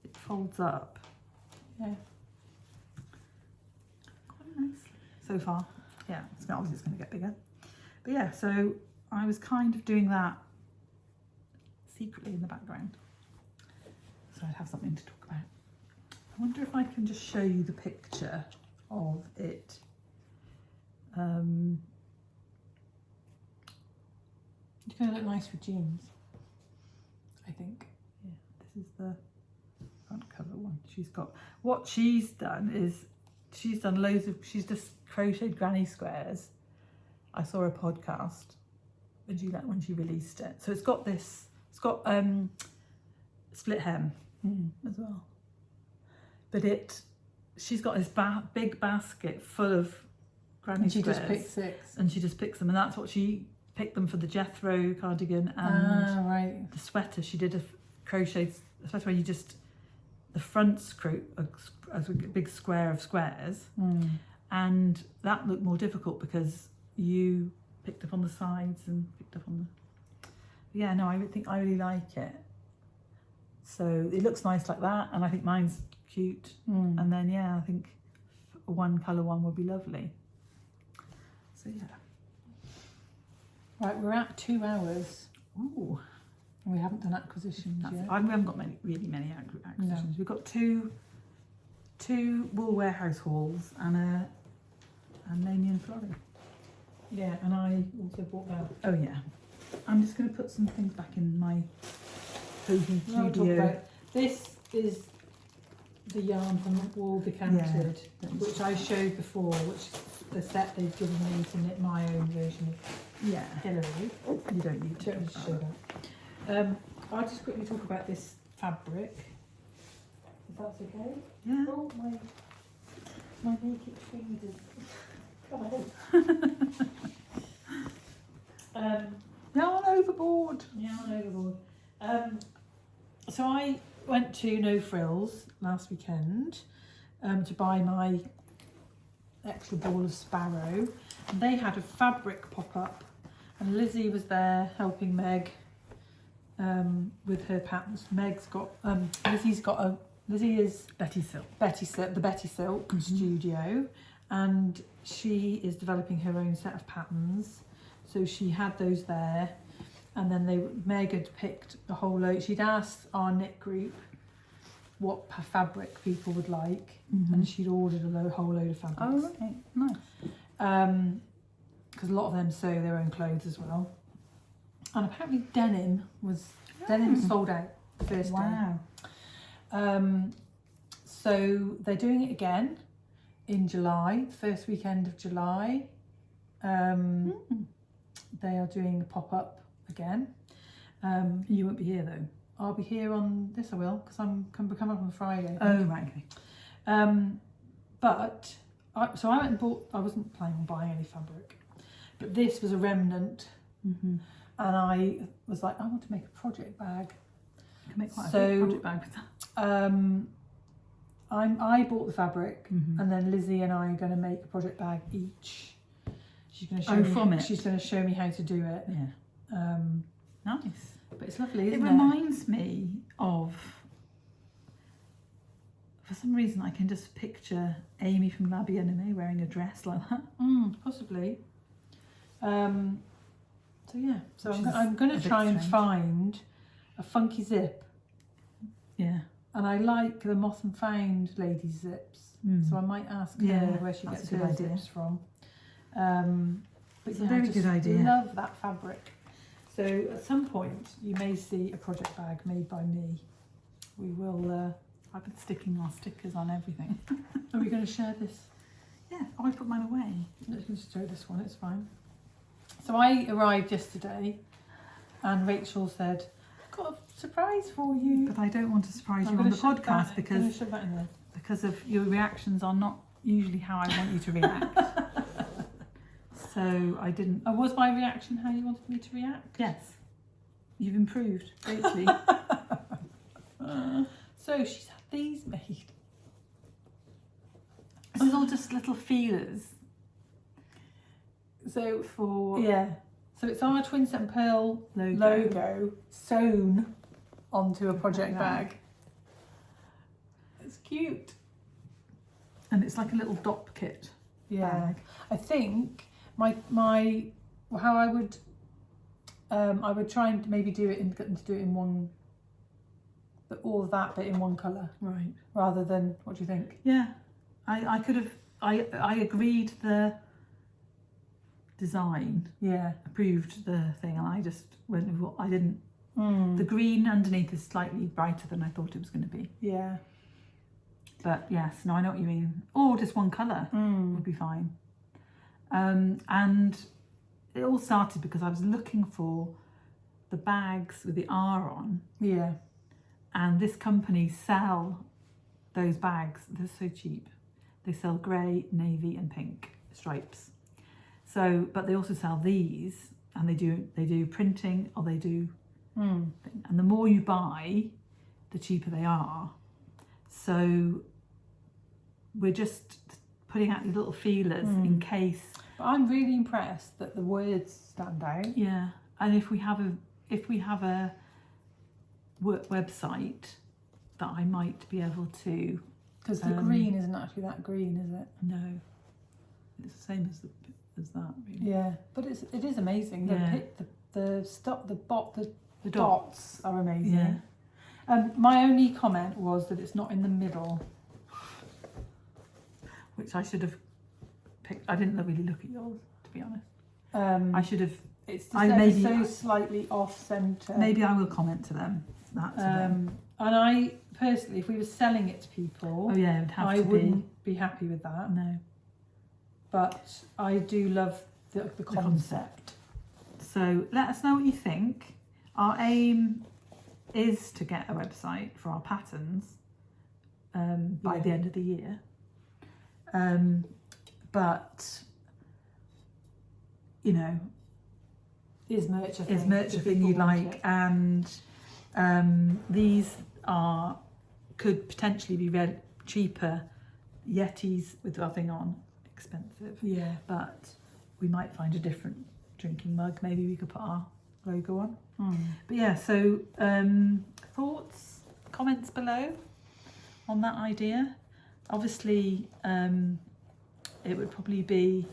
it folds up. Yeah. Quite nicely so far. Yeah, obviously it's going to get bigger. But yeah, so I was kind of doing that secretly in the background, so I'd have something to talk about. I wonder if I can just show you the picture of it. It's going to look nice with jeans, I think. Yeah, this is the front cover one. What she's done is she's just crocheted granny squares. I saw a podcast when she released it. So it's got split hem as well. But she's got this big basket full of granny And she squares. just picked 6. And she just picks them, and that's what she picked them for the Jethro cardigan and right. the sweater. She did a crochet sweater where you just the front's as a big square of squares, and that looked more difficult because you picked up on the sides and picked up on the. Yeah, no, I really like it. So it looks nice like that, and I think mine's cute. And then yeah, I think one colour one would be lovely. So yeah. Right, we're at 2 hours. Ooh. We haven't done acquisitions yet. We haven't got really many acquisitions. No. We've got two wool warehouse hauls and a Namian Florrie. Yeah, and I also bought that. Oh yeah. I'm just going to put some things back in my hobby We'll talk studio. about, this is the yarn from Wool Decanted, which I showed before, which is the set they've given me to knit my own version of Hillary. You don't need to Don't need to talk show about that. I'll just quickly talk about this fabric, if that's okay. Yeah. Oh, my naked fingers. Come on. Yarn overboard. Yarn overboard. So I went to No Frills last weekend to buy my extra ball of Sparrow. And they had a fabric pop-up, and Lizzie was there helping Meg with her patterns. Lizzie is Betty Silk. the Betty Silk studio, and she is developing her own set of patterns. So she had those there, and then Meg had picked a whole load. She'd asked our knit group what fabric people would like, and she'd ordered a whole load of fabrics. Oh, okay, nice. Because a lot of them sew their own clothes as well. And apparently denim sold out the first day. So they're doing it again in July, first weekend of July. They are doing a pop-up again. You won't be here though. I'll be here on this. I will, because I'm coming up on Friday. Oh right, okay. So I went and bought. I wasn't planning on buying any fabric, but this was a remnant, and I was like, I want to make a project bag. You can make quite a big project bag with that. I bought the fabric, and then Lizzie and I are going to make a project bag each. She's going to show me. She's going to show me how to do it. Yeah. Nice. But it's lovely, isn't it? It reminds me of. For some reason, I can just picture Amy from La Bien-Aimée wearing a dress like that. Possibly. So yeah. So I'm going to try and find a funky zip. Yeah. And I like the Moth and Found ladies' zips, so I might ask her where she gets her zips from. But it's a very good idea. I love that fabric. So at some point you may see a project bag made by me. We will. I've been sticking our stickers on everything. Are we going to share this? Yeah. Oh, I put mine away. Let's just show this one. It's fine. So I arrived yesterday, and Rachel said, "Got a surprise for you." But I don't want to surprise you on the podcast because of your reactions are not usually how I want you to react. So I didn't. Was my reaction how you wanted me to react? Yes. You've improved greatly. So she's had these made. This is all just little feelers. So for so it's our Twinset and Purl logo sewn onto a project bag. It's cute, and it's like a little dop kit. Bag. I think my how I would try and maybe do it in one, but all of that bit in one colour, right? Rather than, what do you think? Yeah, I could have. I agreed the design. Yeah, approved the thing, and I just went with what I didn't. The green underneath is slightly brighter than I thought it was going to be. Yeah. But yes, no, I know what you mean. Or just one colour would be fine. And it all started because I was looking for the bags with the R on. Yeah. And this company sell those bags. They're so cheap. They sell grey, navy and pink stripes. So, but they also sell these, and they do printing, or they do and the more you buy, the cheaper they are. So we're just putting out these little feelers in case. But I'm really impressed that the words stand out. Yeah, and if we have a work website, that I might be able to. Because the green isn't actually that green, is it? No, it's the same as that. Really. Yeah, but it is amazing. Yeah. The The dots are amazing. Yeah. My only comment was that it's not in the middle. Which I should have picked. I didn't really look at yours, to be honest. I should have. It's just so slightly off centre. Maybe I will comment to them. That to them. And I personally, if we were selling it to people, I wouldn't be happy with that. No. But I do love the concept. So let us know what you think. Our aim is to get a website for our patterns by the end of the year. But you know, is merch a thing you like? And these could potentially be cheaper. Yetis with our thing on, expensive. Yeah. But we might find a different drinking mug. Maybe we could put our logo on. But yeah, so thoughts, comments below on that idea. Obviously, it would probably be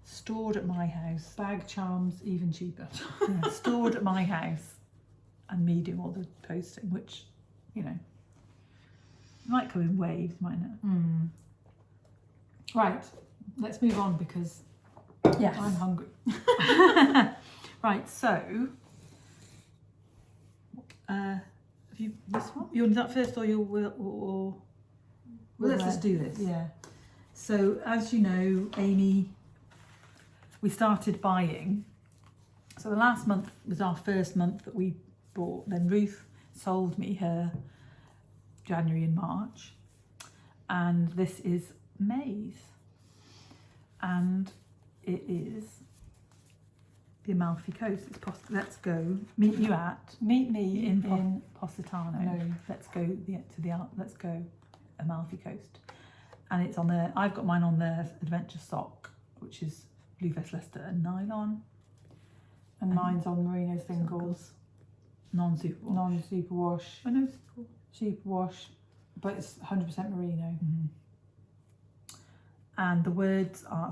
stored at my house. Bag charms even cheaper. Yeah, stored at my house, and me doing all the posting, which, you know, might come in waves, mightn't it? Right, let's move on because I'm hungry. Right, so have you this one? You want that first, or you will, or well, let's just do this. Yeah. So as you know, Amy, we started buying. So the last month was our first month that we bought. Then Ruth sold me her January and March, and this is May's, and it is the Amalfi Coast. It's let's go meet you at meet me in Positano. No. Let's go let's go Amalfi Coast, and it's on there. I've got mine on their adventure sock, which is Blue Vest Leicester and nylon, and mine's on merino singles, non-superwash. I know superwash, but it's 100% merino. And the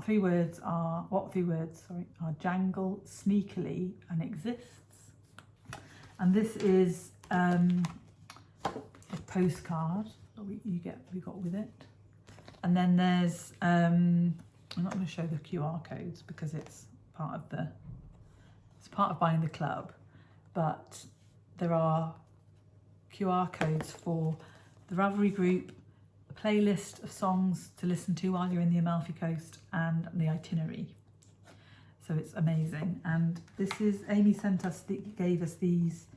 three words are jangle, sneakily, and exists. And this is a postcard that we got with it. And then there's I'm not going to show the QR codes because it's part of buying the club, but there are QR codes for the Ravelry group, a playlist of songs to listen to while you're in the Amalfi Coast, and the itinerary. So it's amazing. And this is Amy gave us these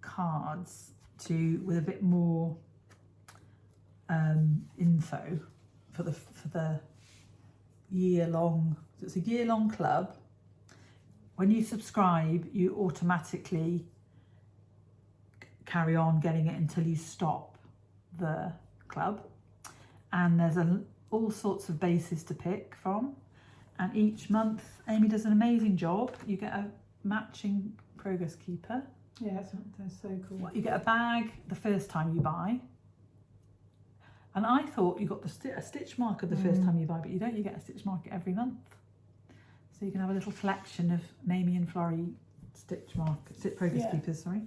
cards with a bit more info for the year-long. So it's a year-long club. When you subscribe, you automatically carry on getting it until you stop the club, and there's all sorts of bases to pick from, and each month Amy does an amazing job. You get a matching progress keeper. Yeah, that's so cool. You get a bag the first time you buy, and I thought you got a stitch marker the first time you buy, but you don't. You get a stitch marker every month, so you can have a little collection of Mamie and Florrie stitch progress keepers. Sorry.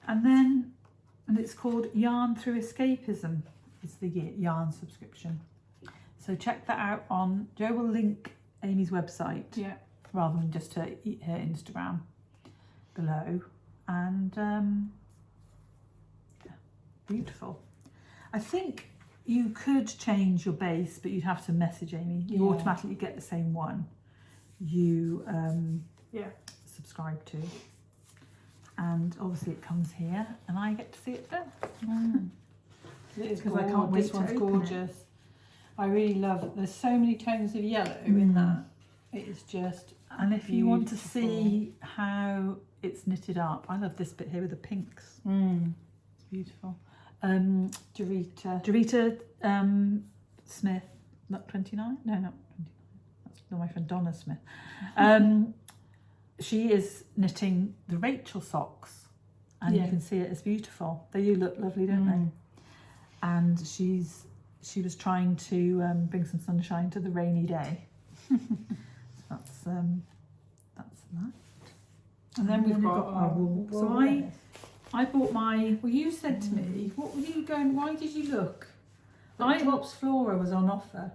And it's called Yarn Through Escapism. It's the yarn subscription. So check that out on. Jo will link Amy's website rather than just her Instagram below. And beautiful. I think you could change your base, but you'd have to message Amy. You automatically get the same one you subscribe to. And obviously it comes here, and I get to see it done. It is because I can't wait. This one's gorgeous. I really love it. There's so many tones of yellow in that. It is just And if you want to see how it's knitted up, I love this bit here with the pinks. It's beautiful. Dorita Smith, not 29? No, not 29. That's my friend Donna Smith. She is knitting the Rachel socks, and you can see it. It's beautiful. They do look lovely, don't they? And she was trying to bring some sunshine to the rainy day. So that's that. And then we've got our wool. So wear. I bought my... Well, you said to me, what were you going, why did you look? I- Drops Flora was on offer.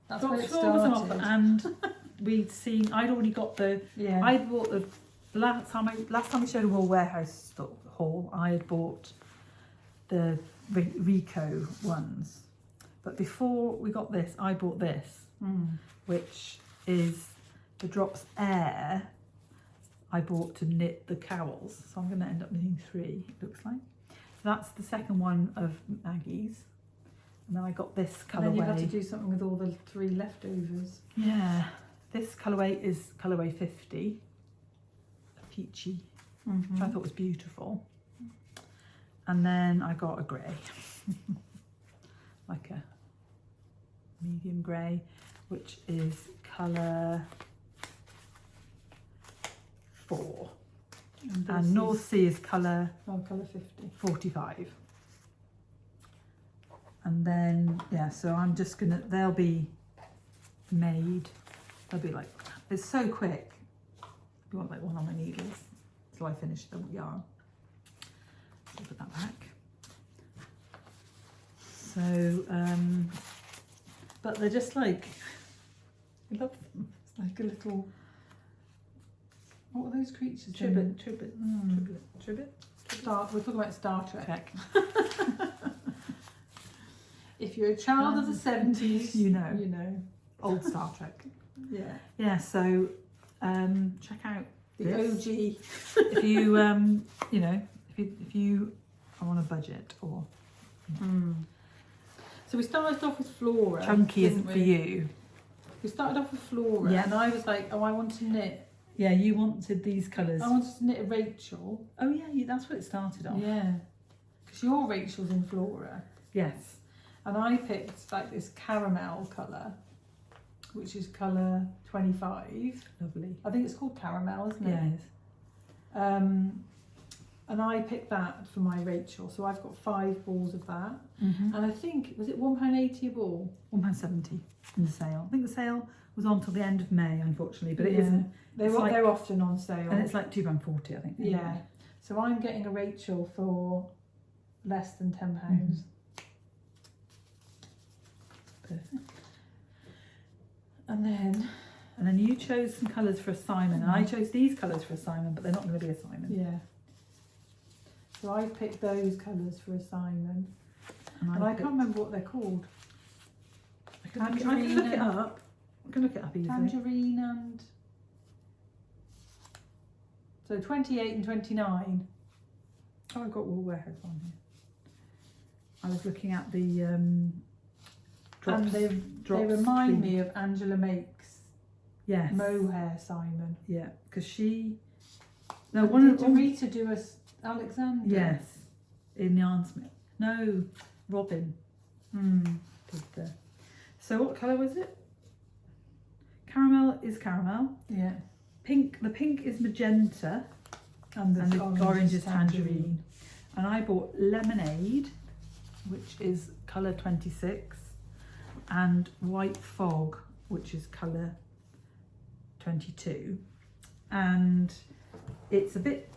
That's where it Floor was on started. offer, and I'd already got the... Yeah. I bought the... Last time we showed a Wool Warehouse haul, I had bought the Rico ones. But before we got this, I bought this, which is the Drops Air I bought to knit the cowls. So I'm going to end up knitting 3, it looks like. So that's the second one of Maggie's. And then I got this colourway. And then you had to do something with all the 3 leftovers. Yeah, this colourway is colourway 50, a peachy, which I thought was beautiful. And then I got a grey, like a medium grey, which is colour 4. And North Sea is colour colour 50. 45. And then, yeah, so I'm just gonna, they'll be made, they'll be like, it's so quick. You want like one on my needles till I finish the yarn. So put that back. So, but they're just like, I love them. It's like a little, what were those creatures? Tribbit. We're talking about Star Trek. Check. If you're a child of the 70s, you know. You know. Old Star Trek. Yeah. Yeah, so check out The this. OG. If you you know, if you are on a budget or So we started off with Flora. chunky didn't isn't for we? you. We started off with Flora, Yeah. and I was like, oh, I want to knit. Yeah, you wanted these colours. I wanted to knit a Rachel. Oh yeah, that's what it started off. Yeah. Because your Rachel's in Flora. Yes. And I picked like this caramel colour, which is colour 25. Lovely. I think it's called caramel, isn't it? Yes. And I picked that for my Rachel. So I've got 5 balls of that. Mm-hmm. And I think, was it £1.80 a ball? £1.70 in the sale. I think the sale was on till the end of May, unfortunately, but it Yeah. isn't. They're often on sale. And it's like £2.40, I think. Yeah. So I'm getting a Rachel for less than £10. Perfect. And then you chose some colours for a Simon, and I chose these colours for a Simon, but they're not going to be a Simon. yeah. So I picked those colours for a Simon. And I can't remember what they're called. I can look it up. I can look it up easily. Tangerine and... So 28 and 29. Oh, I've got Wool Warehouse on here. I was looking at the drops. And drops they remind thing. me of Angela Make's Yes. mohair Simon. Yeah, because she. No, No, one did of Rita do a Alexander? Yes, in Yarnsmith. No, Robin did the. So what colour was it? Caramel is caramel. Yeah. Pink. The pink is magenta, And the orange is tangerine. And I bought lemonade, which is colour 26, and white fog, which is colour 22. And it's a bit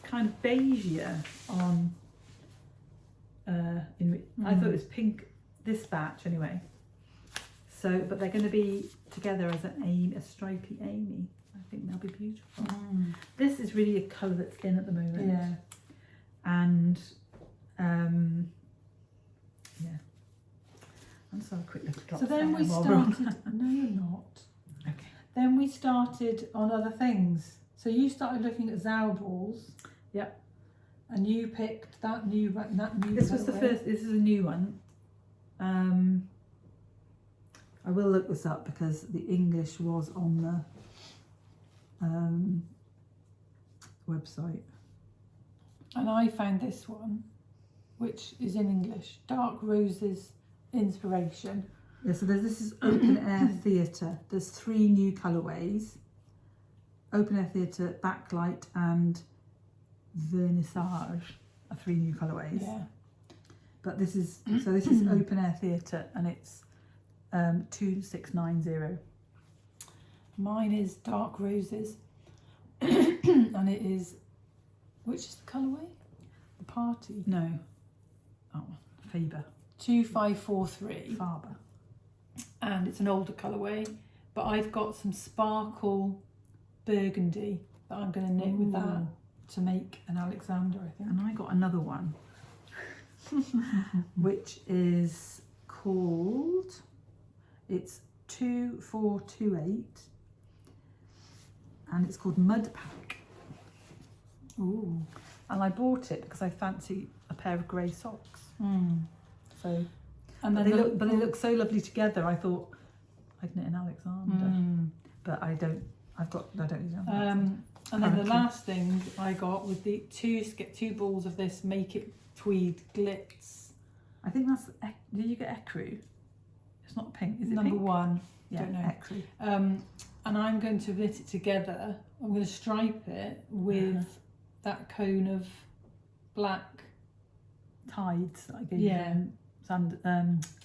kind of beigeier on. I thought it was pink. This batch anyway. So, but they're going to be together as a stripy Amy. I think they'll be beautiful. This is really a colour that's in at the moment. Yeah. And yeah. I'm just have a quick look at So then we started. No, you're not. Okay. Then we started on other things. So you started looking at Zowdballs. Yep. And you picked that new. This was the colourway. first. This is a new one. I will look this up because the English was on the website. And I found this one, which is in English. Dark Roses Inspiration. Yeah, so this is open air theatre. There's 3 new colourways. Open air theatre, backlight and vernissage are 3 new colourways. Yeah. But this is open air theatre and it's 2690. Mine is Dark Roses. and it is, which is the colourway? The Party. No. Oh, Faber. 2543. Faber. And it's an older colourway, but I've got some sparkle burgundy that I'm going to knit with that to make an Alexander, I think. And I got another one, which is called, it's 2428, and it's called Mud Pack. Ooh. And I bought it because I fancy a pair of grey socks. So, And but then they look so lovely together. I thought I'd knit an Alexander, but I don't. I don't need an and then the last thing I got was the get two balls of this Make It Tweed Glitz. I think that's. Did you get ecru? It's not pink. Is it number pink? 1? Yeah, don't know. ecru. And I'm going to knit it together. I'm going to stripe it with that cone of black Tides that I gave Yeah. you.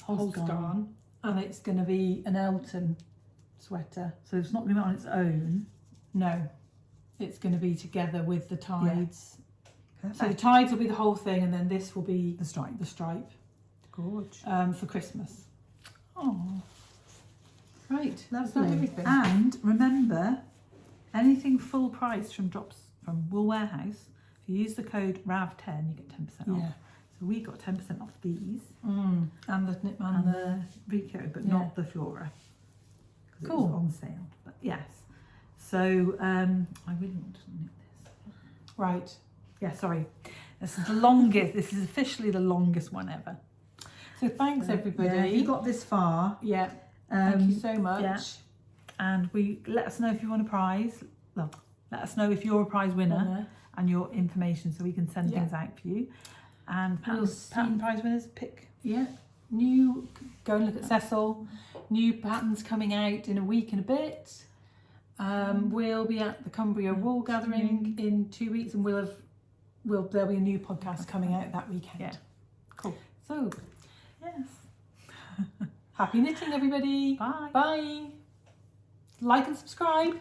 Holsgarn, and it's going to be an Elton sweater. So it's not going to be on its own. No, it's going to be together with the tides. Yeah. So the tides will be the whole thing, and then this will be The stripe. The stripe. Gorge. For Christmas. Oh, Right, that's lovely. not everything. And remember, anything full price from Wool Warehouse, if you use the code RAV10, you get 10% off. Yeah. So we got 10% off these And the knit and the Rico, but not the Flora. Because it was Cool. on sale. But yes. So I really want to knit this. Right. Yeah, sorry. This is the longest. This is officially the longest one ever. So thanks everybody. Yeah, if you got this far. Yeah. Thank you so much. Yeah. And let us know if you want a prize. Well, let us know if you're a prize winner and your information, so we can send things out for you. And pattern prize winners, pick. Yeah. Go and look at Cecil. New patterns coming out in a week and a bit. We'll be at the Cumbria Wool Gathering in 2 weeks, and there'll be a new podcast coming out that weekend. Yeah. Cool. So, Yes. happy knitting, everybody. Bye. Bye. Like and subscribe.